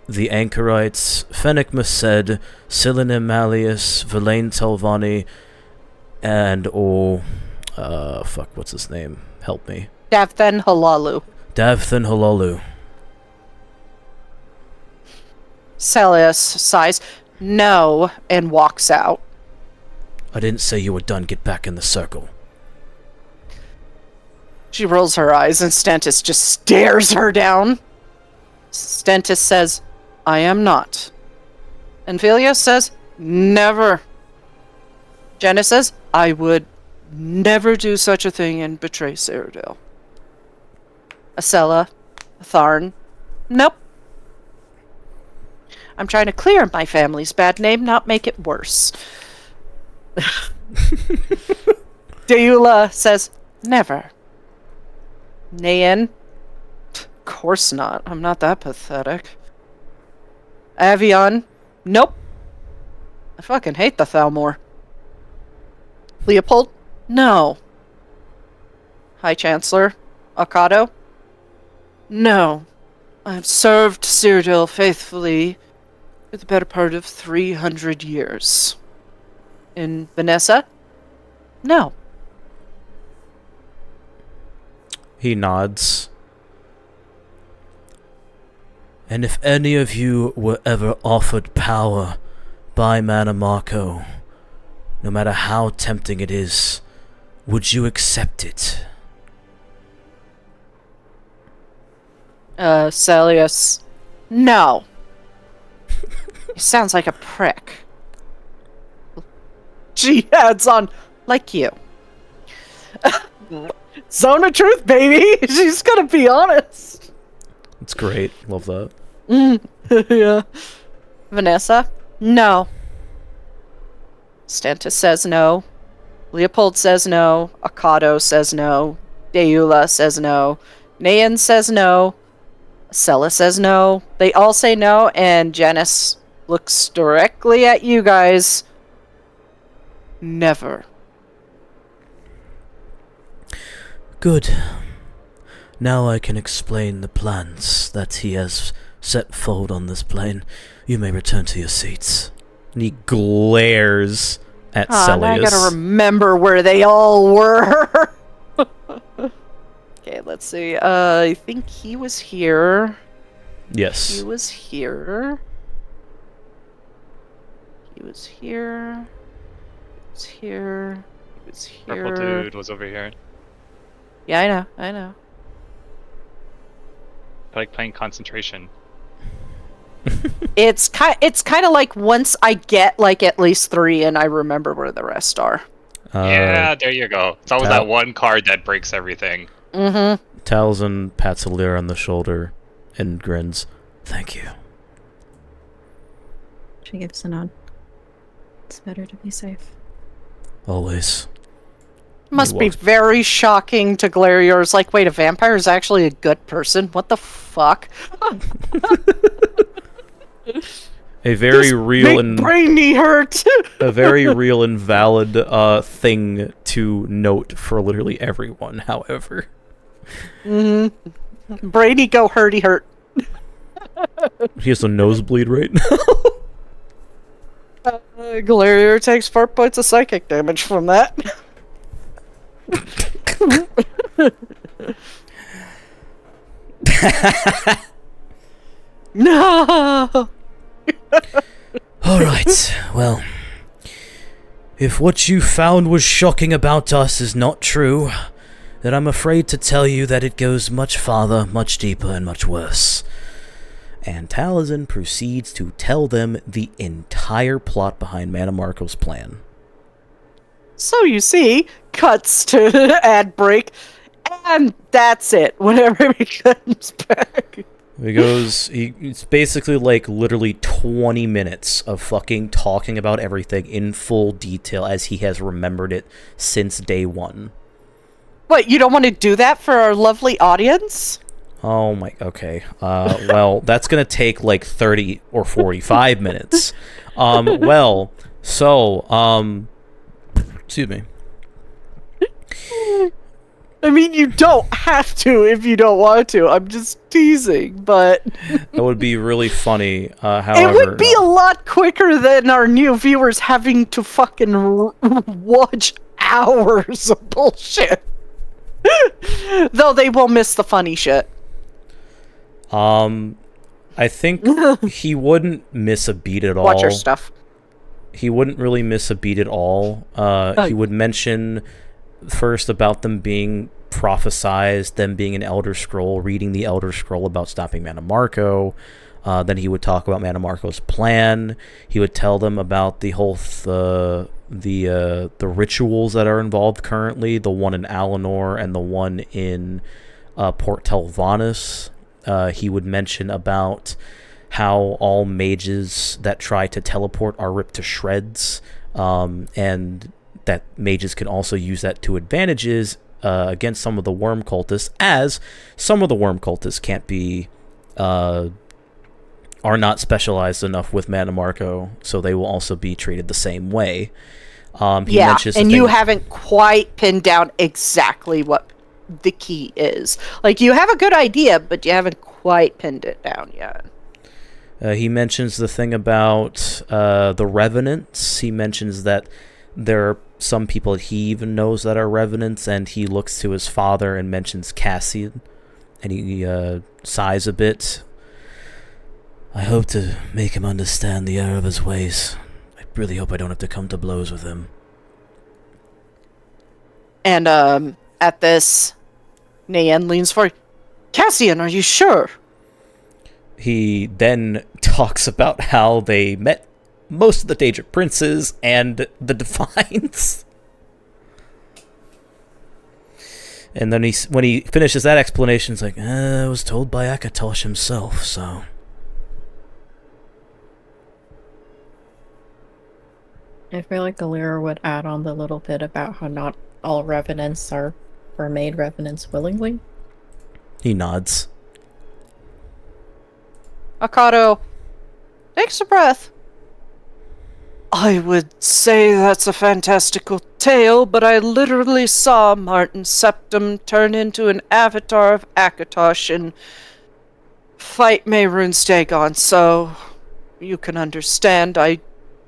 S1: the Anchorites, Fennec Merced, Silenim Malleus, Verlaine Talvani, and or what's his name? Help me.
S2: Davthen Halalu.
S1: Davthan Halalu.
S2: Celius sighs, no, and walks out.
S1: I didn't say you were done. Get back in the circle.
S2: She rolls her eyes and Stentis just stares her down. Stentis says, I am not. And Philia says, never. Jenna says, I would never do such a thing and betray Cyrodiil. Acela, Tharn, nope. I'm trying to clear my family's bad name, not make it worse. Deula says, never. Nayan, of course not. I'm not that pathetic. Avion, nope. I fucking hate the Thalmor. Leopold, no. High Chancellor, Akado, no. I've served Cyrodiil faithfully for the better part of 300 years. And Vanessa? No.
S1: He nods. And if any of you were ever offered power by Manamarco, no matter how tempting it is, would you accept it?
S2: Celius. No. He sounds like a prick. She adds on, like you. Zone of truth, baby! She's gonna be honest.
S1: It's great. Love that.
S2: Yeah. Vanessa? No. Stantis says no. Leopold says no. Akado says no. Deula says no. Nayan says no. Sella says no. They all say no, and Janice looks directly at you guys. Never.
S1: Good. Now I can explain the plans that he has set forward on this plane. You may return to your seats. And he glares at
S2: Now I
S1: Celius.
S2: gotta remember where they all were. Okay, let's see. I think he was here.
S1: Yes.
S2: He was here. He was here. He was here. He was here.
S4: Purple dude was over here.
S2: Yeah, I know.
S4: I like playing concentration.
S2: It's kind of like once I get like at least 3 and I remember where the rest are.
S4: Yeah, there you go. It's always
S1: Tal-
S4: that one card that breaks everything.
S2: Mm-hmm.
S1: Talzin pats Alira on the shoulder and grins. Thank you.
S5: She gives a nod. It's better to be safe.
S1: Always.
S2: Must be
S1: walks-
S2: very shocking to Glarior's like, wait, a vampire is actually a good person? What the fuck?
S1: A very
S2: This
S1: real
S2: make
S1: and
S2: brainy hurt.
S1: a very real and valid thing to note for literally everyone. However,
S2: Mm-hmm. Brady go hurty hurt.
S1: he has a nosebleed right now.
S2: Galarior takes 4 points of psychic damage from that. No.
S1: All right. Well, if what you found was shocking about us is not true, then I'm afraid to tell you that it goes much farther, much deeper, and much worse. And Talazin proceeds to tell them the entire plot behind Manamarco's plan.
S2: So you see, cuts to ad break, and that's it. Whenever he comes back.
S1: It's basically like literally 20 minutes of fucking talking about everything in full detail as he has remembered it since day one.
S2: What, you don't want to do that for our lovely audience?
S1: Oh my, okay. Well, that's gonna take like 30 or 45 minutes. Excuse me.
S2: I mean, you don't have to if you don't want to. I'm just teasing, but
S1: That would be really funny, however...
S2: it would be a lot quicker than our new viewers having to fucking watch hours of bullshit. Though they will miss the funny shit.
S1: I think he wouldn't miss a beat at all.
S2: Watch your stuff.
S1: He wouldn't really miss a beat at all. He would mention first about them being prophesized, them being an Elder Scroll, reading the Elder Scroll about stopping Manamarco. Then he would talk about Manamarco's plan. He would tell them about the whole the rituals that are involved currently, the one in Alinor and the one in Port Telvanus. He would mention about how all mages that try to teleport are ripped to shreds, and that mages can also use that to advantages against some of the worm cultists, as some of the worm cultists can't be are not specialized enough with Manamarco, so they will also be treated the same way. He mentions the
S2: and you
S1: thing-
S2: haven't quite pinned down exactly what the key is. Like, you have a good idea, but you haven't quite pinned it down yet.
S1: He mentions the thing about the revenants. He mentions that there are some people that he even knows that are revenants, and he looks to his father and mentions Cassian, and he sighs a bit. I hope to make him understand the error of his ways. I really hope I don't have to come to blows with him.
S2: And at this, Nayan leans forward. Cassian, are you sure?
S1: He then talks about how they met most of the Daedric princes and the Divines. And then when he finishes that explanation, he's like, I was told by Akatosh himself, so...
S5: I feel like Alira would add on the little bit about how not all revenants are made revenants willingly.
S1: He nods.
S2: Akato takes a breath. I would say that's a fantastical tale, but I literally saw Martin Septim turn into an avatar of Akatosh and fight Mehrunes Dagon, so you can understand I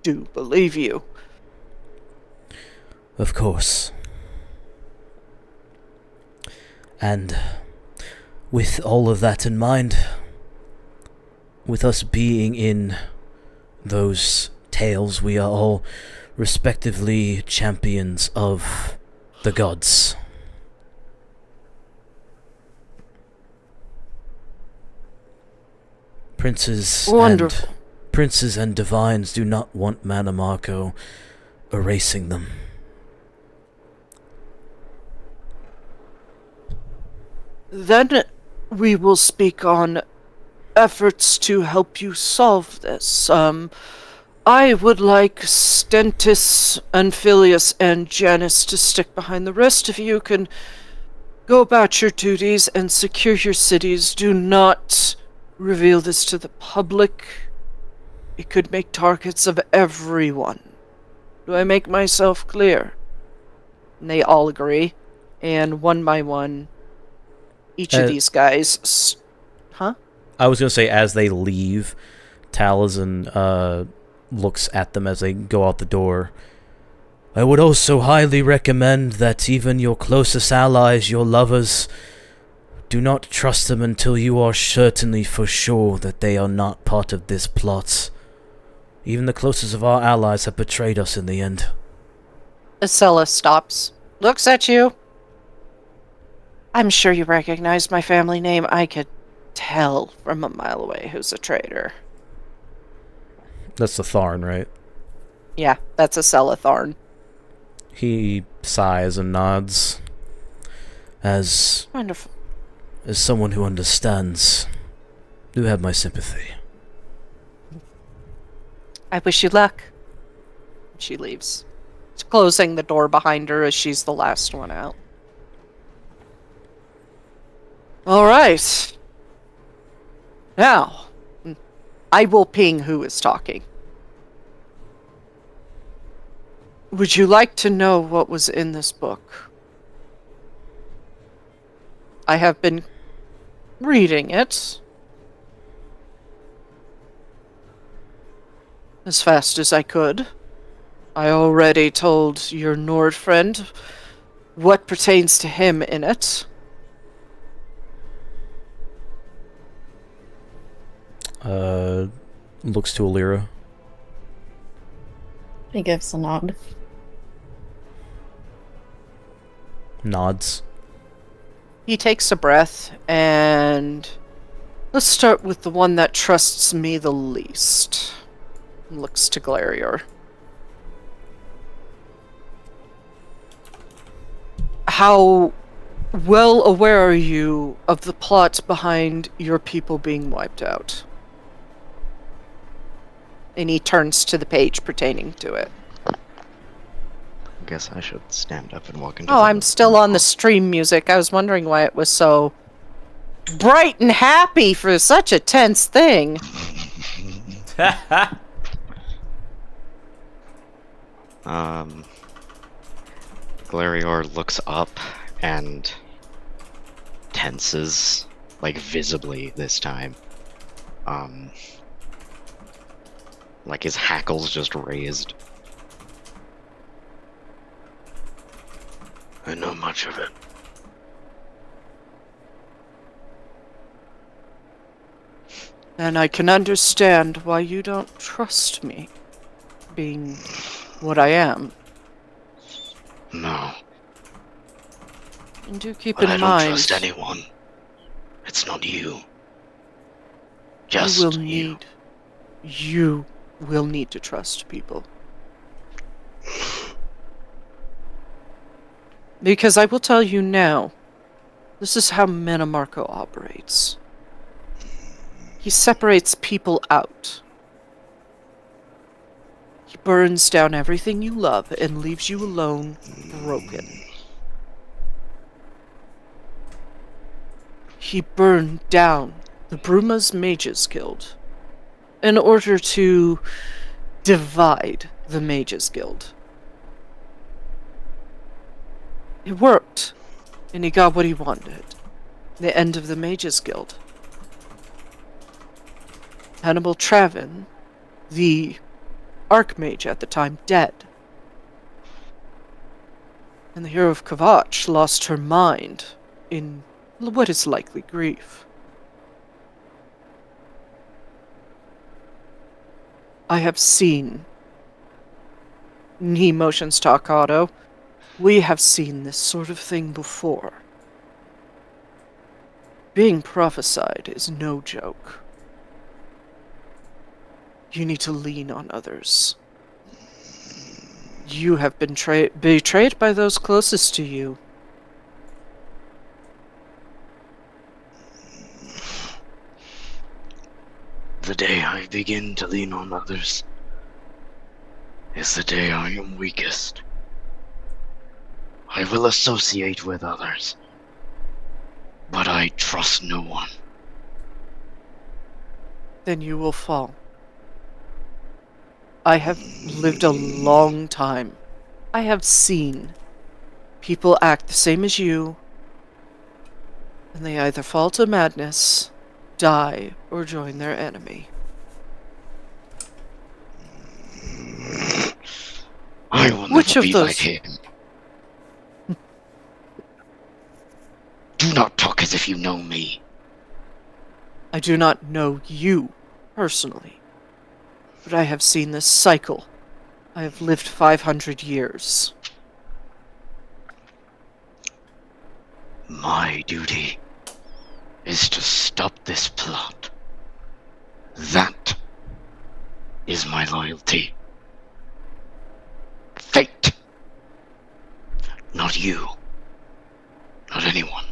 S2: do believe you.
S1: Of course. And with all of that in mind, with us being in those tales, we are all respectively champions of the gods. Princes and divines do not want Manamarco erasing them.
S2: Then we will speak on efforts to help you solve this. I would like Stentis, Anphilius, and Janus to stick behind. The rest of you can go about your duties and secure your cities. Do not reveal this to the public. It could make targets of everyone. Do I make myself clear? And they all agree. And one by one, each of these guys... Huh?
S1: I was going to say, as they leave, Taliesin looks at them as they go out the door. I would also highly recommend that even your closest allies, your lovers, do not trust them until you are certainly for sure that they are not part of this plot. Even the closest of our allies have betrayed us in the end.
S2: Isella stops, looks at you. I'm sure you recognize my family name. I could tell from a mile away who's a traitor.
S1: That's the Tharn, right?
S2: Yeah, that's Isella Tharn.
S1: He sighs and nods. As
S2: Wonderful.
S1: As someone who understands, you have my sympathy.
S2: I wish you luck. She leaves. She's closing the door behind her as she's the last one out. All right. Now, I will ping who is talking. Would you like to know what was in this book? I have been reading it as fast as I could. I already told your Nord friend what pertains to him in it.
S1: Looks to Alira.
S5: He gives a nod.
S1: Nods.
S2: He takes a breath, and let's start with the one that trusts me the least. Looks to Glarior. How well aware are you of the plot behind your people being wiped out? And he turns to the page pertaining to it.
S6: I guess I should stand up and walk into
S2: Oh, I'm still on the stream music. I was wondering why it was so bright and happy for such a tense thing.
S6: Glarior looks up and tenses, like visibly this time. Like his hackles just raised.
S7: I know much of it.
S2: And I can understand why you don't trust me, being what I am.
S7: No,
S2: And do keep
S7: but
S2: in
S7: I don't
S2: mind,
S7: trust anyone. It's not you.
S2: you
S7: Just
S2: will
S7: you.
S2: need to trust people. Because I will tell you now, this is how Manamarco operates. He separates people out. He burns down everything you love and leaves you alone, broken. He burned down the Bruma's Mages Guild in order to divide the Mages Guild. It worked, and he got what he wanted. The end of the Mages Guild. Hannibal Travin, the Archmage at the time, dead. And the hero of Kavach lost her mind in what is likely grief. I have seen. He motions to Akato. We have seen this sort of thing before. Being prophesied is no joke. You need to lean on others. You have been betrayed by those closest to you.
S7: The day I begin to lean on others is the day I am weakest. I will associate with others, but I trust no one.
S2: Then you will fall. I have lived a long time. I have seen people act the same as you, and they either fall to madness, die, or join their enemy.
S7: I will
S2: Which
S7: never
S2: of
S7: be
S2: those?
S7: like him. Do not talk as if you know me.
S2: I do not know you personally, but I have seen this cycle. I have lived 500 years.
S7: My duty is to stop this plot. That is my loyalty. Fate. Not you. Not anyone.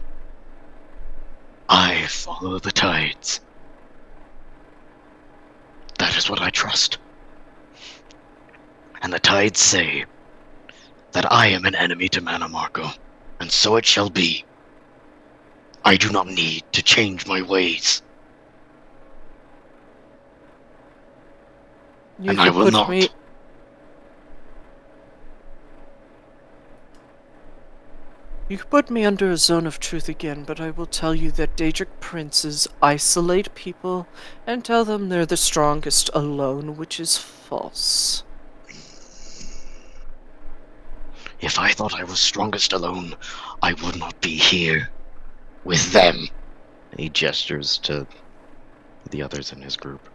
S7: I follow the tides. That is what I trust. And the tides say that I am an enemy to Manamarco, and so it shall be. I do not need to change my ways. And I will not.
S2: You could put me under a zone of truth again, but I will tell you that Daedric princes isolate people and tell them they're the strongest alone, which is false.
S7: If I thought I was strongest alone, I would not be here with them.
S6: He gestures to the others in his group.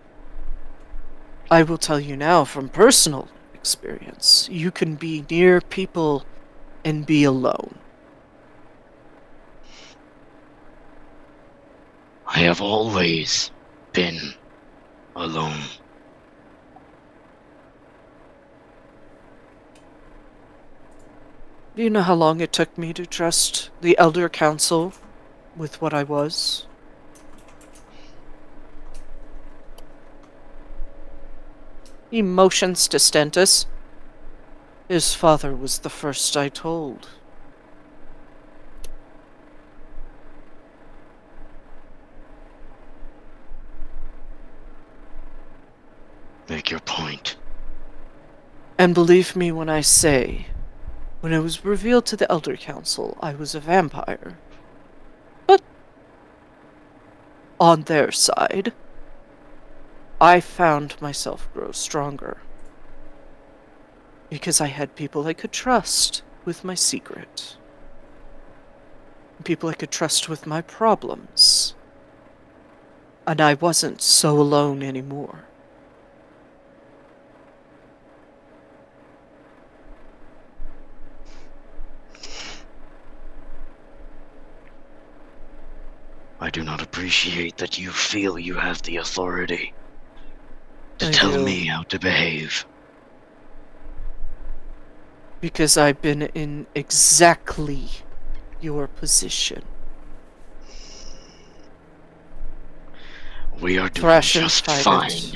S2: I will tell you now from personal experience, you can be near people and be alone.
S7: I have always been alone.
S2: Do you know how long it took me to trust the Elder Council with what I was? He motions to Stentus. His father was the first I told.
S7: Make your point.
S2: And believe me when I say, when it was revealed to the Elder Council, I was a vampire. But on their side, I found myself grow stronger. Because I had people I could trust with my secret. People I could trust with my problems. And I wasn't so alone anymore.
S7: I do not appreciate that you feel you have the authority to
S2: I
S7: tell
S2: do.
S7: me how to behave.
S2: Because I've been in exactly your position.
S7: We are doing
S2: Thrash and
S7: just
S2: fight
S7: fine.
S2: it.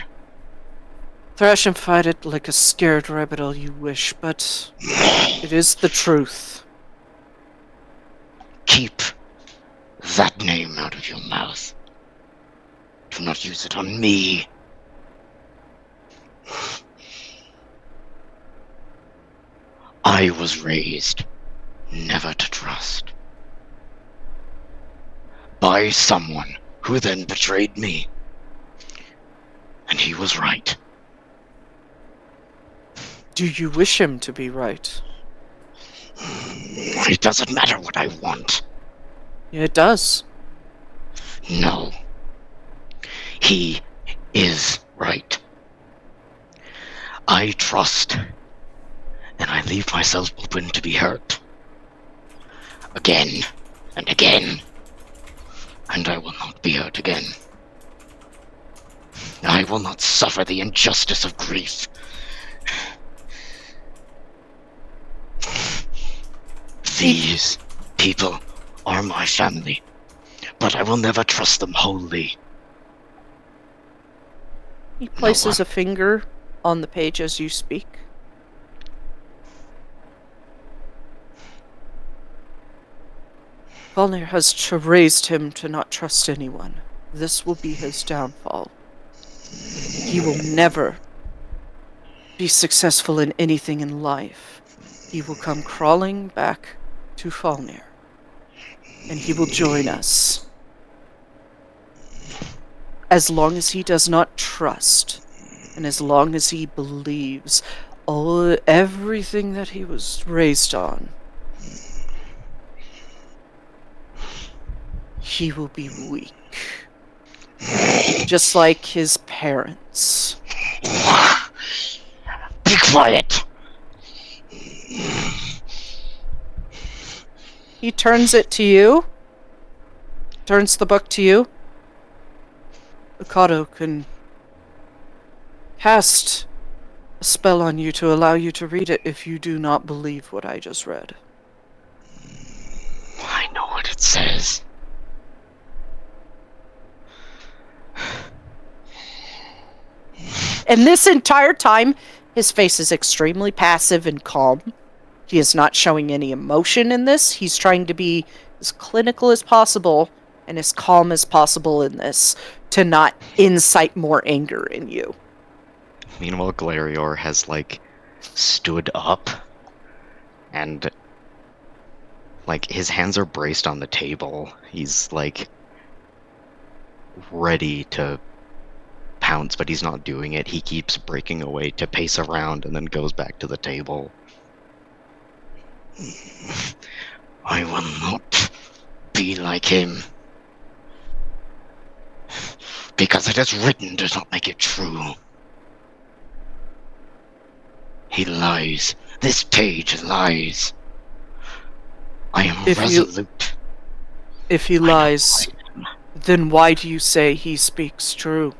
S2: Thrash and fight it like a scared rabbit all you wish, but it is the truth.
S7: Keep that name out of your mouth. Do not use it on me. I was raised never to trust. By someone who then betrayed me. And he was right.
S2: Do you wish him to be right?
S7: It doesn't matter what I want.
S2: It does.
S7: No. He is right. I trust, and I leave myself open to be hurt. Again and again. And I will not be hurt again. I will not suffer the injustice of grief. These people are my family, but I will never trust them wholly.
S2: He places
S7: one.
S2: a finger on the page as you speak. Volnir has raised him to not trust anyone. This will be his downfall. He will never be successful in anything in life. He will come crawling back to Volnir, and he will join us. As long as he does not trust, and as long as he believes everything that he was raised on, he will be weak. Just like his parents.
S7: Be quiet!
S2: He turns it to you. Turns the book to you. Mikado can cast a spell on you to allow you to read it if you do not believe what I just read.
S7: I know what it says.
S2: And this entire time, his face is extremely passive and calm. He is not showing any emotion in this. He's trying to be as clinical as possible and as calm as possible in this to not incite more anger in you.
S6: Meanwhile, Galerior has, like, stood up and, like, his hands are braced on the table. He's, like, ready to pounce, but he's not doing it. He keeps breaking away to pace around and then goes back to the table.
S7: I will not be like him. Because it is written does not make it true. He lies. This page lies. I am resolute.
S2: If he lies, then why do you say he speaks true?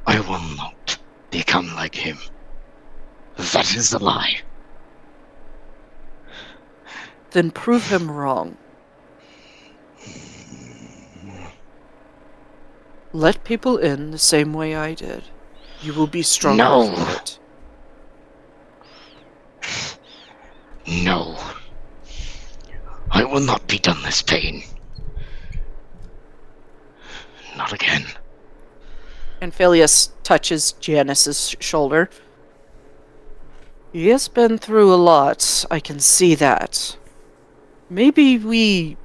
S7: I will not become like him. That is the lie.
S2: Then prove him wrong. Let people in the same way I did. You will be stronger
S7: No.
S2: for it.
S7: No. I will not be done this pain. Not again.
S2: And Phileas touches Janice's shoulder. He has been through a lot. I can see that. Maybe we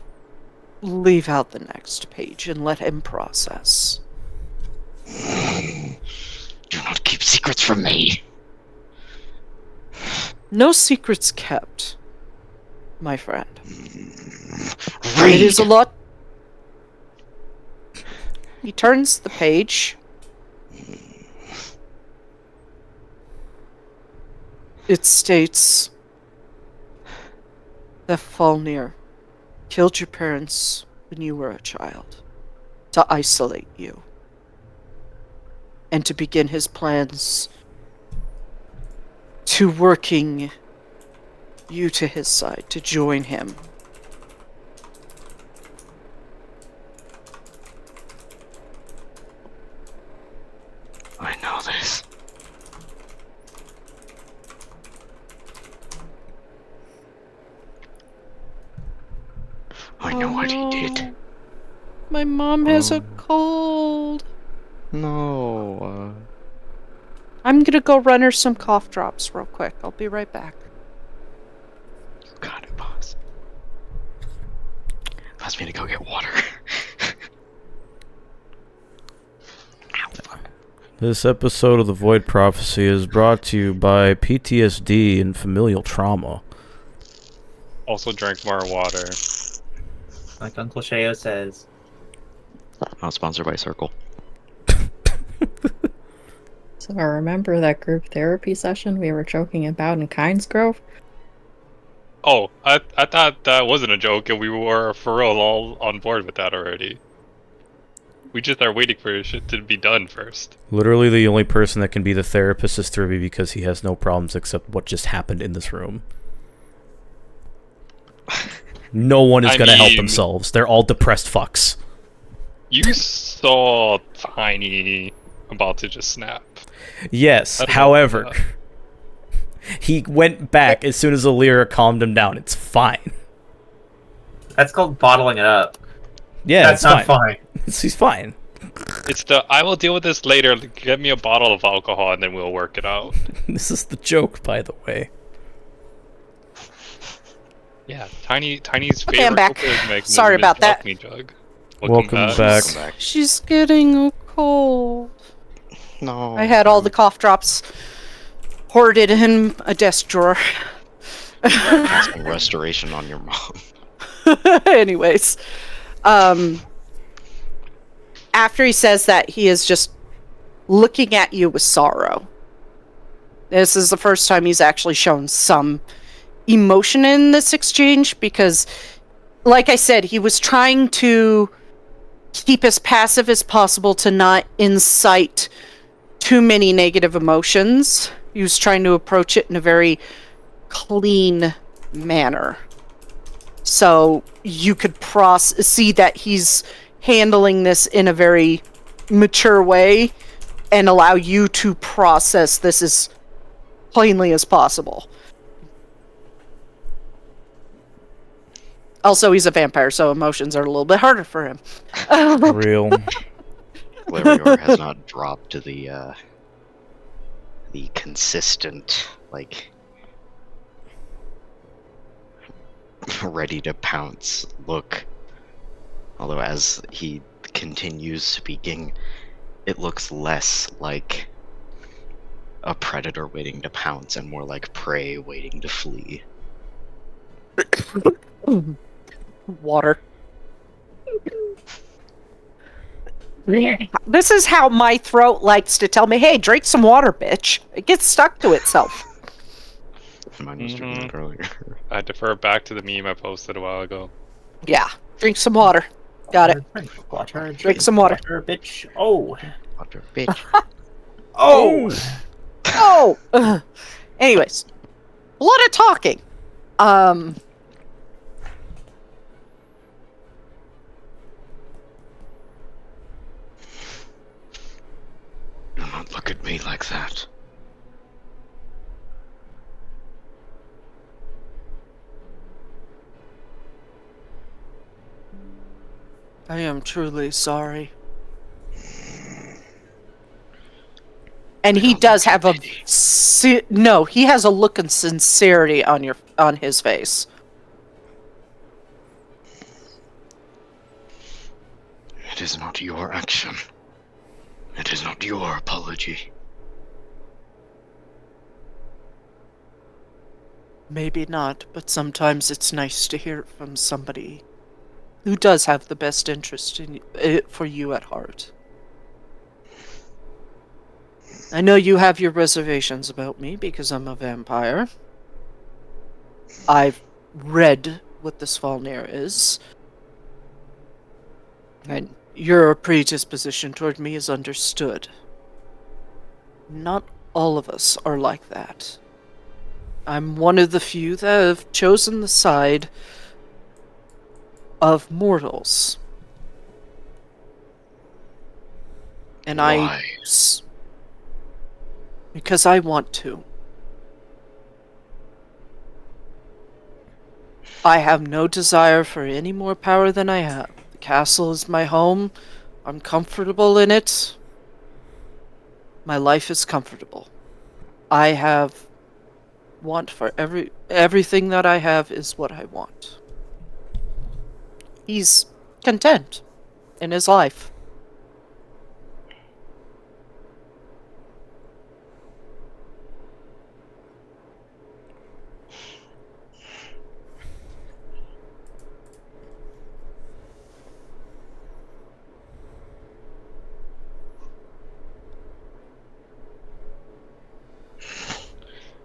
S2: leave out the next page and let him process.
S7: Do not keep secrets from me.
S2: No secrets kept, my friend.
S6: Read.
S2: It is a lot. He turns the page. It states that Falnir killed your parents when you were a child to isolate you and to begin his plans to working you to his side, to join him.
S7: I know this. I know what he did.
S2: My mom has a
S6: Oh.
S2: cold.
S6: No.
S2: I'm gonna go run her some cough drops real quick. I'll be right back.
S6: You got it, boss.
S7: Asked me to go get water.
S1: This episode of The Void Prophecy is brought to you by PTSD and familial trauma.
S4: Also drink more water.
S3: Like Uncle Sheo says.
S6: Not sponsored by Circle.
S5: So I remember that group therapy session we were joking about in Kynes Grove.
S4: Oh, I thought that wasn't a joke, and we were for real all on board with that already. We just are waiting for shit to be done first.
S1: Literally the only person that can be the therapist is Thurby because he has no problems except what just happened in this room. No one is
S4: I
S1: going to help
S4: mean-
S1: themselves. They're all depressed fucks.
S4: You saw Tiny about to just snap.
S1: Yes,
S4: I don't know
S1: however,
S4: about that.
S1: he went back as soon as Alira calmed him down. It's fine.
S3: That's called bottling it up.
S1: Yeah,
S3: That's
S1: it's
S3: not
S1: fine.
S3: fine.
S1: He's fine.
S4: It's the I will deal with this later. Get me a bottle of alcohol and then we'll work it out.
S1: This is the joke, by the way.
S4: Yeah, Tiny's
S2: Okay,
S4: favorite
S2: I'm back.
S4: coping
S2: Sorry about that.
S4: Me jug.
S1: Welcome back.
S6: Welcome back.
S2: She's getting a cold.
S6: No.
S2: I had all the cough drops hoarded in a desk drawer.
S6: Casting restoration on your mom.
S2: Anyways, after he says that, he is just looking at you with sorrow. This is the first time he's actually shown some emotion in this exchange because, like I said, he was trying to keep as passive as possible to not incite too many negative emotions. He was trying to approach it in a very clean manner. So you could see that he's handling this in a very mature way and allow you to process this as plainly as possible. Also, he's a vampire, so emotions are a little bit harder for him.
S1: Real.
S6: Glarior has not dropped to the consistent, like, ready to pounce look. Although as he continues speaking, it looks less like a predator waiting to pounce and more like prey waiting to flee.
S2: Water. This is how my throat likes to tell me, hey, drink some water, bitch. It gets stuck to itself.
S6: Mine was doing that earlier.
S4: I defer back to the meme I posted a while ago.
S2: Yeah, drink some water. Got it.
S3: Water,
S2: Drink some water.
S3: bitch. Oh.
S6: Water, bitch.
S3: Oh.
S2: Oh! Anyways, a lot of talking.
S7: Do not look at me like that.
S2: I am truly sorry. And he does have a no. He has a look of sincerity on his face.
S7: It is not your action. It is not your apology.
S2: Maybe not, but sometimes it's nice to hear it from somebody who does have the best interest in it for you at heart. I know you have your reservations about me because I'm a vampire. I've read what the Svalnir is. And your predisposition toward me is understood. Not all of us are like that. I'm one of the few that have chosen the side of mortals. And
S7: Why?
S2: because I want to. I have no desire for any more power than I have. The castle is my home. I'm comfortable in it. My life is comfortable. I have want for everything that I have is what I want. He's content in his life.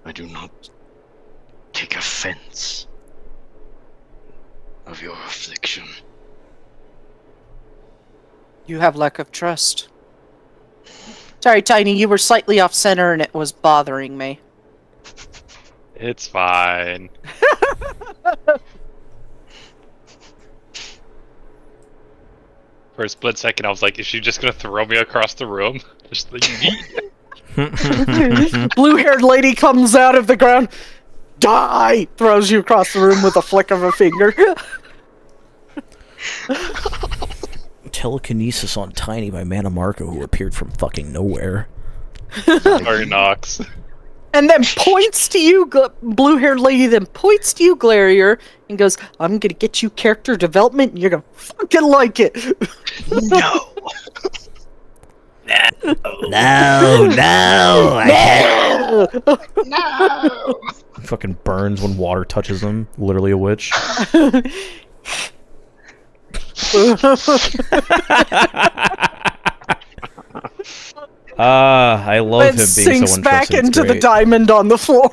S7: I do not take offense of your affliction.
S2: You have lack of trust. Sorry, Tiny, you were slightly off center and it was bothering me.
S4: It's fine. For a split second, I was like, is she just gonna throw me across the room? Just like,
S2: Blue-haired lady comes out of the ground. Die! Throws you across the room with a flick of a finger.
S1: Telekinesis on Tiny by Mana Marco, who appeared from fucking nowhere.
S4: Sorry, Nox.
S2: And then points to you, blue-haired lady, then points to you, Glarier, and goes, I'm gonna get you character development, and you're gonna fucking like it!
S3: No.
S1: No, I can't.
S3: No.
S1: Fucking burns when water touches him. Literally a witch. I love
S2: Then
S1: him being
S2: sinks
S1: so
S2: back
S1: interesting. It's
S2: into the
S1: great.
S2: diamond on the floor.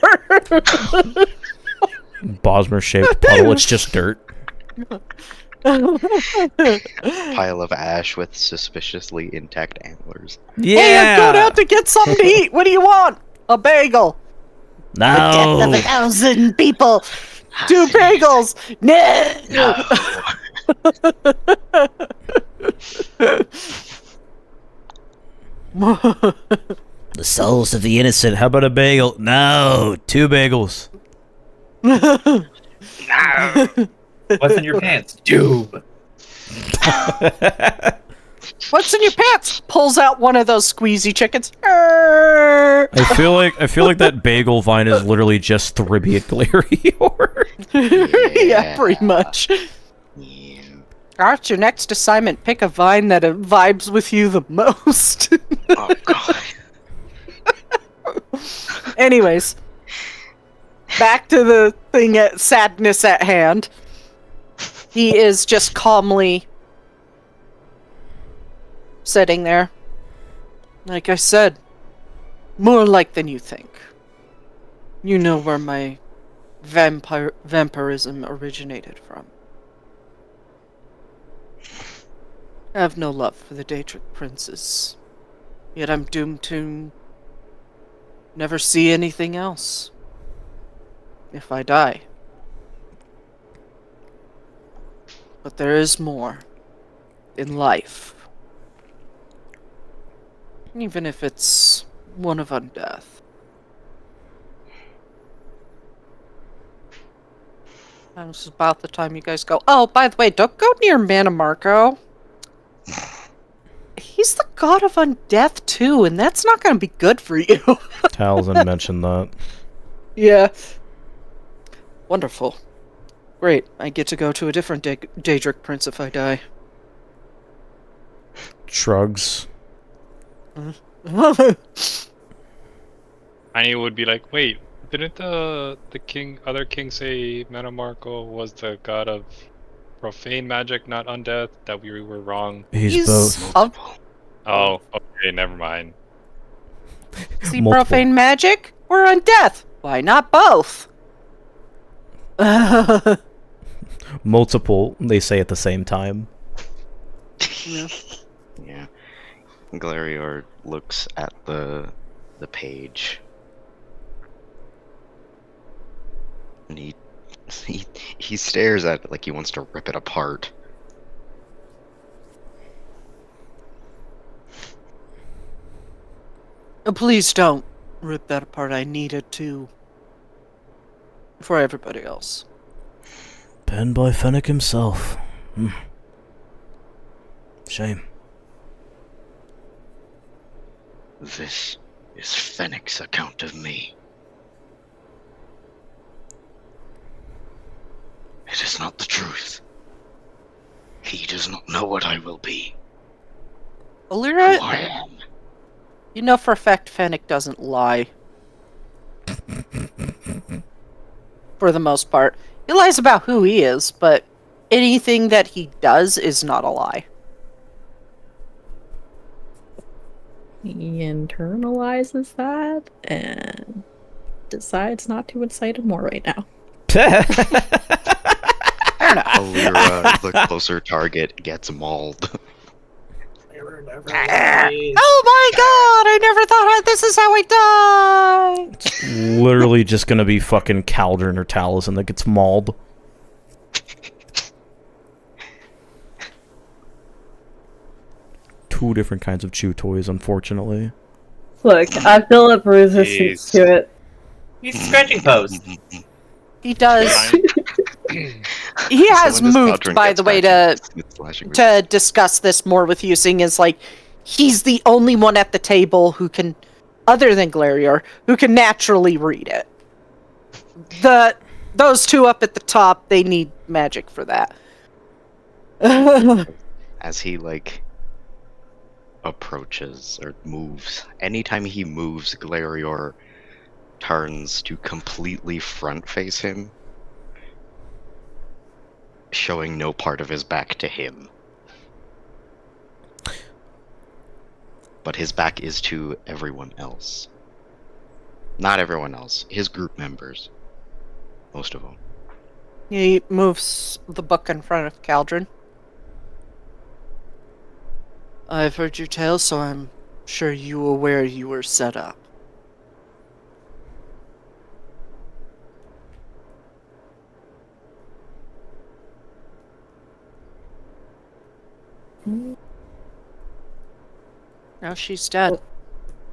S1: Bosmer-shaped puddle. It's just dirt.
S6: Pile of ash with suspiciously intact antlers.
S1: Yeah.
S2: Hey, I'm going out to get something to eat. What do you want? A bagel. The death of
S1: No.
S2: 1,000 people. 2 bagels. No.
S1: The souls of the innocent. How about a bagel? No. 2 bagels.
S3: No. What's in your pants? Tube.
S2: What's in your pants? Pulls out one of those squeezy chickens.
S1: I feel like that bagel vine is literally just Thribiat Glarior.
S2: Yeah, pretty much.
S6: Yeah.
S2: Alright, your next assignment, pick a vine that vibes with you the most.
S7: Oh god.
S2: Anyways, back to the thing at sadness at hand. He is just calmly sitting there. Like I said, more alike than you think. You know where my vampirism originated from. I have no love for the Daedric princes, yet I'm doomed to never see anything else if I die. But there is more in life. Even if it's one of undeath. That was about the time you guys go, oh, by the way, don't go near Mana Marco. He's the god of undeath too, and that's not going to be good for you.
S1: Talzin mentioned that.
S2: Yeah. Wonderful. Great. I get to go to a different Daedric prince if I die.
S1: Shrugs.
S4: Tiny would be like, wait, Didn't the other king say Metamarkle was the god of profane magic, not undeath? That we were wrong.
S1: He's both.
S7: Multiple.
S4: Oh, okay, never mind.
S2: See,
S1: Multiple.
S2: profane magic or undeath? Why not both?
S1: Multiple, they say at the same time.
S6: Yeah. Glarior looks at the page. And he stares at it like he wants to rip it apart.
S2: Please don't rip that apart. I need it to. For everybody else.
S1: Penned by Fennec himself. Shame.
S7: This is Fennec's account of me. It is not the truth. He does not know what I will be. Who
S2: Alira,
S7: I am.
S2: you know for a fact Fennec doesn't lie. For the most part. He lies about who he is, but anything that he does is not a lie.
S5: He internalizes that and decides not to incite him more right now.
S2: Fair enough.
S6: Alira, the closer target, gets mauled.
S2: Oh my god! I never thought this is how I die!
S1: It's literally just gonna be fucking Caldron or Taliesin that gets mauled. Two different kinds of chew toys, unfortunately.
S8: Look, I built up resistance
S3: Jeez.
S8: to it.
S3: He's a scratching pose.
S2: He does. He
S6: So
S2: has
S6: when this
S2: moved,
S6: Caldron
S2: by
S6: gets
S2: the way,
S6: scratched, it's slashing with-
S2: to discuss this more with you, seeing as, like, he's the only one at the table who can, other than Glarior, who can naturally read it. Those two up at the top, they need magic for that.
S6: As he, like, approaches or moves, anytime he moves, Glarior turns to completely front face him, showing no part of his back to him. But his back is to everyone else. Not everyone else, his group members. Most of them.
S2: He moves the book in front of Caldron. I've heard your tale, so I'm sure you were aware you were set up. Now she's dead.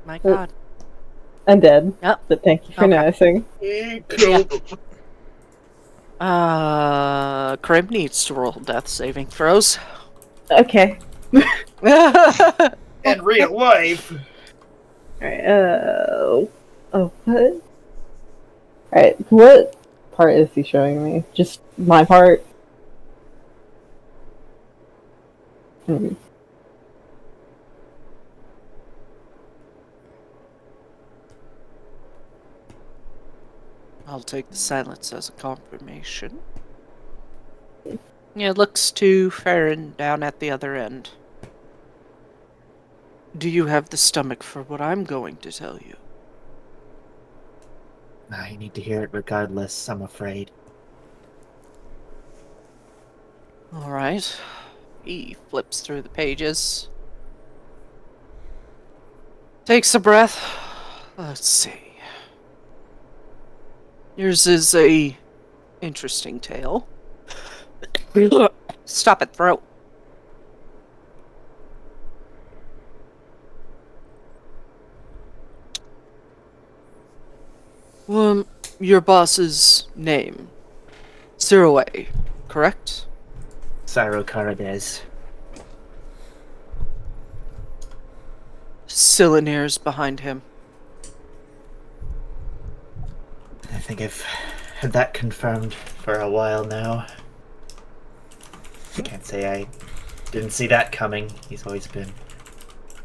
S2: My god.
S8: I'm dead.
S2: Yep.
S8: But thank you for
S2: Okay.
S8: noticing.
S2: Krim needs to roll death saving throws.
S8: Okay.
S3: And real life.
S8: Alright, what? Alright, what part is he showing me? Just my part? Hmm.
S2: I'll take the silence as a confirmation. Yeah, it looks to Farron down at the other end. Do you have the stomach for what I'm going to tell you?
S3: I need to hear it regardless, I'm afraid.
S2: Alright. He flips through the pages. Takes a breath. Let's see. Yours is a interesting tale. Stop it, throat. Your boss's name. Zero-A, correct?
S3: Cyro Carades.
S2: Cylinears behind him.
S3: I think I've had that confirmed for a while now. Can't say I didn't see that coming. He's always been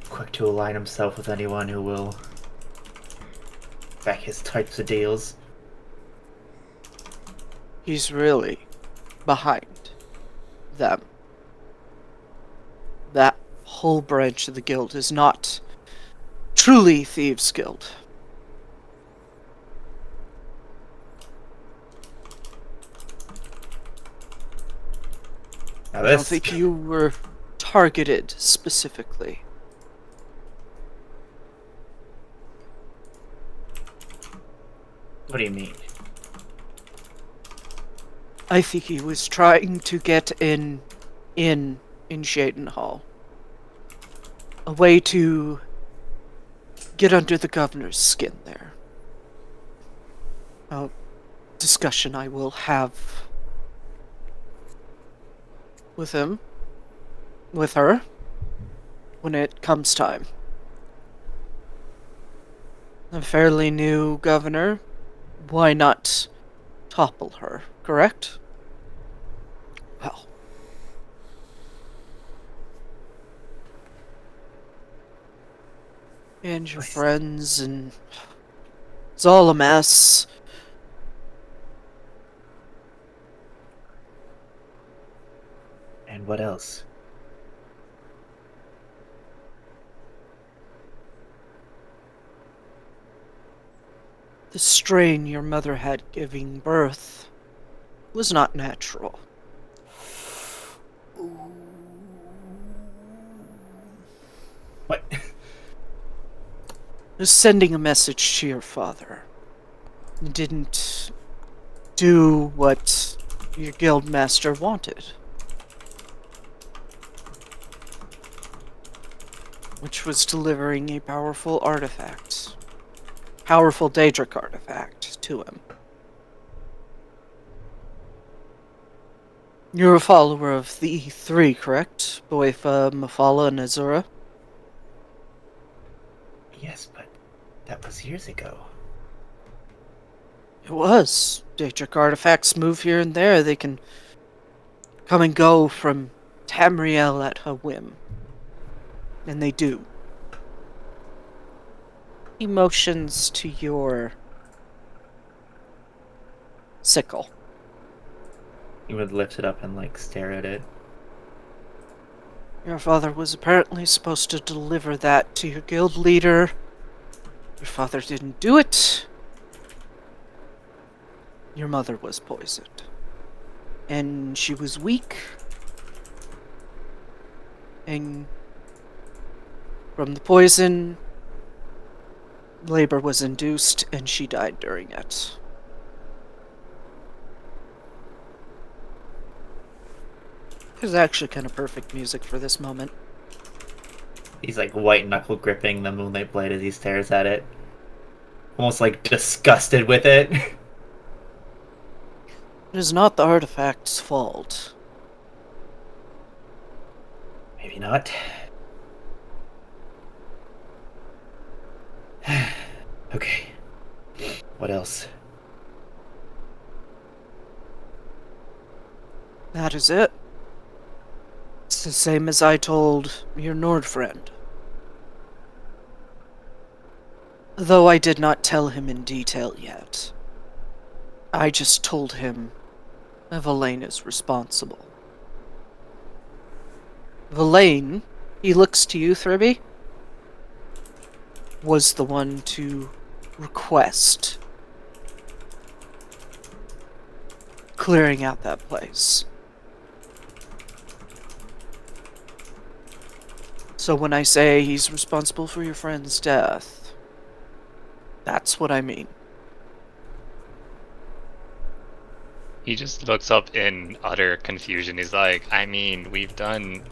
S3: quick to align himself with anyone who will back his types of deals.
S2: he's really behind them. That whole branch of the guild is not truly Thieves' Guild.
S3: Now
S2: I don't
S3: this.
S2: think you were targeted specifically.
S3: What do you mean?
S2: I think he was trying to get in Shaden Hall. A way to get under the governor's skin there. A discussion I will have with him, with her, when it comes time. A fairly new governor. Why not topple her, correct? Well. And your friends, and it's all a mess.
S3: And what else?
S2: The strain your mother had giving birth was not natural.
S3: What?
S2: Was sending a message to your father. You didn't do what your guild master wanted. Which was delivering a powerful artifact. Powerful Daedric artifact to him. You're a follower of the E3, correct? Boifa, Mafala, and Azura?
S3: Yes, but that was years ago.
S2: It was. Daedric artifacts move here and there. They can come and go from Tamriel at a whim. And they do. He motions to your sickle.
S3: You would lift it up and stare at it.
S2: Your father was apparently supposed to deliver that to your guild leader. Your father didn't do it. Your mother was poisoned. And she was weak. And from the poison, labor was induced and she died during it. It's actually kind of perfect music for this moment.
S3: He's white knuckle gripping the moonlight blade as he stares at it. Almost disgusted with it.
S2: It is not the artifact's fault.
S3: Maybe not. Okay. What else?
S2: That is it. It's the same as I told your Nord friend. Though I did not tell him in detail yet. I just told him Verlaine is responsible. Verlaine, he looks to you, Thribby, was the one to request clearing out that place. So when I say he's responsible for your friend's death, that's what I mean.
S4: He just looks up in utter confusion. He's like, I mean, we've done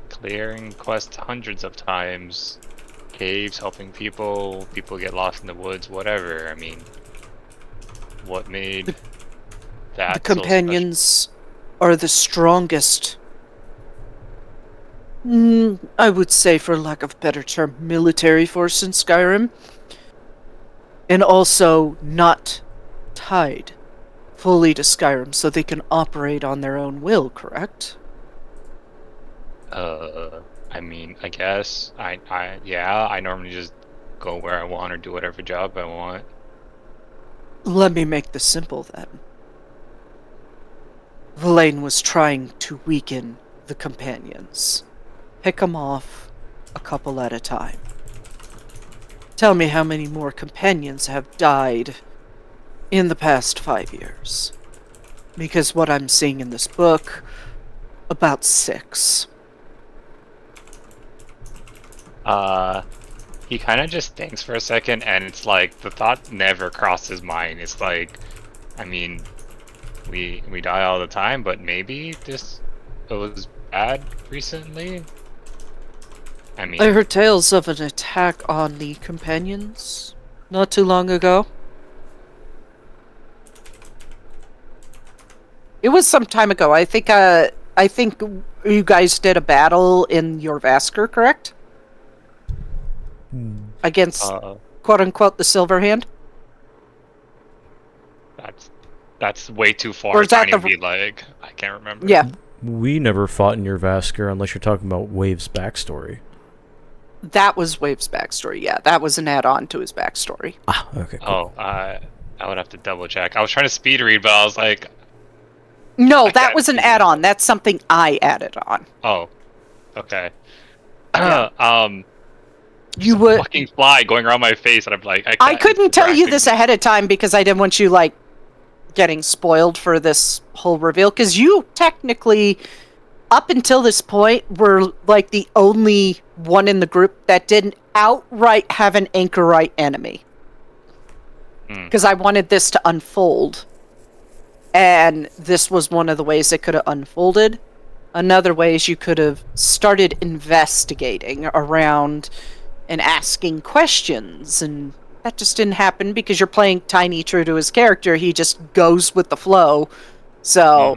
S4: clearing quests hundreds of times. Caves, helping people get lost in the woods, whatever. I mean, what made that
S2: The companions are the strongest, I would say, for lack of a better term, military force in Skyrim. And also not tied fully to Skyrim, so they can operate on their own will, correct?
S4: I mean, I guess. Yeah, I normally just go where I want or do whatever job I want.
S2: Let me make this simple then. Villain was trying to weaken the companions. Pick them off a couple at a time. Tell me how many more companions have died in the past 5 years. Because what I'm seeing in this book, about 6.
S4: He kind of just thinks for a second, and it's like the thought never crossed his mind. It's like, I mean, we die all the time, but maybe it was bad recently. I mean,
S2: I heard tales of an attack on the companions not too long ago. It was some time ago. I think you guys did a battle in your Vasker, correct? Against quote unquote the Silver Hand?
S4: that's way too far.
S2: Or is that
S4: to
S2: the-
S4: be like, I can't remember.
S2: Yeah.
S1: We never fought in your Vasker unless you're talking about Wave's backstory.
S2: That was Wave's backstory, yeah. That was an add-on to his backstory.
S1: Ah, okay, cool.
S4: Oh, I would have to double check. I was trying to speed read, but I was like,
S2: No,
S4: I
S2: that
S4: can't
S2: was an
S4: see.
S2: add-on. That's something I added on.
S4: oh, okay.
S2: Yeah. You
S4: some
S2: would.
S4: fucking fly going around my face, and I'm like,
S2: I couldn't tell you
S4: distracting
S2: this
S4: me.
S2: ahead of time because I didn't want you like getting spoiled for this whole reveal. Because you technically, up until this point, were like the only one in the group that didn't outright have an anchorite enemy. Because I wanted this to unfold, and this was one of the ways it could have unfolded. Another way is you could have started investigating around and asking questions, and that just didn't happen because you're playing Tiny true to his character. He just goes with the flow. So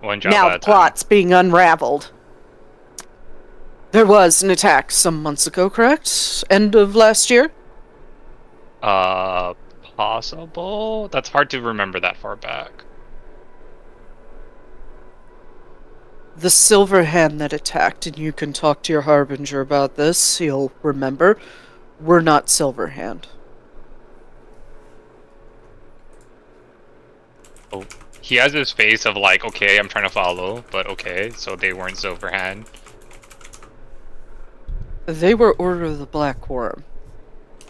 S4: One job
S2: now
S4: at
S2: the
S4: a time.
S2: plot's being unraveled. There was an attack some months ago, correct? End of last year?
S4: Possible? That's hard to remember that far back.
S2: The Silver Hand that attacked, and you can talk to your Harbinger about this, he'll remember. We're not Silver Hand.
S4: Oh, he has this face of like, okay, I'm trying to follow, but okay, so they weren't Silverhand.
S2: They were Order of the Black Worm,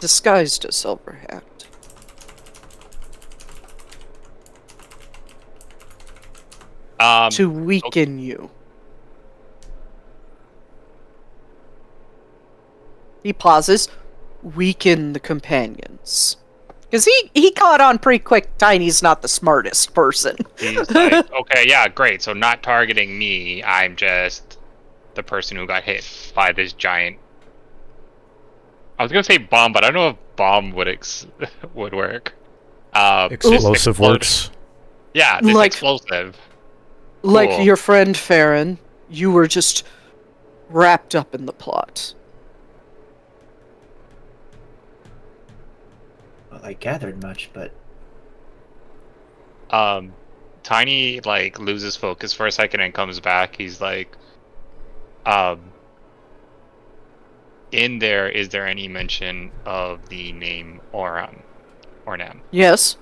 S2: disguised as Silver Hand. To weaken you. He pauses. Weaken the companions. Because he caught on pretty quick Tiny's not the smartest person.
S4: He's like, okay, yeah, great. So not targeting me, I'm just the person who got hit by this giant. I was gonna say bomb, but I don't know if bomb would would work.
S1: Explosive works.
S4: Yeah, this
S2: Like-
S4: explosive.
S2: Like
S4: Cool.
S2: your friend Farron, you were just wrapped up in the plot.
S3: Well, I gathered much, but
S4: Tiny like loses focus for a second and comes back. He's like, in there, is there any mention of the name Ornam?
S2: Yes.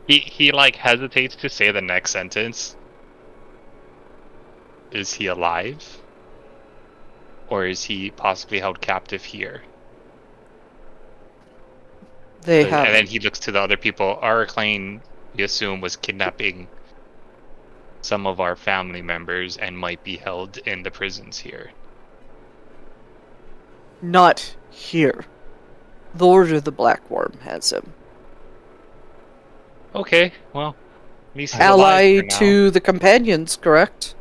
S4: He like hesitates to say the next sentence. Is he alive? Or is he possibly held captive here?
S2: They
S4: And
S2: have.
S4: then he looks to the other people. Araclane, we assume, was kidnapping some of our family members and might be held in the prisons here.
S2: Not here. The Order of the Black Worm has him.
S4: Okay, well, at least he's
S2: Ally
S4: alive for now.
S2: to the companions, correct?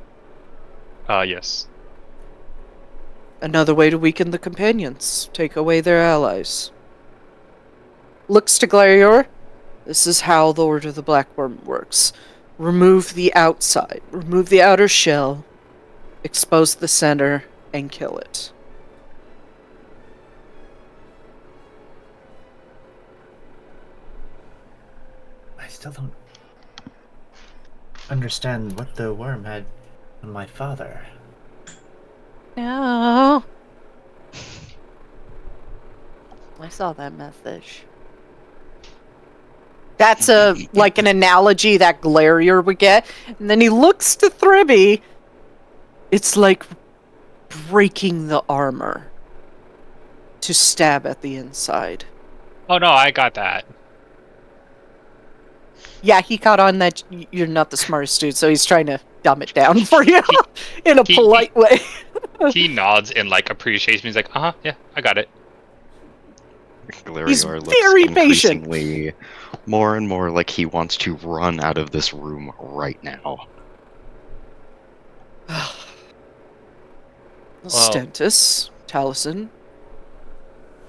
S4: Yes.
S2: Another way to weaken the companions. Take away their allies. Looks to Glarior. This is how the Order of the Black Worm works. Remove the outside. Remove the outer shell. Expose the center. And kill it.
S3: I still don't understand what the worm had on my father.
S2: No. I saw that message. That's like an analogy that Glarier would get. And then he looks to Thribby. It's like breaking the armor to stab at the inside.
S4: Oh no, I got that.
S2: Yeah, he caught on that you're not the smartest dude, so he's trying to dumb it down for you in a polite way.
S4: He nods in like appreciation. He's like, yeah, I got it.
S2: He's
S6: Glarior looks
S2: very patient.
S6: increasingly more and more like he wants to run out of this room right now.
S2: Stentus, Taliesin,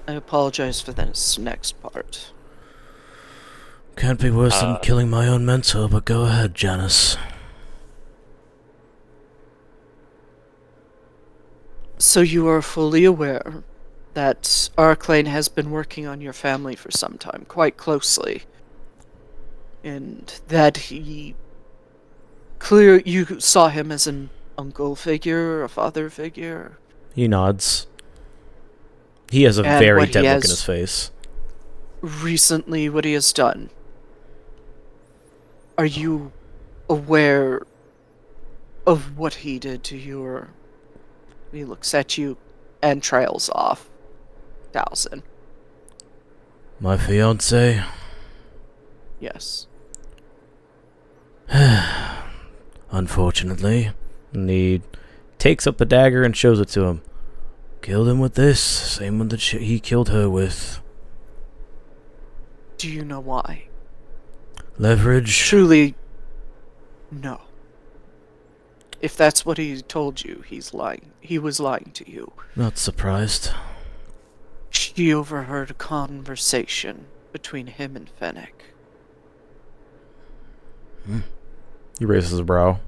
S2: I apologize for this next part.
S1: Can't be worse than killing my own mentor, but go ahead, Janice.
S2: So you are fully aware that Arclane has been working on your family for some time, quite closely. And that you saw him as an uncle figure, a father figure.
S1: He nods. He has a
S2: And
S1: very
S2: what
S1: dead
S2: he
S1: look in
S2: has
S1: his face.
S2: Recently, what he has done. Are you aware of what he did to your... He looks at you and trails off. Taliesin.
S1: My fiance?
S2: Yes.
S1: Unfortunately. And he takes up the dagger and shows it to him. Killed him with this, same one that he killed her with.
S2: Do you know why?
S1: Leverage?
S2: Truly, no. If that's what he told you, he's lying. He was lying to you.
S1: Not surprised.
S2: She overheard a conversation between him and Fennec.
S1: He raises his brow.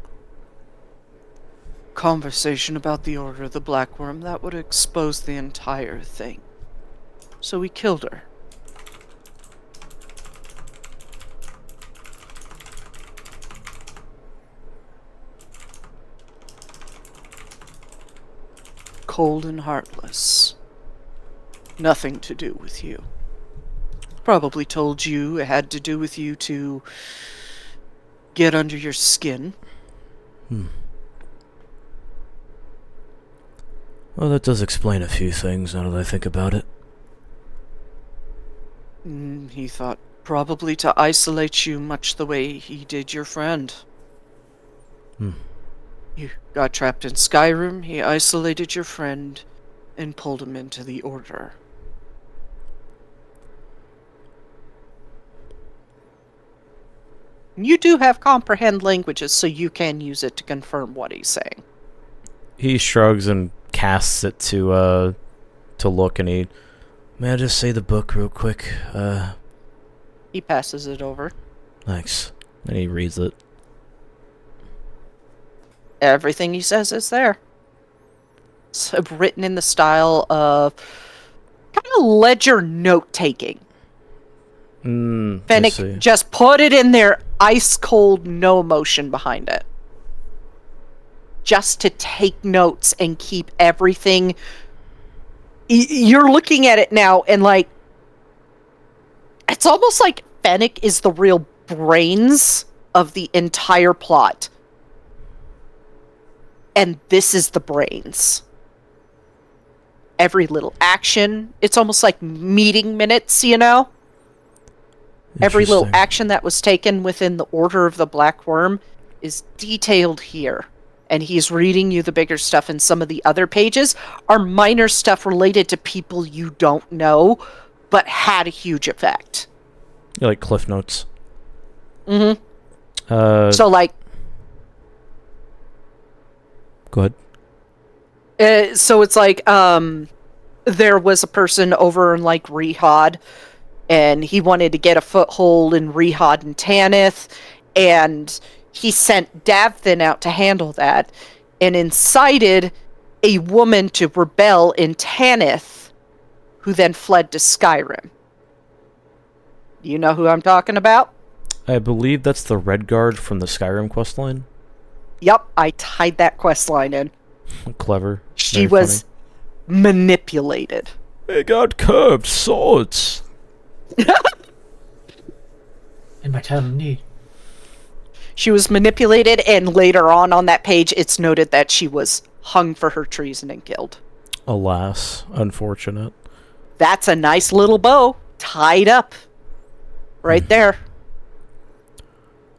S2: Conversation about the Order of the Black Worm that would expose the entire thing. So we killed her. Cold and heartless. Nothing to do with you. Probably told you it had to do with you to get under your skin.
S1: Well, that does explain a few things now that I think about it.
S2: He thought probably to isolate you much the way he did your friend. You got trapped in Skyrim, he isolated your friend and pulled him into the Order. You do have comprehend languages, so you can use it to confirm what he's saying.
S1: He shrugs and casts it to look, and he... May I just say the book real quick?
S2: He passes it over.
S1: Thanks. And he reads it.
S2: Everything he says is there. It's written in the style of kind of ledger note-taking.
S1: I
S2: Fennec
S1: see.
S2: just put it in there, ice cold, no emotion behind it. Just to take notes and keep everything. You're looking at it now and like, it's almost like Fennec is the real brains of the entire plot. And this is the brains. Every little action. It's almost like meeting minutes, you know? Every little
S1: Interesting.
S2: action that was taken within the Order of the Black Worm is detailed here. And he's reading you the bigger stuff, and some of the other pages are minor stuff related to people you don't know, but had a huge effect.
S1: You like Cliff Notes.
S2: So, like,
S1: Go ahead.
S2: so it's like, there was a person over in, like, Rehad, and he wanted to get a foothold in Rehad and Tanith, and he sent Davthin out to handle that, and incited a woman to rebel in Tanith, who then fled to Skyrim. You know who I'm talking about?
S1: I believe that's the Red Guard from the Skyrim questline.
S2: Yep, I tied that quest line in.
S1: Clever.
S2: She
S1: Very
S2: was manipulated.
S1: funny. They got curved swords.
S3: In my time of need.
S2: She was manipulated, and later on that page, it's noted that she was hung for her treason and killed.
S1: Alas, unfortunate.
S2: That's a nice little bow tied up right there.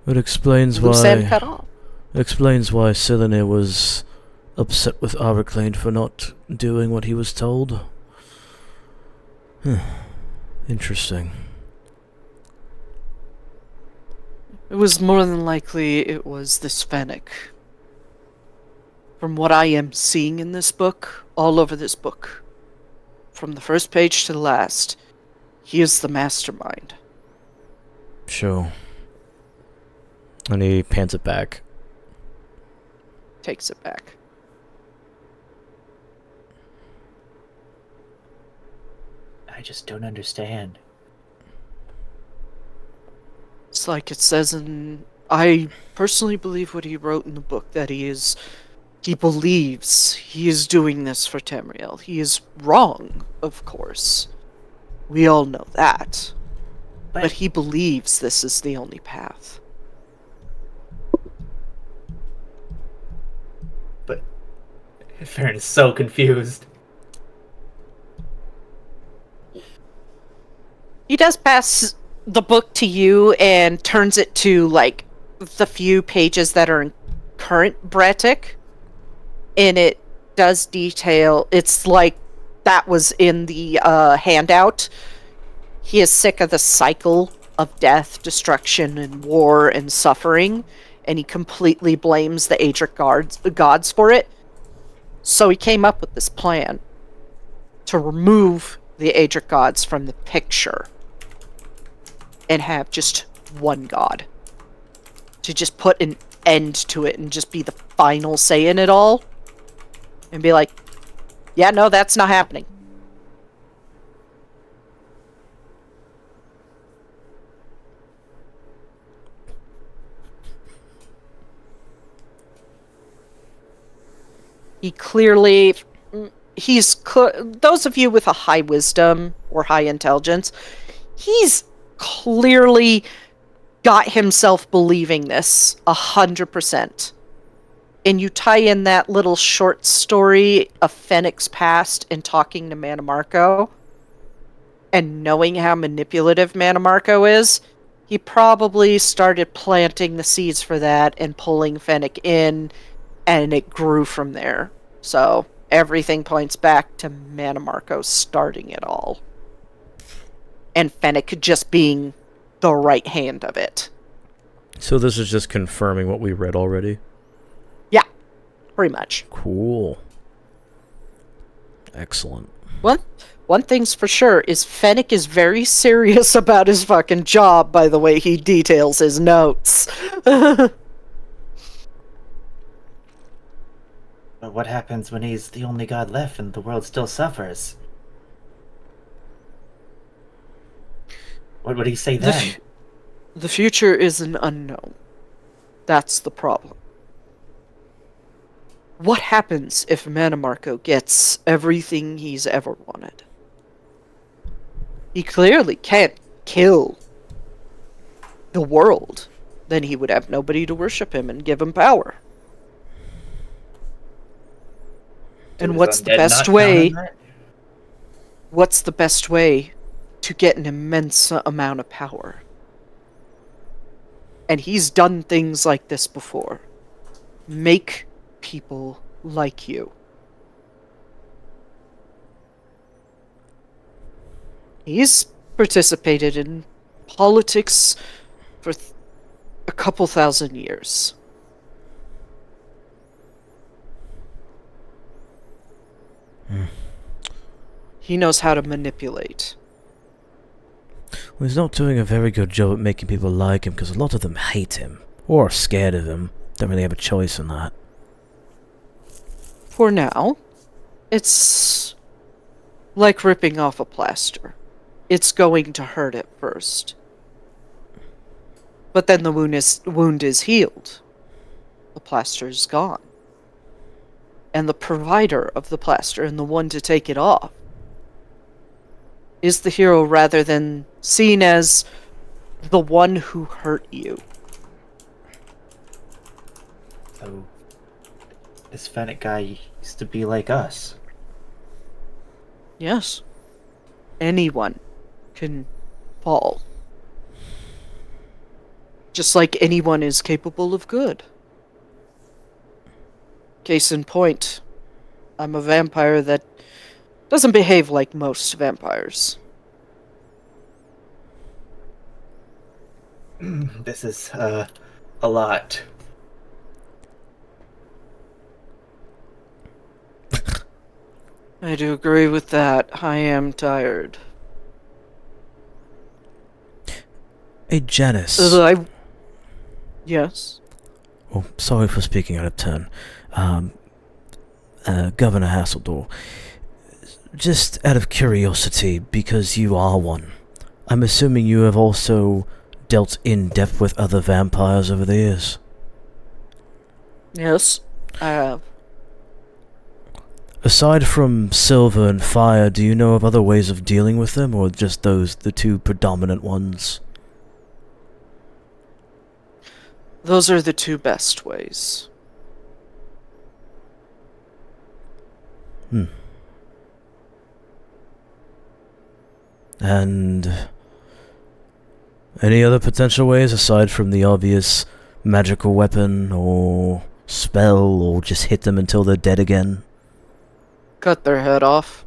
S1: It explains
S2: Loose end
S1: why.
S2: cut off.
S1: Explains why Silene was upset with Araclane for not doing what he was told. Interesting.
S2: It was more than likely it was this Fennec. From what I am seeing in this book, all over this book, from the first page to the last, he is the mastermind.
S1: Sure. And he pants it back.
S2: Takes it back.
S3: I just don't understand.
S2: It's like it says in... I personally believe what he wrote in the book, that he believes he is doing this for Tamriel. He is wrong, of course. We all know that. But he believes this is the only path.
S3: But Farron is so confused.
S2: He does pass the book to you and turns it to, like, the few pages that are in current Bretic. And it does detail... It's like that was in the handout. He is sick of the cycle of death, destruction, and war and suffering. And he completely blames the Adric gods for it. So he came up with this plan to remove the Adric gods from the picture and have just one god. To just put an end to it and just be the final say in it all. And be like, yeah, no, that's not happening. He clearly... those of you with a high wisdom or high intelligence, he's clearly got himself believing this 100%. And you tie in that little short story of Fennec's past and talking to Manamarco and knowing how manipulative Manamarco is, he probably started planting the seeds for that and pulling Fennec in, and it grew from there. So everything points back to Manamarco starting it all. And Fennec just being the right hand of it.
S1: So this is just confirming what we read already?
S2: Yeah, pretty much.
S1: Cool. Excellent.
S2: One thing's for sure is Fennec is very serious about his fucking job by the way he details his notes.
S3: But what happens when he's the only god left and the world still suffers? What would he say then?
S2: The future is an unknown. That's the problem. What happens if Manamarco gets everything he's ever wanted? He clearly can't kill the world. Then he would have nobody to worship him and give him power. And what's the best way? What's the best way to get an immense amount of power? And he's done things like this before. Make people like you. He's participated in politics for a couple thousand years. He knows how to manipulate.
S1: Well, he's not doing a very good job at making people like him because a lot of them hate him or are scared of him. Don't really have a choice in that.
S2: For now, it's like ripping off a plaster. It's going to hurt at first. But then the wound is healed. The plaster is gone. And the provider of the plaster and the one to take it off is the hero rather than seen as The one who hurt you.
S3: So, this Fennec guy used to be like us.
S2: Yes. Anyone can fall. Just like anyone is capable of good. Case in point, I'm a vampire that doesn't behave like most vampires.
S3: This is, a lot.
S2: I do agree with that. I am tired.
S1: Hey, Janice.
S2: Yes?
S1: Oh, sorry for speaking out of turn. Governor Hasseldor. Just out of curiosity, because you are one, I'm assuming you have also dealt in depth with other vampires over the years.
S2: Yes, I have.
S1: Aside from Silver and Fire, do you know of other ways of dealing with them, or just those, the two predominant ones?
S2: Those are the two best ways.
S1: And any other potential ways aside from the obvious magical weapon or spell, or just hit them until they're dead again?
S2: Cut their head off.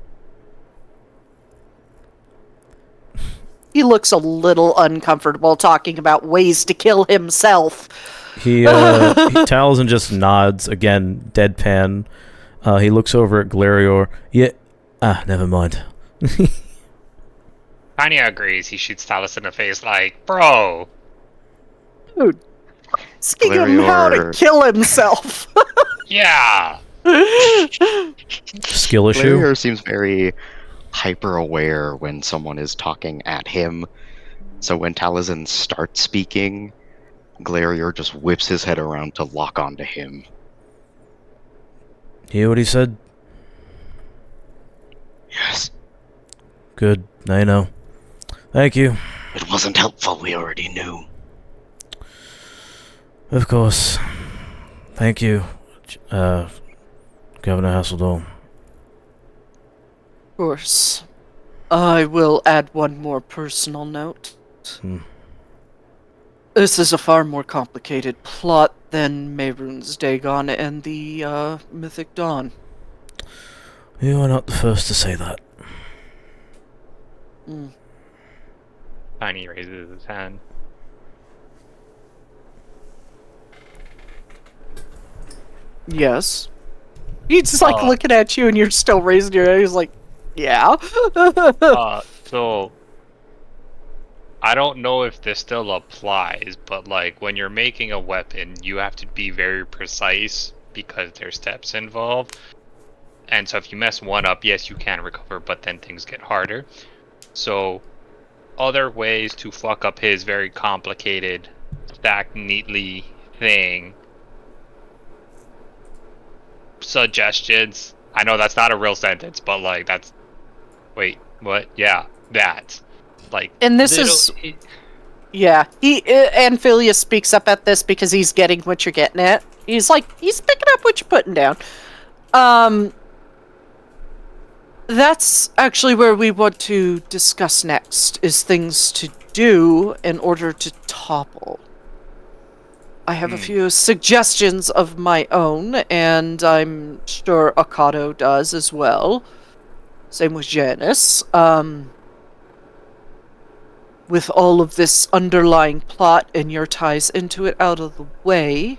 S2: He looks a little uncomfortable talking about ways to kill himself.
S1: Taliesin just nods again, deadpan. He looks over at Glarior. Yeah, never mind.
S4: Anya agrees. He shoots Taliesin in the face like, bro.
S2: Dude, asking him how to kill himself.
S4: Yeah.
S1: Skill issue?
S6: Glarior seems very hyper-aware when someone is talking at him. So when Taliesin starts speaking, Glarior just whips his head around to lock onto him.
S1: Hear what he said?
S7: Yes.
S1: Good, I know. Thank you.
S7: It wasn't helpful, we already knew.
S1: Of course. Thank you, Governor Hasseldor.
S2: Of course. I will add one more personal note. This is a far more complicated plot than Mehrunes Dagon and the Mythic Dawn.
S1: You are not the first to say that.
S4: Tiny raises his hand.
S2: Yes. He's like looking at you and you're still raising your hand. He's like, yeah.
S4: So I don't know if this still applies, but like when you're making a weapon, you have to be very precise because there's steps involved. And so if you mess one up, yes, you can recover, but then things get harder. So other ways to fuck up his very complicated, stacked neatly thing. Suggestions. I know that's not a real sentence, but like that's... Wait, what? Yeah, that. Like,
S2: and this is... Yeah, Amphilia speaks up at this because he's getting what you're getting at. He's like, he's picking up what you're putting down. That's actually where we want to discuss next, is things to do in order to topple. I have a few suggestions of my own, and I'm sure Akato does as well. Same with Janice. With all of this underlying plot and your ties into it out of the way,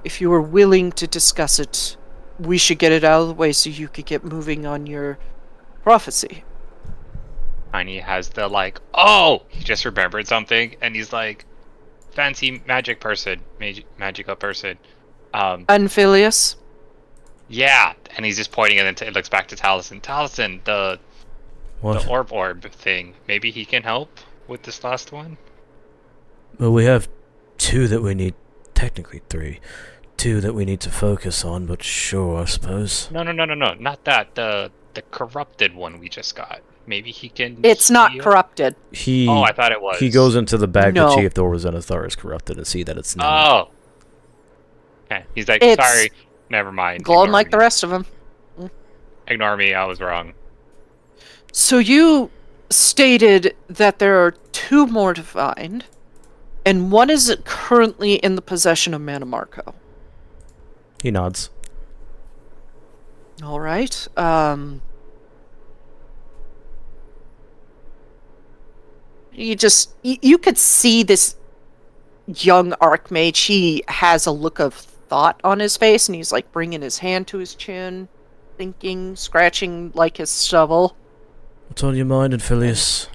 S2: if you are willing to discuss it, we should get it out of the way so you could get moving on your prophecy.
S4: Tiny has the like, oh, he just remembered something, and he's like, fancy magic person, magica person.
S2: Amphilius?
S4: Yeah, and he's just pointing and then it looks back to Taliesin. Taliesin, the orb thing. Maybe he can help with this last one?
S1: Well, we have two that we need, technically three. Two that we need to focus on, but sure, I suppose.
S4: No, not that. The corrupted one we just got. Maybe he can.
S2: It's not
S4: heal?
S2: corrupted.
S1: He
S4: Oh, I thought it was.
S1: he goes into the bag
S2: No.
S1: to see if the Zenithar is corrupted and see that it's not.
S4: Oh. Okay. He's like,
S2: It's
S4: sorry. Never mind.
S2: glowing
S4: Ignore
S2: like
S4: me.
S2: the rest of them.
S4: Ignore me. I was wrong.
S2: So you stated that there are 2 more to find, and one is currently in the possession of Manamarco.
S1: He nods.
S2: All right. You could see this young archmage. He has a look of thought on his face, and he's like bringing his hand to his chin, thinking, scratching like his shovel.
S1: What's on your mind, Aphelios?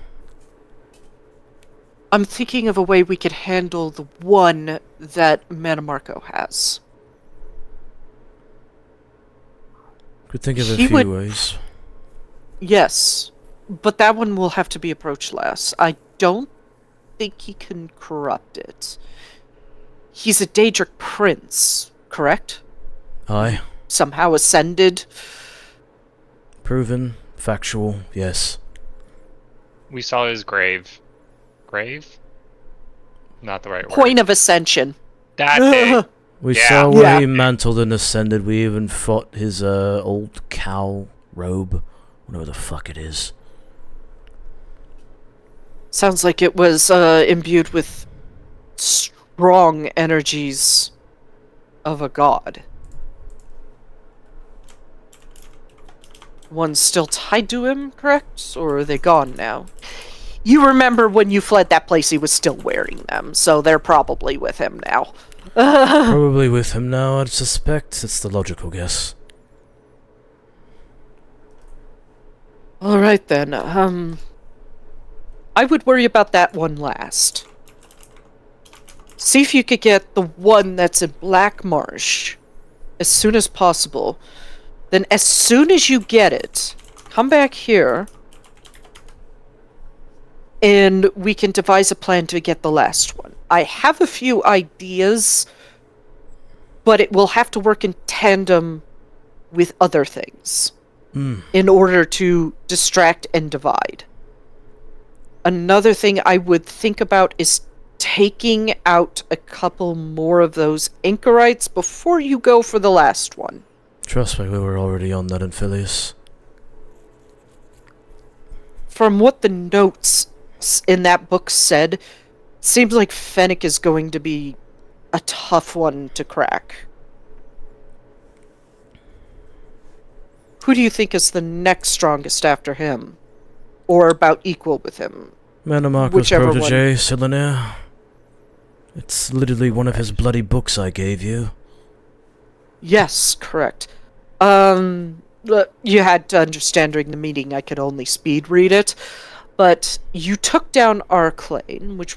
S2: I'm thinking of a way we could handle the one that Manamarco has.
S1: Could think of a
S2: He
S1: few
S2: would-
S1: ways.
S2: Yes, but that one will have to be approached last. I don't think he can corrupt it. He's a Daedric prince, correct?
S1: Aye.
S2: Somehow ascended.
S1: Proven. Factual. Yes.
S4: We saw his grave. Grave? Not the right
S2: Point
S4: word.
S2: of ascension.
S4: That thing.
S1: We
S4: Yeah.
S1: saw where
S2: Yeah.
S1: he mantled and ascended. We even fought his old cow robe. Whatever the fuck it is.
S2: Sounds like it was imbued with strong energies of a god. One's still tied to him, correct? Or are they gone now? You remember when you fled that place, he was still wearing them, so they're probably with him now.
S1: Probably with him now, I'd suspect. It's the logical guess.
S2: Alright then, I would worry about that one last. See if you could get the one that's in Black Marsh as soon as possible. Then as soon as you get it, come back here and we can devise a plan to get the last one. I have a few ideas, but it will have to work in tandem with other things in order to distract and divide. Another thing I would think about is taking out a couple more of those anchorites before you go for the last one.
S1: Trust me, we were already on that in Phileas.
S2: From what the notes in that book said, it seems like Fennec is going to be a tough one to crack. Who do you think is the next strongest after him? Or about equal with him?
S1: Manamarco's
S2: Whichever
S1: protege, Silenir. It's literally one of his bloody books I gave you.
S2: Yes, correct. You had to understand during the meeting I could only speed read it, but you took down Arclane, which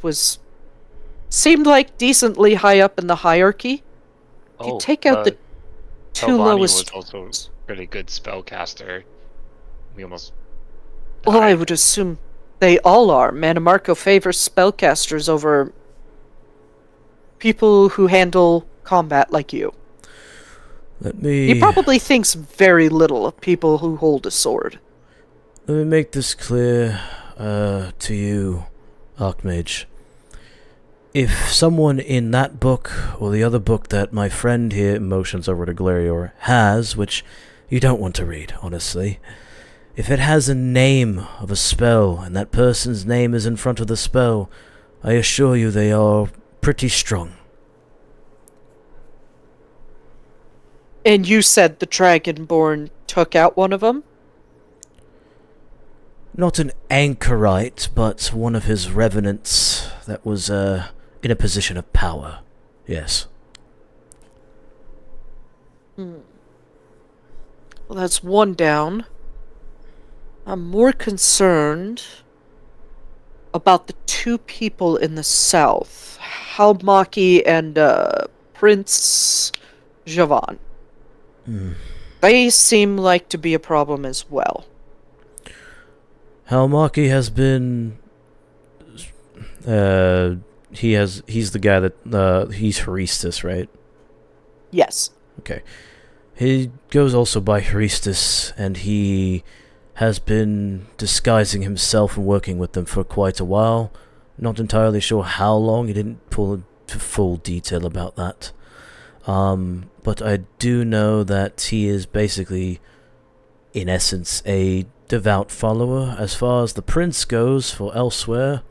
S2: seemed like decently high up in the hierarchy. If you take out the 2
S4: Telvanni
S2: lowest
S4: was also a really good spellcaster. We almost
S2: Well, I
S4: died.
S2: would assume they all are. Manamarco favors spellcasters over people who handle combat like you.
S1: Let me
S2: He probably thinks very little of people who hold a sword.
S1: let me make this clear to you, Archmage. If someone in that book, or the other book that my friend here motions over to Glarior has, which you don't want to read, honestly, if it has a name of a spell, and that person's name is in front of the spell, I assure you they are pretty strong.
S2: And you said the Dragonborn took out one of them?
S1: Not an anchorite, but one of his revenants that was in a position of power. Yes.
S2: Well, that's one down. I'm more concerned about the 2 people in the south, Halmaki and Prince Javan. They seem like to be a problem as well.
S1: Halmaki has been he's the guy that he's Haristus, right?
S2: Yes.
S1: Okay. He goes also by Haristus, and he has been disguising himself and working with them for quite a while. Not entirely sure how long. He didn't pull into full detail about that. But I do know that he is basically, in essence, a devout follower. As far as the prince goes for elsewhere,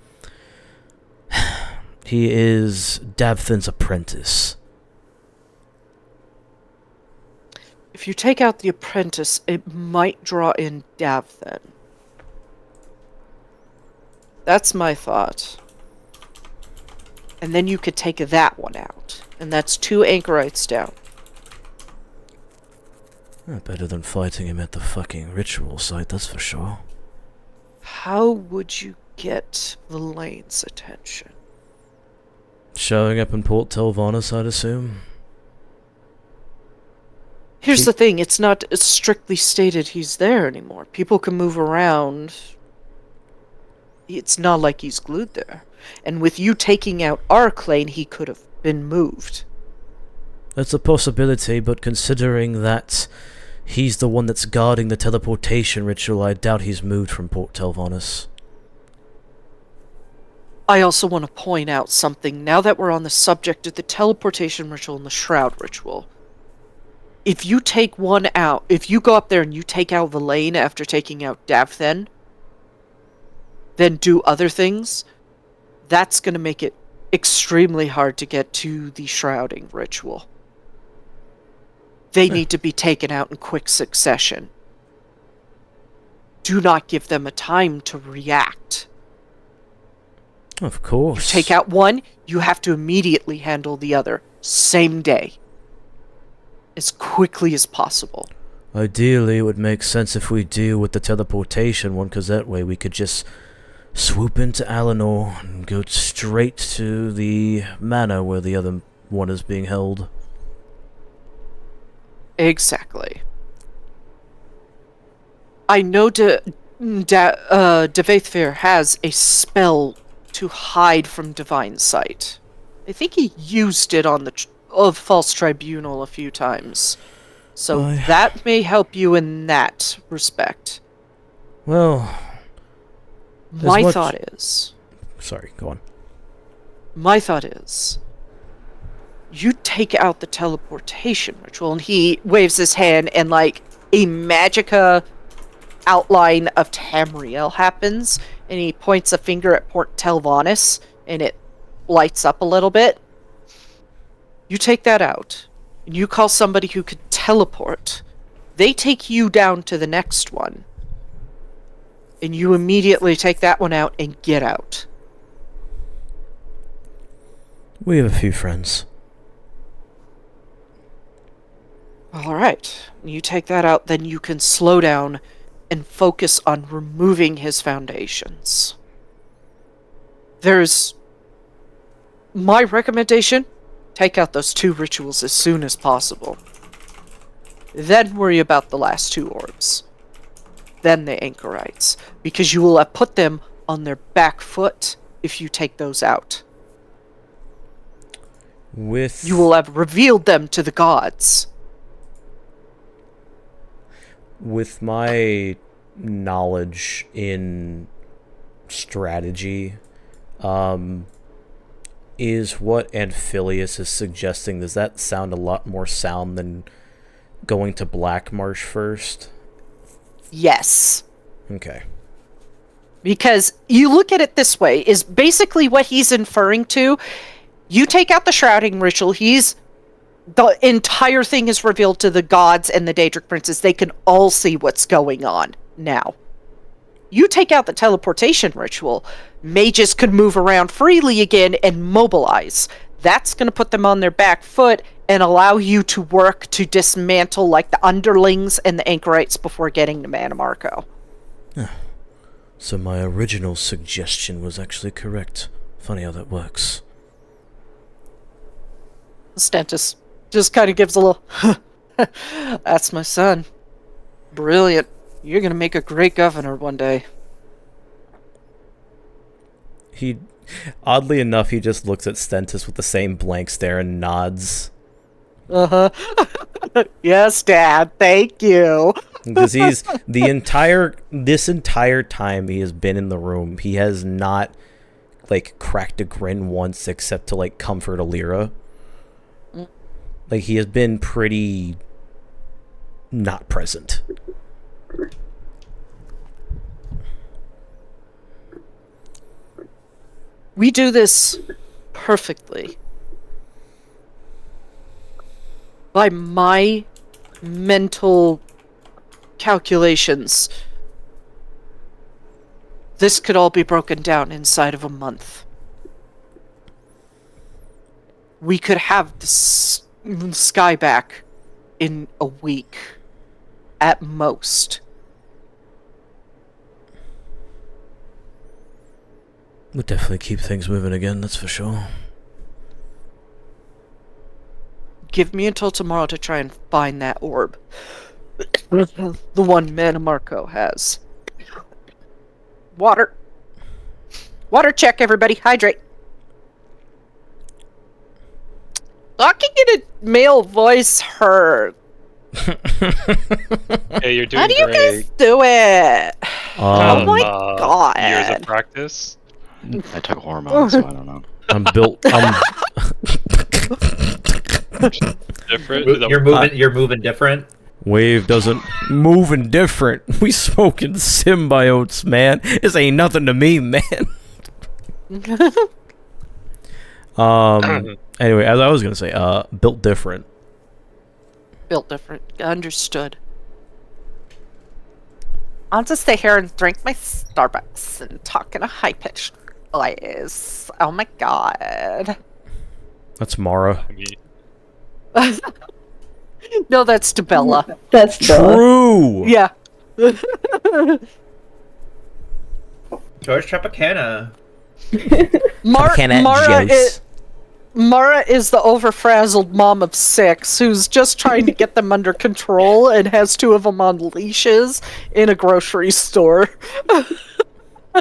S1: he is Davthin's apprentice.
S2: If you take out the apprentice, it might draw in Davthin. That's my thought. And then you could take that one out. And that's 2 anchorites down.
S1: Better than fighting him at the fucking ritual site, that's for sure.
S2: How would you get Verlaine's attention?
S1: Showing up in Port Telvanus, I'd assume.
S2: Here's the thing, it's not strictly stated he's there anymore. People can move around. It's not like he's glued there. And with you taking out Arclane, he could have been moved.
S1: That's a possibility, but considering that he's the one that's guarding the teleportation ritual, I doubt he's moved from Port Telvanus.
S2: I also want to point out something, now that we're on the subject of the teleportation ritual and the shroud ritual. If you take one out, if you go up there and you take out Verlaine after taking out Davthin, then do other things, that's going to make it extremely hard to get to the shrouding ritual. They need to be taken out in quick succession. Do not give them a time to react.
S1: Of course.
S2: You take out one, you have to immediately handle the other. Same day. As quickly as possible.
S1: Ideally, it would make sense if we deal with the teleportation one, because that way we could just swoop into Alinor and go straight to the manor where the other one is being held.
S2: Exactly. I know Devaithfir has a spell to hide from Divine Sight. I think he used it on the False Tribunal a few times. So that may help you in that respect.
S1: Well,
S2: my thought is...
S1: Sorry, go on.
S2: My thought is... You take out the teleportation ritual, and he waves his hand, and like a magicka outline of Tamriel happens, and he points a finger at Port Telvanus, and it lights up a little bit. You take that out, and you call somebody who could teleport. They take you down to the next one, and you immediately take that one out and get out.
S1: We have a few friends.
S2: Alright, you take that out, then you can slow down and focus on removing his foundations. There's... My recommendation, take out those 2 rituals as soon as possible. Then worry about the last 2 orbs. Then the anchorites, because you will have put them on their back foot if you take those out. You will have revealed them to the gods.
S1: With my knowledge in strategy, is what Amphilius is suggesting, does that sound a lot more sound than going to Black Marsh first?
S2: Yes.
S1: Okay.
S2: Because you look at it this way, is basically what he's inferring to. You take out the shrouding ritual, the entire thing is revealed to the gods and the Daedric princes. They can all see what's going on now. You take out the teleportation ritual, mages could move around freely again and mobilize. That's going to put them on their back foot and allow you to work to dismantle like the underlings and the anchorites before getting to Manamarco.
S1: So my original suggestion was actually correct. Funny how that works.
S2: Stentis just kind of gives a little, that's my son. Brilliant. You're going to make a great governor one day.
S1: Oddly enough, he just looks at Stentis with the same blank stare and nods.
S2: Uh-huh. Yes, Dad. Thank you.
S1: Because this entire time he has been in the room, he has not like cracked a grin once except to like comfort Alira. Like he has been pretty not present.
S2: We do this perfectly. By my mental calculations, this could all be broken down inside of a month. We could have the sky back in a week, at most.
S1: We'll definitely keep things moving again, that's for sure.
S2: Give me until tomorrow to try and find that orb. The one Mana Marco has. Water. Water check, everybody. Hydrate. Talking in a male voice hurt.
S4: Hey, you're doing
S2: How do you
S4: great.
S2: guys do it? Oh my god.
S4: Years of practice.
S6: I took hormones, so I don't know.
S1: I'm built.
S4: Different.
S3: You're moving different.
S1: Wave doesn't move indifferent. We smoking symbiotes, man. This ain't nothing to me, man. Anyway, as I was gonna say, built different.
S2: Built different. Understood. I'll just stay here and drink my Starbucks and talk in a high-pitched voice. Oh my god.
S1: That's Mara.
S4: I mean,
S2: No, that's Debella.
S8: That's Bella.
S1: True.
S2: Yeah.
S3: George Tropicana.
S2: Mara is the overfrazzled mom of 6 who's just trying to get them under control and has 2 of them on leashes in a grocery store.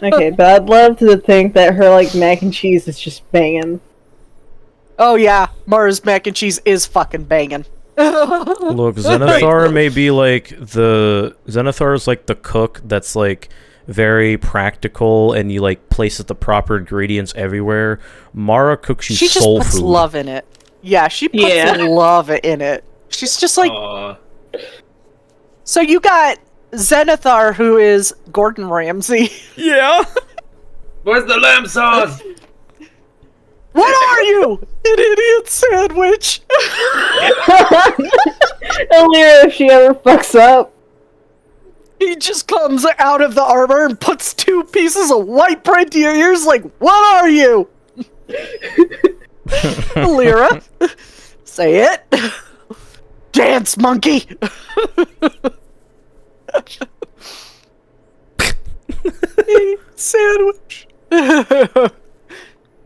S8: Okay, but I'd love to think that her like mac and cheese is just banging.
S2: Oh yeah, Mara's mac and cheese is fucking banging.
S1: Look, Zenithar may be like Zenithar is like the cook that's like very practical and you like places the proper ingredients everywhere. Mara cooks you
S2: She just
S1: soul
S2: puts
S1: food.
S2: love in it. Yeah, she puts
S8: Yeah.
S2: love in it. She's just like.
S3: Aw.
S2: So you got Zenithar, who is Gordon Ramsay.
S1: Yeah.
S3: Where's the lamb sauce?
S2: What are you? An idiot sandwich.
S8: Alira, if she ever fucks up.
S2: He just comes out of the armor and puts 2 pieces of white bread to your ears like, what are you? Lyra, say it. Dance, monkey. Sandwich.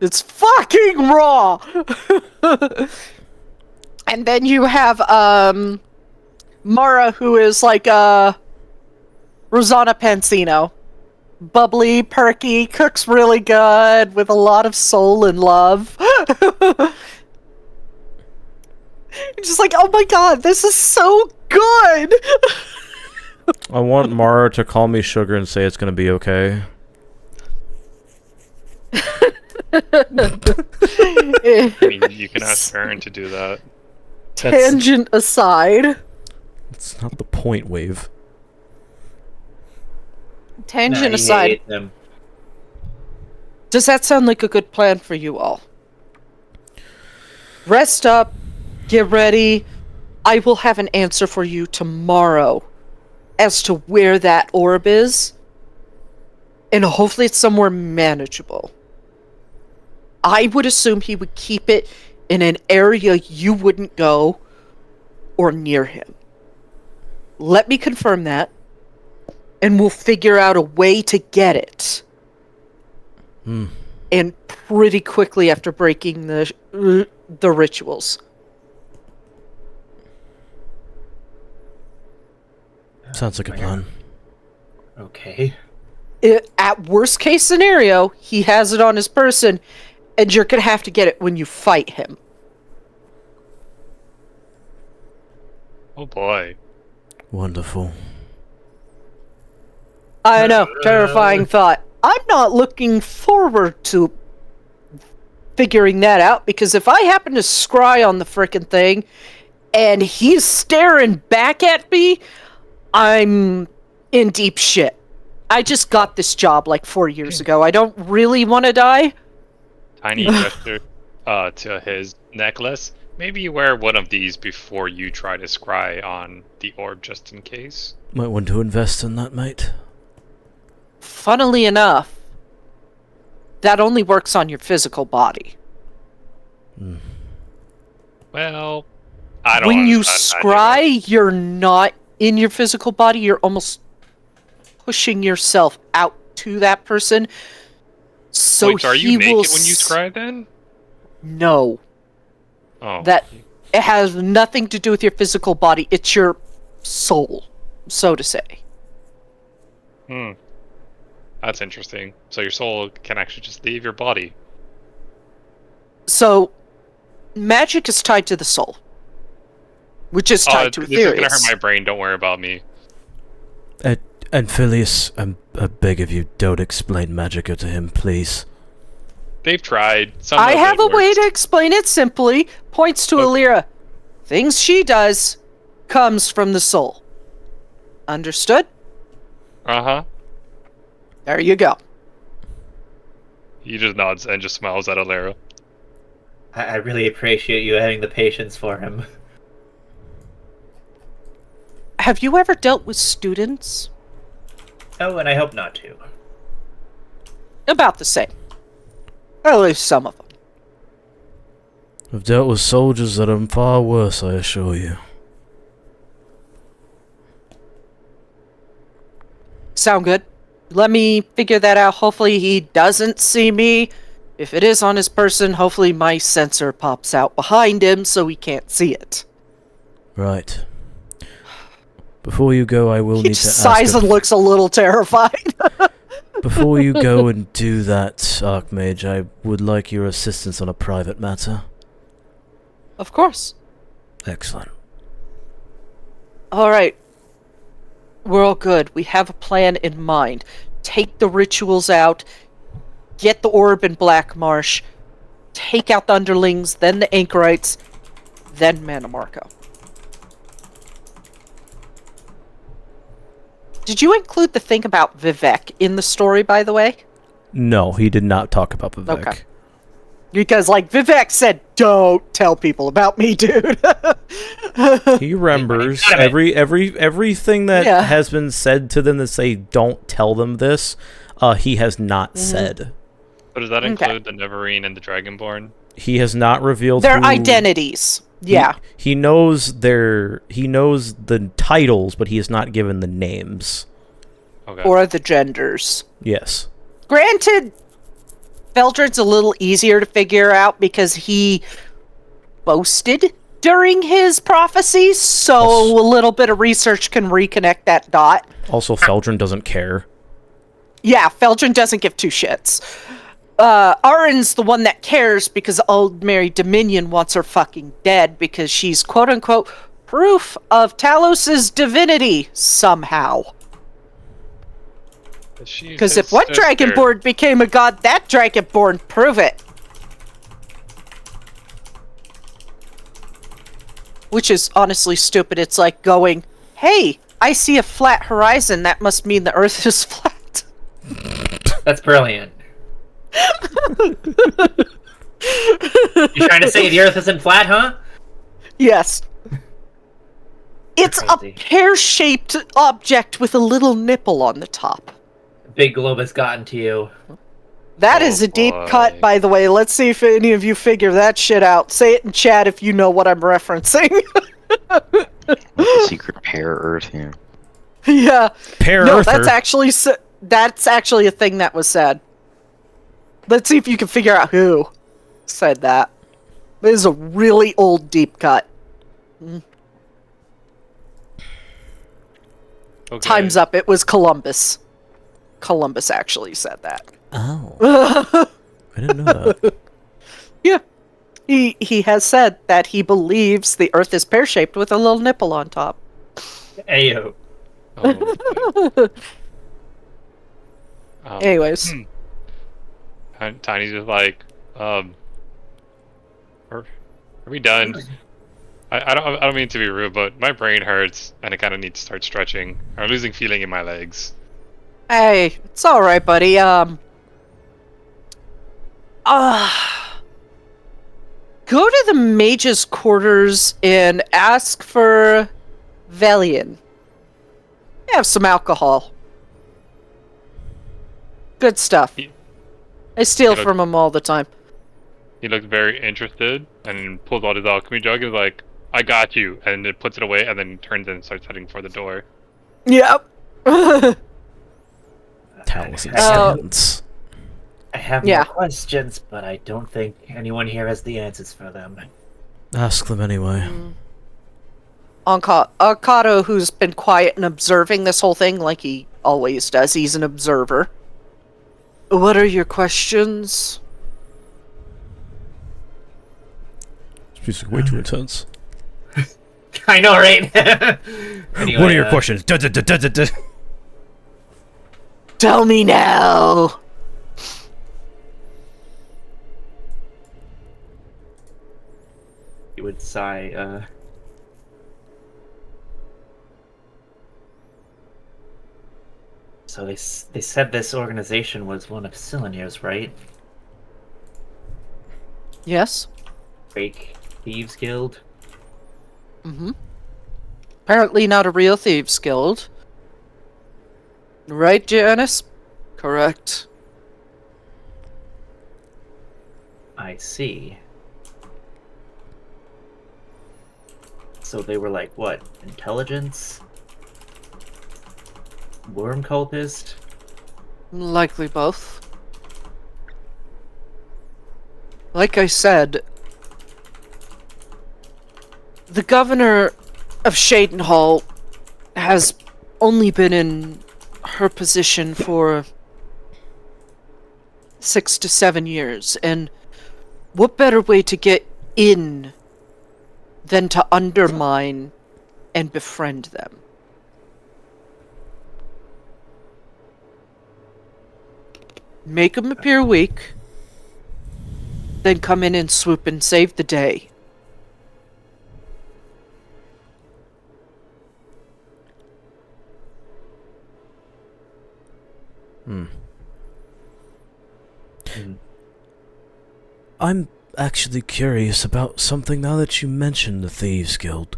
S2: It's fucking raw. And then you have Mara, who is like Rosanna Pansino. Bubbly, perky, cooks really good with a lot of soul and love. Just like, oh my god, this is so good.
S1: I want Mara to call me sugar and say it's gonna be okay.
S4: I mean, you can ask Aaron to do that.
S2: Tangent aside.
S1: That's not the point, Wave.
S2: Tangent
S3: Nah, he
S2: aside.
S3: hates him.
S2: Does that sound like a good plan for you all? Rest up, get ready. I will have an answer for you tomorrow as to where that orb is. And hopefully it's somewhere manageable. I would assume he would keep it in an area you wouldn't go or near him. Let me confirm that. And we'll figure out a way to get it. And pretty quickly after breaking the rituals.
S1: Sounds like a plan.
S3: Okay.
S2: At worst case scenario, he has it on his person, and you're gonna have to get it when you fight him.
S4: Oh boy.
S1: Wonderful.
S2: I know, terrifying thought. I'm not looking forward to figuring that out, because if I happen to scry on the frickin' thing and he's staring back at me, I'm in deep shit. I just got this job like 4 years ago. I don't really want to die.
S4: Tiny gesture to his necklace. Maybe you wear one of these before you try to scry on the orb, just in case.
S1: Might want to invest in that, mate.
S2: Funnily enough, that only works on your physical body.
S4: Well, I don't
S2: When you
S4: understand that anymore.
S2: scry, you're not in your physical body. You're almost pushing yourself out to that person. So
S4: Wait, so are you
S2: he
S4: naked
S2: will
S4: when you scry then?
S2: No.
S4: Oh.
S2: That it has nothing to do with your physical body. It's your soul, so to say.
S4: Hmm. That's interesting. So your soul can actually just leave your body.
S2: So magic is tied to the soul, which is tied to
S4: this is gonna hurt
S2: Aetherius.
S4: my brain. Don't worry about me.
S1: And Phileas, I beg of you, don't explain Magica to him, please.
S4: They've tried. Some
S2: I
S4: of
S2: have
S4: it
S2: a way
S4: works.
S2: to explain it simply. Points to
S4: Oh.
S2: Alira. Things she does comes from the soul. Understood?
S4: Uh-huh.
S2: There you go.
S4: He just nods and just smiles at Alera.
S3: I really appreciate you having the patience for him.
S2: Have you ever dealt with students?
S3: Oh, and I hope not to.
S2: About the same. At least some of them.
S1: I've dealt with soldiers that are far worse, I assure you.
S2: Sound good? Let me figure that out. Hopefully he doesn't see me. If it is on his person, hopefully my sensor pops out behind him so he can't see it.
S1: Right. Before you go, I will
S2: He
S1: need to
S2: just
S1: ask...
S2: sighs and looks a little terrified.
S1: Before you go and do that, Archmage, I would like your assistance on a private matter.
S2: Of course.
S1: Excellent.
S2: Alright. We're all good. We have a plan in mind. Take the rituals out. Get the orb in Black Marsh. Take out the underlings, then the anchorites, then Manamarco. Did you include the thing about Vivek in the story, by the way?
S1: No, he did not talk about Vivek.
S2: Okay. Because, like, Vivek said, don't tell people about me, dude.
S1: He remembers
S3: Got it.
S1: everything that
S2: Yeah.
S1: has been said to them that say don't tell them this. He has not said.
S4: But does that
S2: Okay.
S4: include the Neverine and the Dragonborn?
S1: He has not revealed
S2: Their
S1: who-
S2: identities. Yeah.
S1: He knows he knows the titles, but he has not given the names.
S4: Okay.
S2: Or the genders.
S1: Yes.
S2: Granted, Feldred's a little easier to figure out because he boasted during his prophecies, so
S1: Also-
S2: a little bit of research can reconnect that dot.
S1: Also, Feldrin doesn't care.
S2: Yeah, Feldred doesn't give two shits. Arin's the one that cares because Old Mary Dominion wants her fucking dead because she's quote-unquote proof of Talos's divinity somehow. Because if one Dragonborn became a god, that Dragonborn prove it. Which is honestly stupid. It's like going, hey, I see a flat horizon. That must mean the Earth is flat.
S3: That's brilliant. You trying to say the Earth isn't flat, huh?
S2: Yes. It's a
S3: crazy.
S2: pear-shaped object with a little nipple on the top.
S3: Big globe has gotten to you.
S2: That
S4: Oh,
S2: is a deep
S4: boy.
S2: cut, by the way. Let's see if any of you figure that shit out. Say it in chat if you know what I'm referencing.
S6: Like the secret pear Earth here.
S2: Yeah.
S1: Pear
S2: No,
S1: Earther.
S2: that's actually a thing that was said. Let's see if you can figure out who said that. This is a really old deep cut.
S4: Okay.
S2: Time's up. It was Columbus. Columbus actually said that.
S1: Oh, I didn't know that.
S2: Yeah. He has said that he believes the Earth is pear-shaped with a little nipple on top.
S3: Ayo.
S4: Oh,
S2: Anyways.
S4: And Tiny's just like, are we done? I don't mean to be rude, but my brain hurts and I kind of need to start stretching. I'm losing feeling in my legs.
S2: Hey, it's all right, buddy. Go to the mage's quarters and ask for Velian. Have some alcohol. Good stuff. I steal from him all the time.
S4: He looks very interested and pulls out his alchemy jug and is like, I got you, and then puts it away and then turns and starts heading for the door.
S2: Yep.
S1: Talus and
S3: I have-
S1: silence.
S3: I have
S2: Yeah.
S3: more questions, but I don't think anyone here has the answers for them.
S1: Ask them anyway.
S2: Arcado, who's been quiet and observing this whole thing like he always does, he's an observer. What are your questions?
S1: This music way too intense.
S3: I know, right? Anyway,
S1: What are your questions? Duh, duh, duh, duh, duh, duh.
S2: Tell me now.
S3: He would sigh, So they said this organization was one of Cylinier's, right?
S2: Yes?
S3: Fake Thieves Guild?
S2: Mm-hmm. Apparently not a real thieves guild. Right, Janice? Correct.
S3: I see. So they were like, what? Intelligence? Worm cultist?
S2: Likely both. Like I said, the governor of Shadenhall has only been in her position for 6 to 7 years, and what better way to get in than to undermine and befriend them? Make them appear weak, then come in and swoop and save the day.
S1: I'm actually curious about something now that you mentioned the Thieves Guild.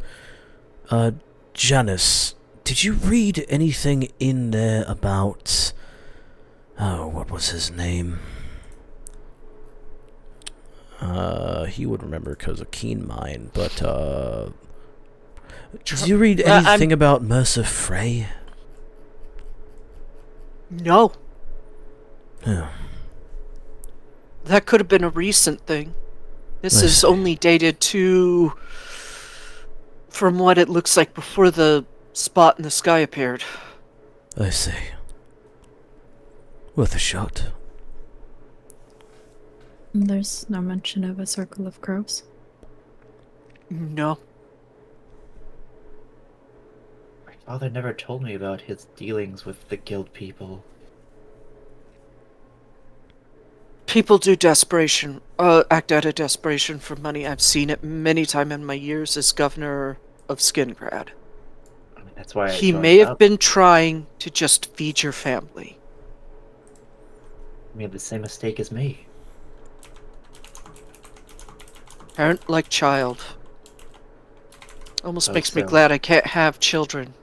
S1: Janice, did you read anything in there about... Oh, what was his name? He would remember because of keen mind, but, did you read anything about Mercer Frey?
S2: No.
S1: Oh.
S2: That could have been a recent thing. This
S1: I
S2: is
S1: see.
S2: only dated to... from what it looks like before the spot in the sky appeared.
S1: I see. Worth a shot.
S5: There's no mention of a circle of crows.
S2: No.
S3: My father never told me about his dealings with the guild people.
S2: People do act out of desperation for money. I've seen it many times in my years as governor of Skingrad.
S3: I mean, that's why
S2: He
S3: joined
S2: may have
S3: up.
S2: been trying to just feed your family.
S3: He made the same mistake as me.
S2: Parent like child. Almost
S3: Oh,
S2: makes me
S3: so-
S2: glad I can't have children.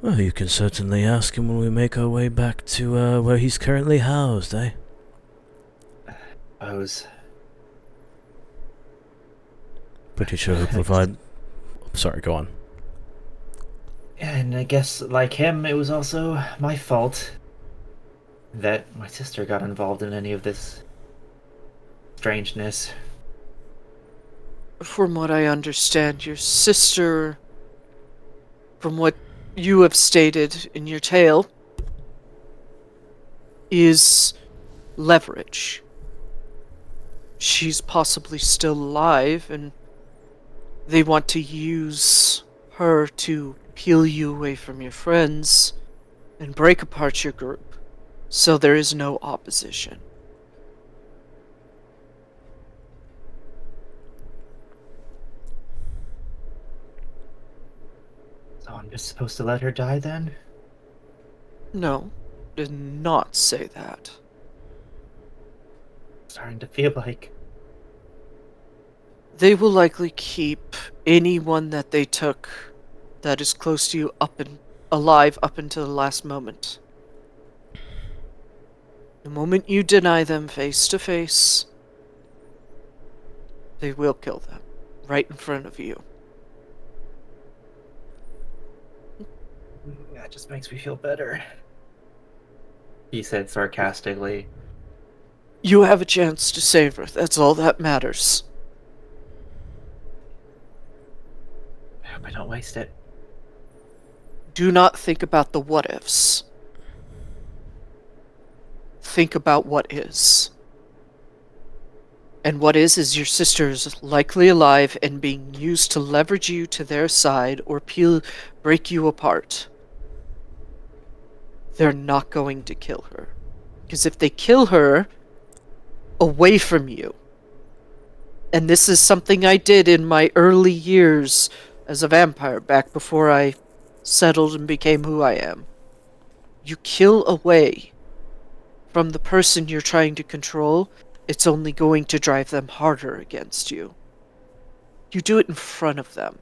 S1: Well, you can certainly ask him when we make our way back to, where he's currently housed, eh?
S3: I was...
S1: Pretty sure he'll provide... Sorry, go on.
S3: And I guess, like him, it was also my fault that my sister got involved in any of this strangeness.
S2: From what I understand, your sister, from what you have stated in your tale, is leverage. She's possibly still alive, and they want to use her to peel you away from your friends and break apart your group, so there is no opposition.
S3: So I'm just supposed to let her die then?
S2: No, did not say that.
S3: Starting to feel like
S2: They will likely keep anyone that they took that is close to you alive up until the last moment. The moment you deny them face to face, they will kill them right in front of you.
S3: that just makes me feel better. He said sarcastically.
S2: You have a chance to save her. That's all that matters.
S3: I hope I don't waste it.
S2: Do not think about the what ifs. Think about what is. And what is your sister is likely alive and being used to leverage you to their side or break you apart. They're not going to kill her. Because if they kill her away from you, and this is something I did in my early years as a vampire, back before I settled and became who I am. You kill away from the person you're trying to control, it's only going to drive them harder against you. You do it in front of them,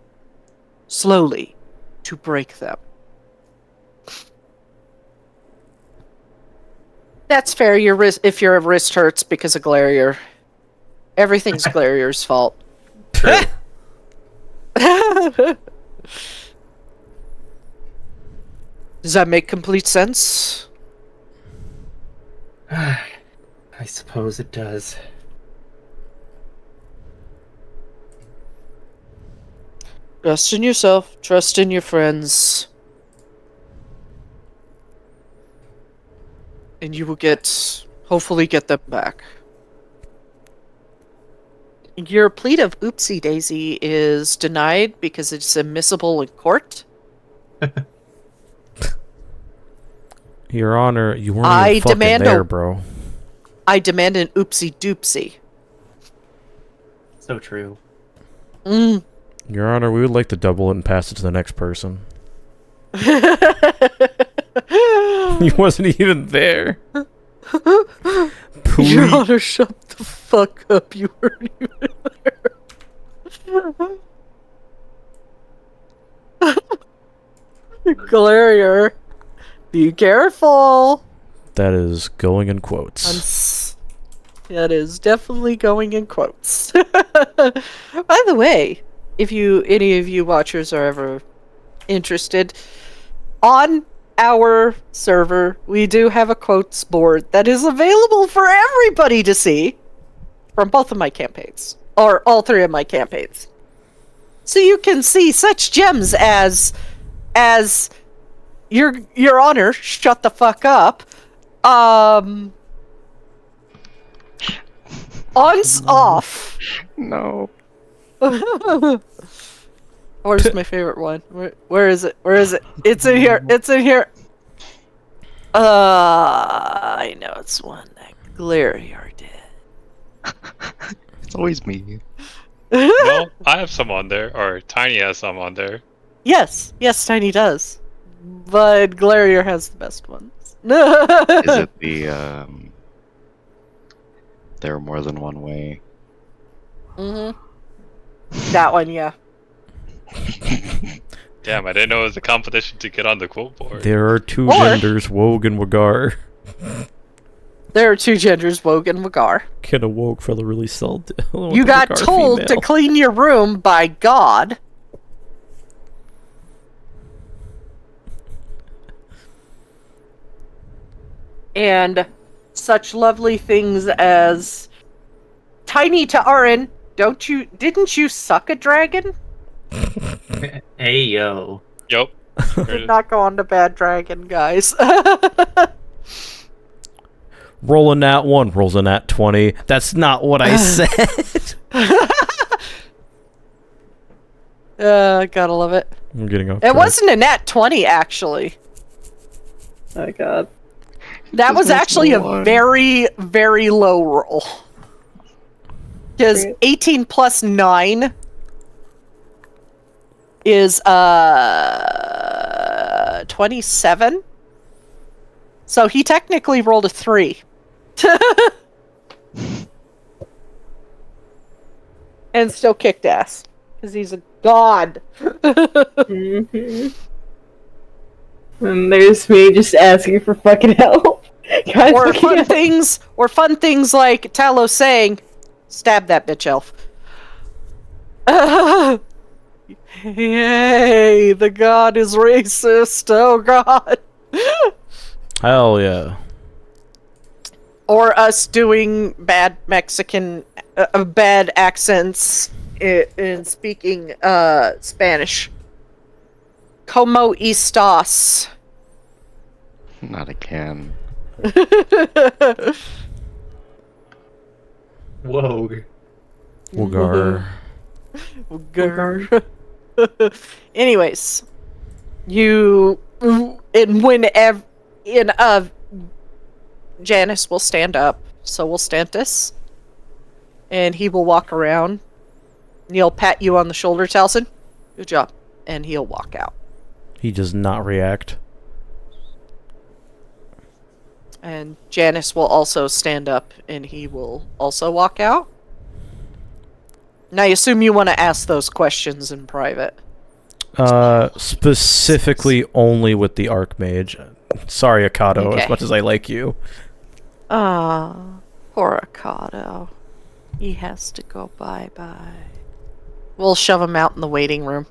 S2: slowly, to break them. That's fair. If your wrist hurts because of Glarier, everything's Glarier's fault.
S3: True.
S2: Does that make complete sense?
S3: I suppose it does.
S2: Trust in yourself, trust in your friends. And you will hopefully get them back. Your plea of oopsie daisy is denied because it's admissible in court.
S1: Your Honor, you weren't
S2: I
S1: even fucking
S2: demand
S1: there, bro.
S2: I demand an oopsie doopsie.
S3: So true.
S1: Your Honor, we would like to double it and pass it to the next person. He wasn't even there. Please.
S2: Your Honor, shut the fuck up. You weren't even there. Glarier, be careful.
S1: That is going in quotes.
S2: That is definitely going in quotes. By the way, if any of you watchers are ever interested, on our server, we do have a quotes board that is available for everybody to see from both of my campaigns, or all three of my campaigns. So you can see such gems as Your Honor, shut the fuck up. Off.
S6: No.
S2: Where's my favorite one? Where is it? Where is it? It's in here. It's in here. I know it's one that Glarier did.
S6: It's always me.
S4: No, I have some on there, or Tiny has some on there.
S2: Yes, Tiny does. But Glarier has the best ones.
S6: Is it the there are more than one way?
S2: That one, yeah.
S4: Damn, I didn't know it was a competition to get on the quote board.
S1: There are two
S2: Or-
S1: genders, Wogue and Wagar.
S2: There are two genders, Wogue and Wagar.
S1: Kinda woke fella really sold.
S2: You got told to clean your room by God. And such lovely things as Tiny to Arin, didn't you suck a dragon?
S3: Hey yo.
S4: Yup.
S2: Did not go on to bad dragon, guys.
S1: Roll a nat 1, rolls a nat 20. That's not what I said.
S2: Gotta love it.
S1: I'm getting off
S2: It
S1: track.
S2: wasn't a nat 20, actually.
S8: Oh god.
S2: That was
S6: Just
S2: actually a
S6: one.
S2: very, very low roll. Because 18 plus 9 is 27. So he technically rolled a 3. And still kicked ass. Because he's a god.
S8: Mm-hmm. And there's me just asking for fucking help. Guys,
S2: Or
S8: fucking help.
S2: fun things like Talos saying, "Stab that bitch elf." Yay! The god is racist. Oh god.
S1: Hell yeah.
S2: Or us doing bad Mexican, bad accents in speaking Spanish. Como estas?
S6: Not again.
S3: Whoa.
S1: Wogar.
S2: Grr. Anyways, you and whenever Janice will stand up, so will Stantis, and he will walk around. And he'll pat you on the shoulder, Taliesin. Good job, and he'll walk out.
S1: He does not react.
S2: And Janice will also stand up, and he will also walk out. Now, I assume you want to ask those questions in private.
S1: Specifically only with the Archmage. Sorry, Akato,
S2: Okay.
S1: as much as I like you.
S2: Ah, poor Akato. He has to go bye-bye. We'll shove him out in the waiting room.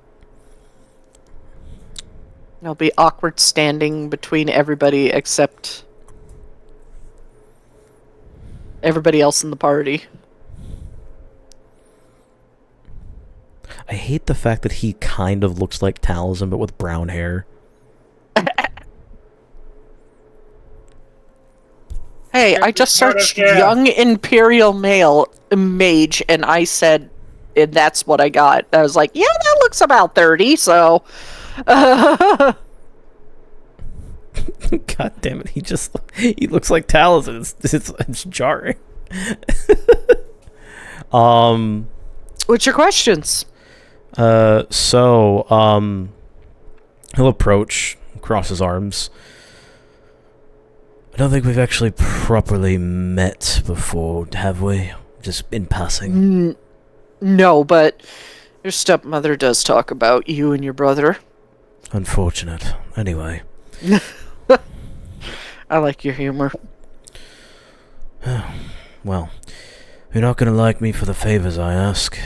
S2: There'll be awkward standing between everybody except everybody else in the party.
S1: I hate the fact that he kind of looks like Taliesin, but with brown hair.
S2: Hey, I just searched young imperial male mage, and I said, and that's what I got. I was like, yeah, that looks about 30, so...
S1: God damn it, he looks like Taliesin. It's jarring.
S2: What's your questions?
S1: He'll approach, cross his arms. I don't think we've actually properly met before, have we? Just in passing.
S2: No, but your stepmother does talk about you and your brother.
S1: Unfortunate. Anyway.
S2: I like your humor.
S1: Well, you're not gonna like me for the favors I ask.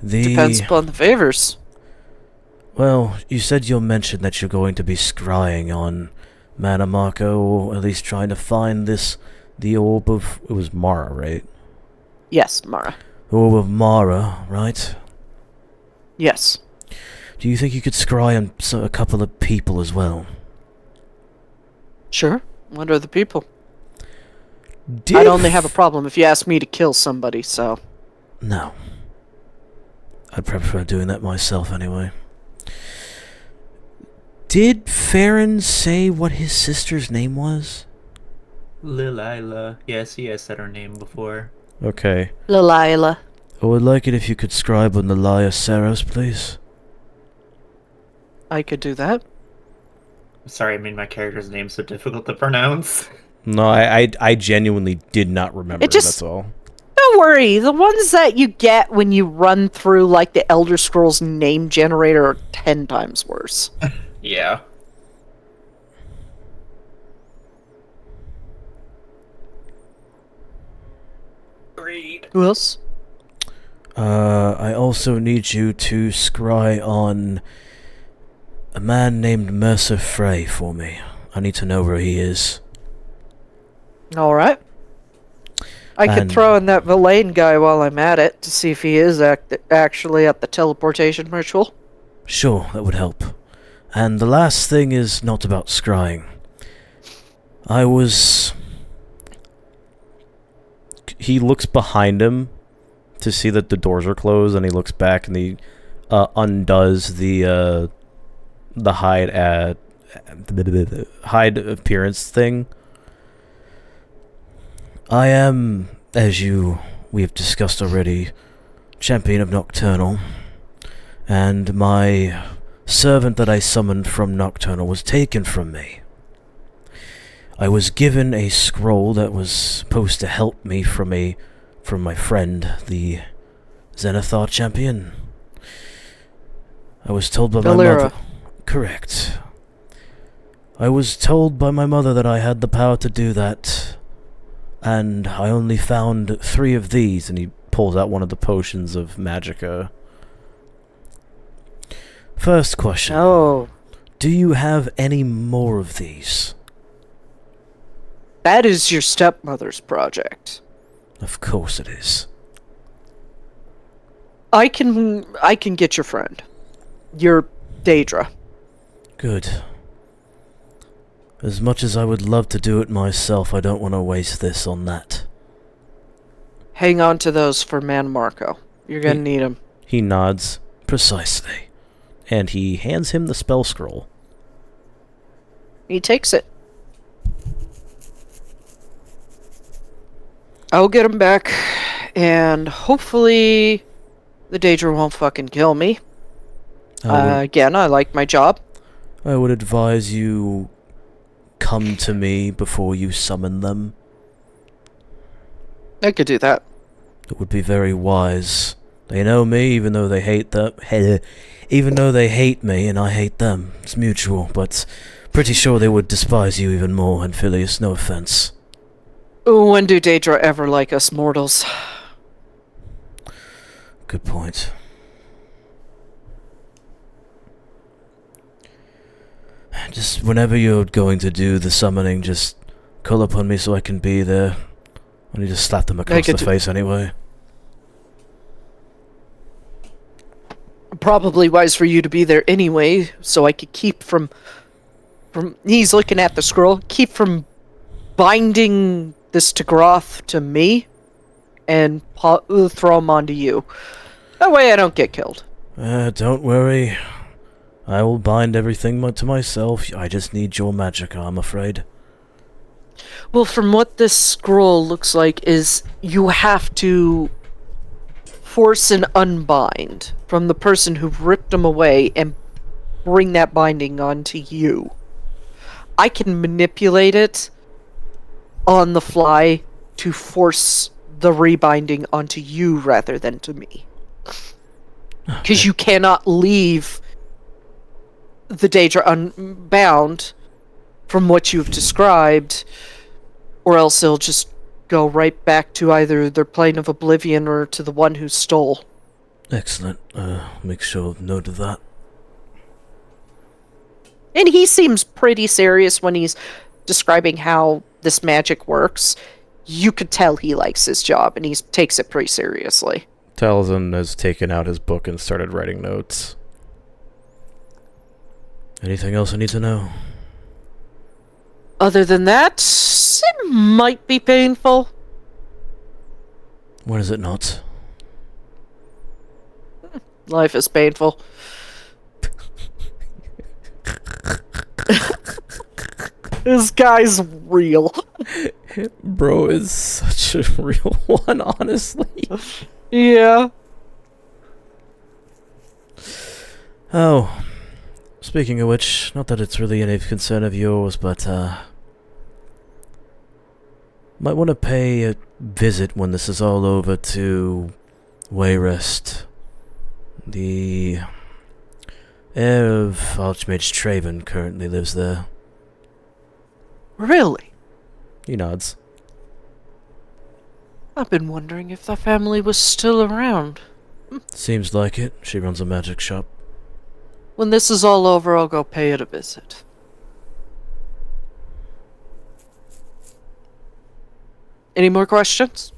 S2: Depends upon the favors.
S1: Well, you said you'll mention that you're going to be scrying on Mana Marco, or at least trying to find the orb of... It was Mara, right?
S2: Yes, Mara.
S1: The orb of Mara, right?
S2: Yes.
S1: Do you think you could scry on a couple of people as well?
S2: Sure. What are the people? I'd only have a problem if you asked me to kill somebody, so...
S1: No. I'd prefer doing that myself anyway. Did Farron say what his sister's name was?
S3: Lilila. Yes, he has said her name before.
S1: Okay.
S2: Lilila.
S1: I would like it if you could scribe on Lilia Saros, please.
S2: I could do that.
S3: Sorry, I made my character's name so difficult to pronounce.
S1: No, I genuinely did not remember,
S2: It just-
S1: that's all.
S2: Don't worry, the ones that you get when you run through, like, the Elder Scrolls name generator are 10 times worse.
S3: Yeah. Agreed.
S2: Who else?
S1: I also need you to scry on a man named Mercer Frey for me. I need to know where he is.
S2: Alright. I could
S1: And-
S2: throw in that Villain guy while I'm at it to see if he is actually at the teleportation ritual.
S1: Sure, that would help. And the last thing is not about scrying. I was... He looks behind him to see that the doors are closed, and he looks back and he undoes the hide appearance thing. I am, as we have discussed already, champion of Nocturnal, and my servant that I summoned from Nocturnal was taken from me. I was given a scroll that was supposed to help me from my friend, the Zenithar champion. I was told by my mother... Correct. I was told by my mother that I had the power to do that, and I only found 3 of these, and he pulls out one of the potions of magicka. First question.
S2: Oh,
S1: Do you have any more of these?
S2: that is your stepmother's project.
S1: Of course it is.
S2: I can get your friend. Your Daedra.
S1: Good. As much as I would love to do it myself, I don't want to waste this on that.
S2: Hang on to those for Man Marco. You're gonna need them.
S1: He nods. Precisely. And he hands him the spell scroll.
S2: He takes it. I'll get him back, and hopefully the Daedra won't fucking kill me. Again, I like my job.
S1: I would advise you come to me before you summon them.
S2: I could do that.
S1: It would be very wise. They know me, even though they hate them. Even though they hate me and I hate them. It's mutual, but pretty sure they would despise you even more, and Phileas, no offense.
S2: When do Daedra ever like us mortals?
S1: Good point. Just whenever you're going to do the summoning, just call upon me so I can be there. And you just slap them across the face anyway.
S2: Probably wise for you to be there anyway, so I could keep from he's looking at the scroll, keep from binding this Tagroth to me and throw him onto you. That way I don't get killed.
S1: Don't worry. I will bind everything to myself. I just need your magic, I'm afraid.
S2: Well, from what this scroll looks like is you have to force an unbind from the person who ripped them away and bring that binding onto you. I can manipulate it on the fly to force the rebinding onto you rather than to me. Because you cannot leave the Daedra unbound from what you've described, or else they'll just go right back to either their plane of oblivion or to the one who stole.
S1: Excellent. Make sure of note of that.
S2: And he seems pretty serious when he's describing how this magic works. You could tell he likes his job, and he takes it pretty seriously.
S1: Taliesin has taken out his book and started writing notes. Anything else I need to know?
S2: Other than that, it might be painful.
S1: When is it not?
S2: Life is painful. This guy's real.
S1: Bro is such a real one, honestly.
S2: Yeah.
S1: Oh. Speaking of which, not that it's really any concern of yours, but, might want to pay a visit when this is all over to Wayrest. The heir of Archmage Traven currently lives there.
S2: Really?
S1: He nods.
S2: I've been wondering if the family was still around.
S1: Seems like it. She runs a magic shop.
S2: When this is all over, I'll go pay it a visit. Any more questions?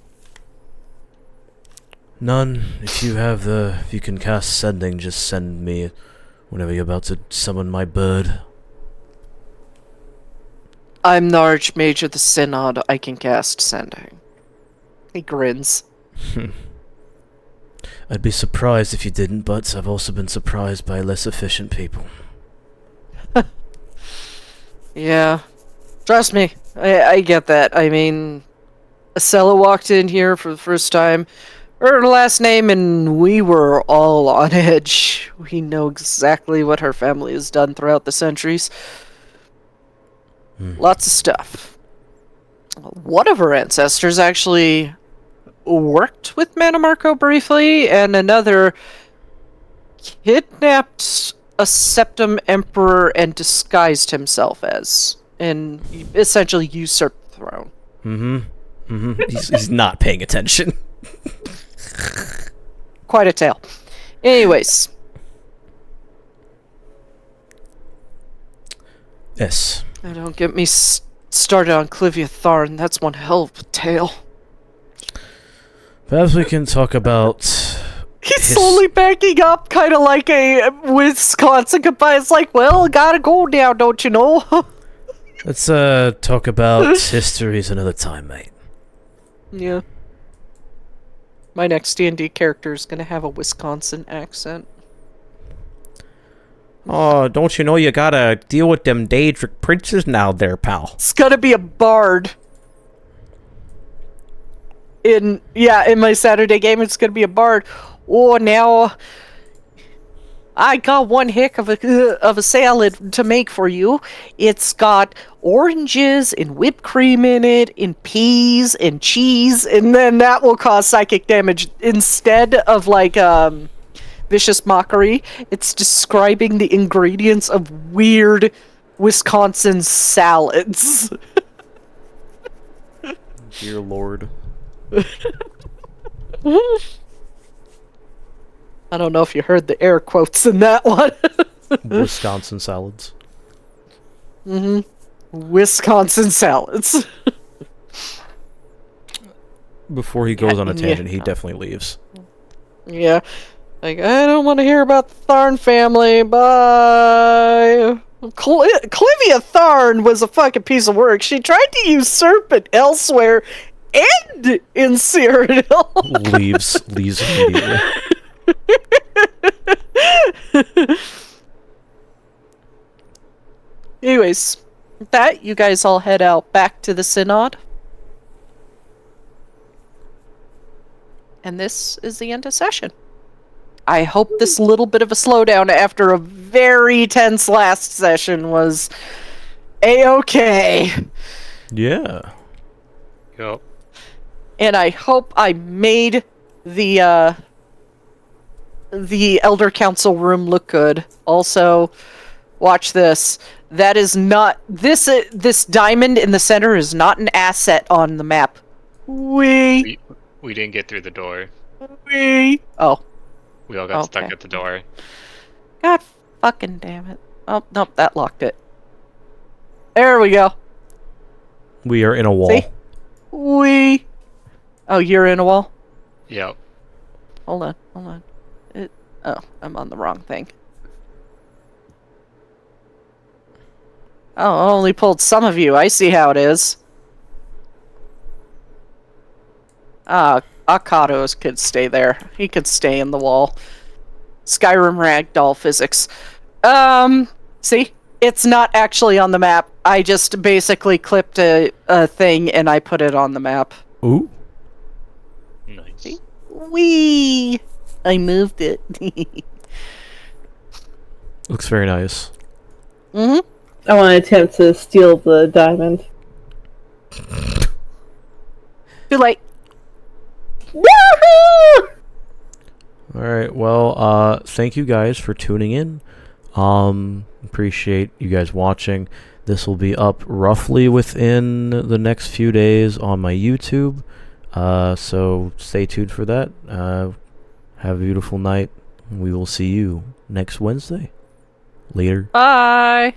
S1: None. If you can cast sending, just send me whenever you're about to summon my bird.
S2: I'm the Archmage of the Synod. I can cast Sending. He grins.
S1: I'd be surprised if you didn't, but I've also been surprised by less efficient people.
S2: Yeah. Trust me, I get that. I mean, Acela walked in here for the first time, heard her last name, and we were all on edge. We know exactly what her family has done throughout the centuries. Lots of stuff. One of her ancestors actually worked with Manamarco briefly, and another kidnapped a Septim Emperor and disguised himself as, and essentially usurped the throne.
S1: He's not paying attention.
S2: Quite a tale. Anyways.
S1: Yes.
S2: Don't get me started on Clivia Tharn. That's one hell of a tale.
S1: Perhaps we can talk about...
S2: He's slowly backing up, kind of like a Wisconsin goodbye. It's like, well, gotta go now, don't you know?
S1: Let's talk about histories another time, mate.
S2: Yeah. My next D&D character is gonna have a Wisconsin accent.
S1: Oh, don't you know you gotta deal with them Daedric princes now there, pal?
S2: It's gonna be a bard. In my Saturday game, it's gonna be a bard. Oh, now I got one heck of a salad to make for you. It's got oranges and whipped cream in it, and peas and cheese, and then that will cause psychic damage instead of like vicious mockery. It's describing the ingredients of weird Wisconsin salads.
S1: Dear Lord.
S2: I don't know if you heard the air quotes in that one.
S1: Wisconsin salads.
S2: Wisconsin salads.
S1: Before he goes on a tangent, he definitely leaves.
S2: Yeah. Like, I don't want to hear about the Tharn family. Bye. Clivia Tharn was a fucking piece of work. She tried to usurp it elsewhere and in Cyrodiil.
S1: Leaves immediately.
S2: Anyways, with that, you guys all head out back to the Synod. And this is the end of session. I hope this little bit of a slowdown after a very tense last session was a-okay.
S1: Yeah.
S4: Yup.
S2: And I hope I made the Elder Council room look good. Also, watch this. That is not... This diamond in the center is not an asset on the map.
S4: We didn't get through the door.
S2: Oh.
S4: We all got stuck at the door.
S2: God fucking damn it. Oh, nope, that locked it. There we go.
S1: We are in a wall.
S2: See? Oh, you're in a wall?
S4: Yep.
S2: Hold on. Oh, I'm on the wrong thing. Oh, I only pulled some of you. I see how it is. Akatos could stay there. He could stay in the wall. Skyrim ragdoll physics. See? It's not actually on the map. I just basically clipped a thing and I put it on the map.
S1: Ooh.
S4: Nice.
S2: See? Whee! I moved it.
S1: Looks very nice.
S2: Mm-hmm.
S8: I want to attempt to steal the diamond.
S2: Too late.
S8: Woohoo!
S1: Alright, well, thank you guys for tuning in. Appreciate you guys watching. This will be up roughly within the next few days on my YouTube. So stay tuned for that. Have a beautiful night. We will see you next Wednesday. Later.
S2: Bye.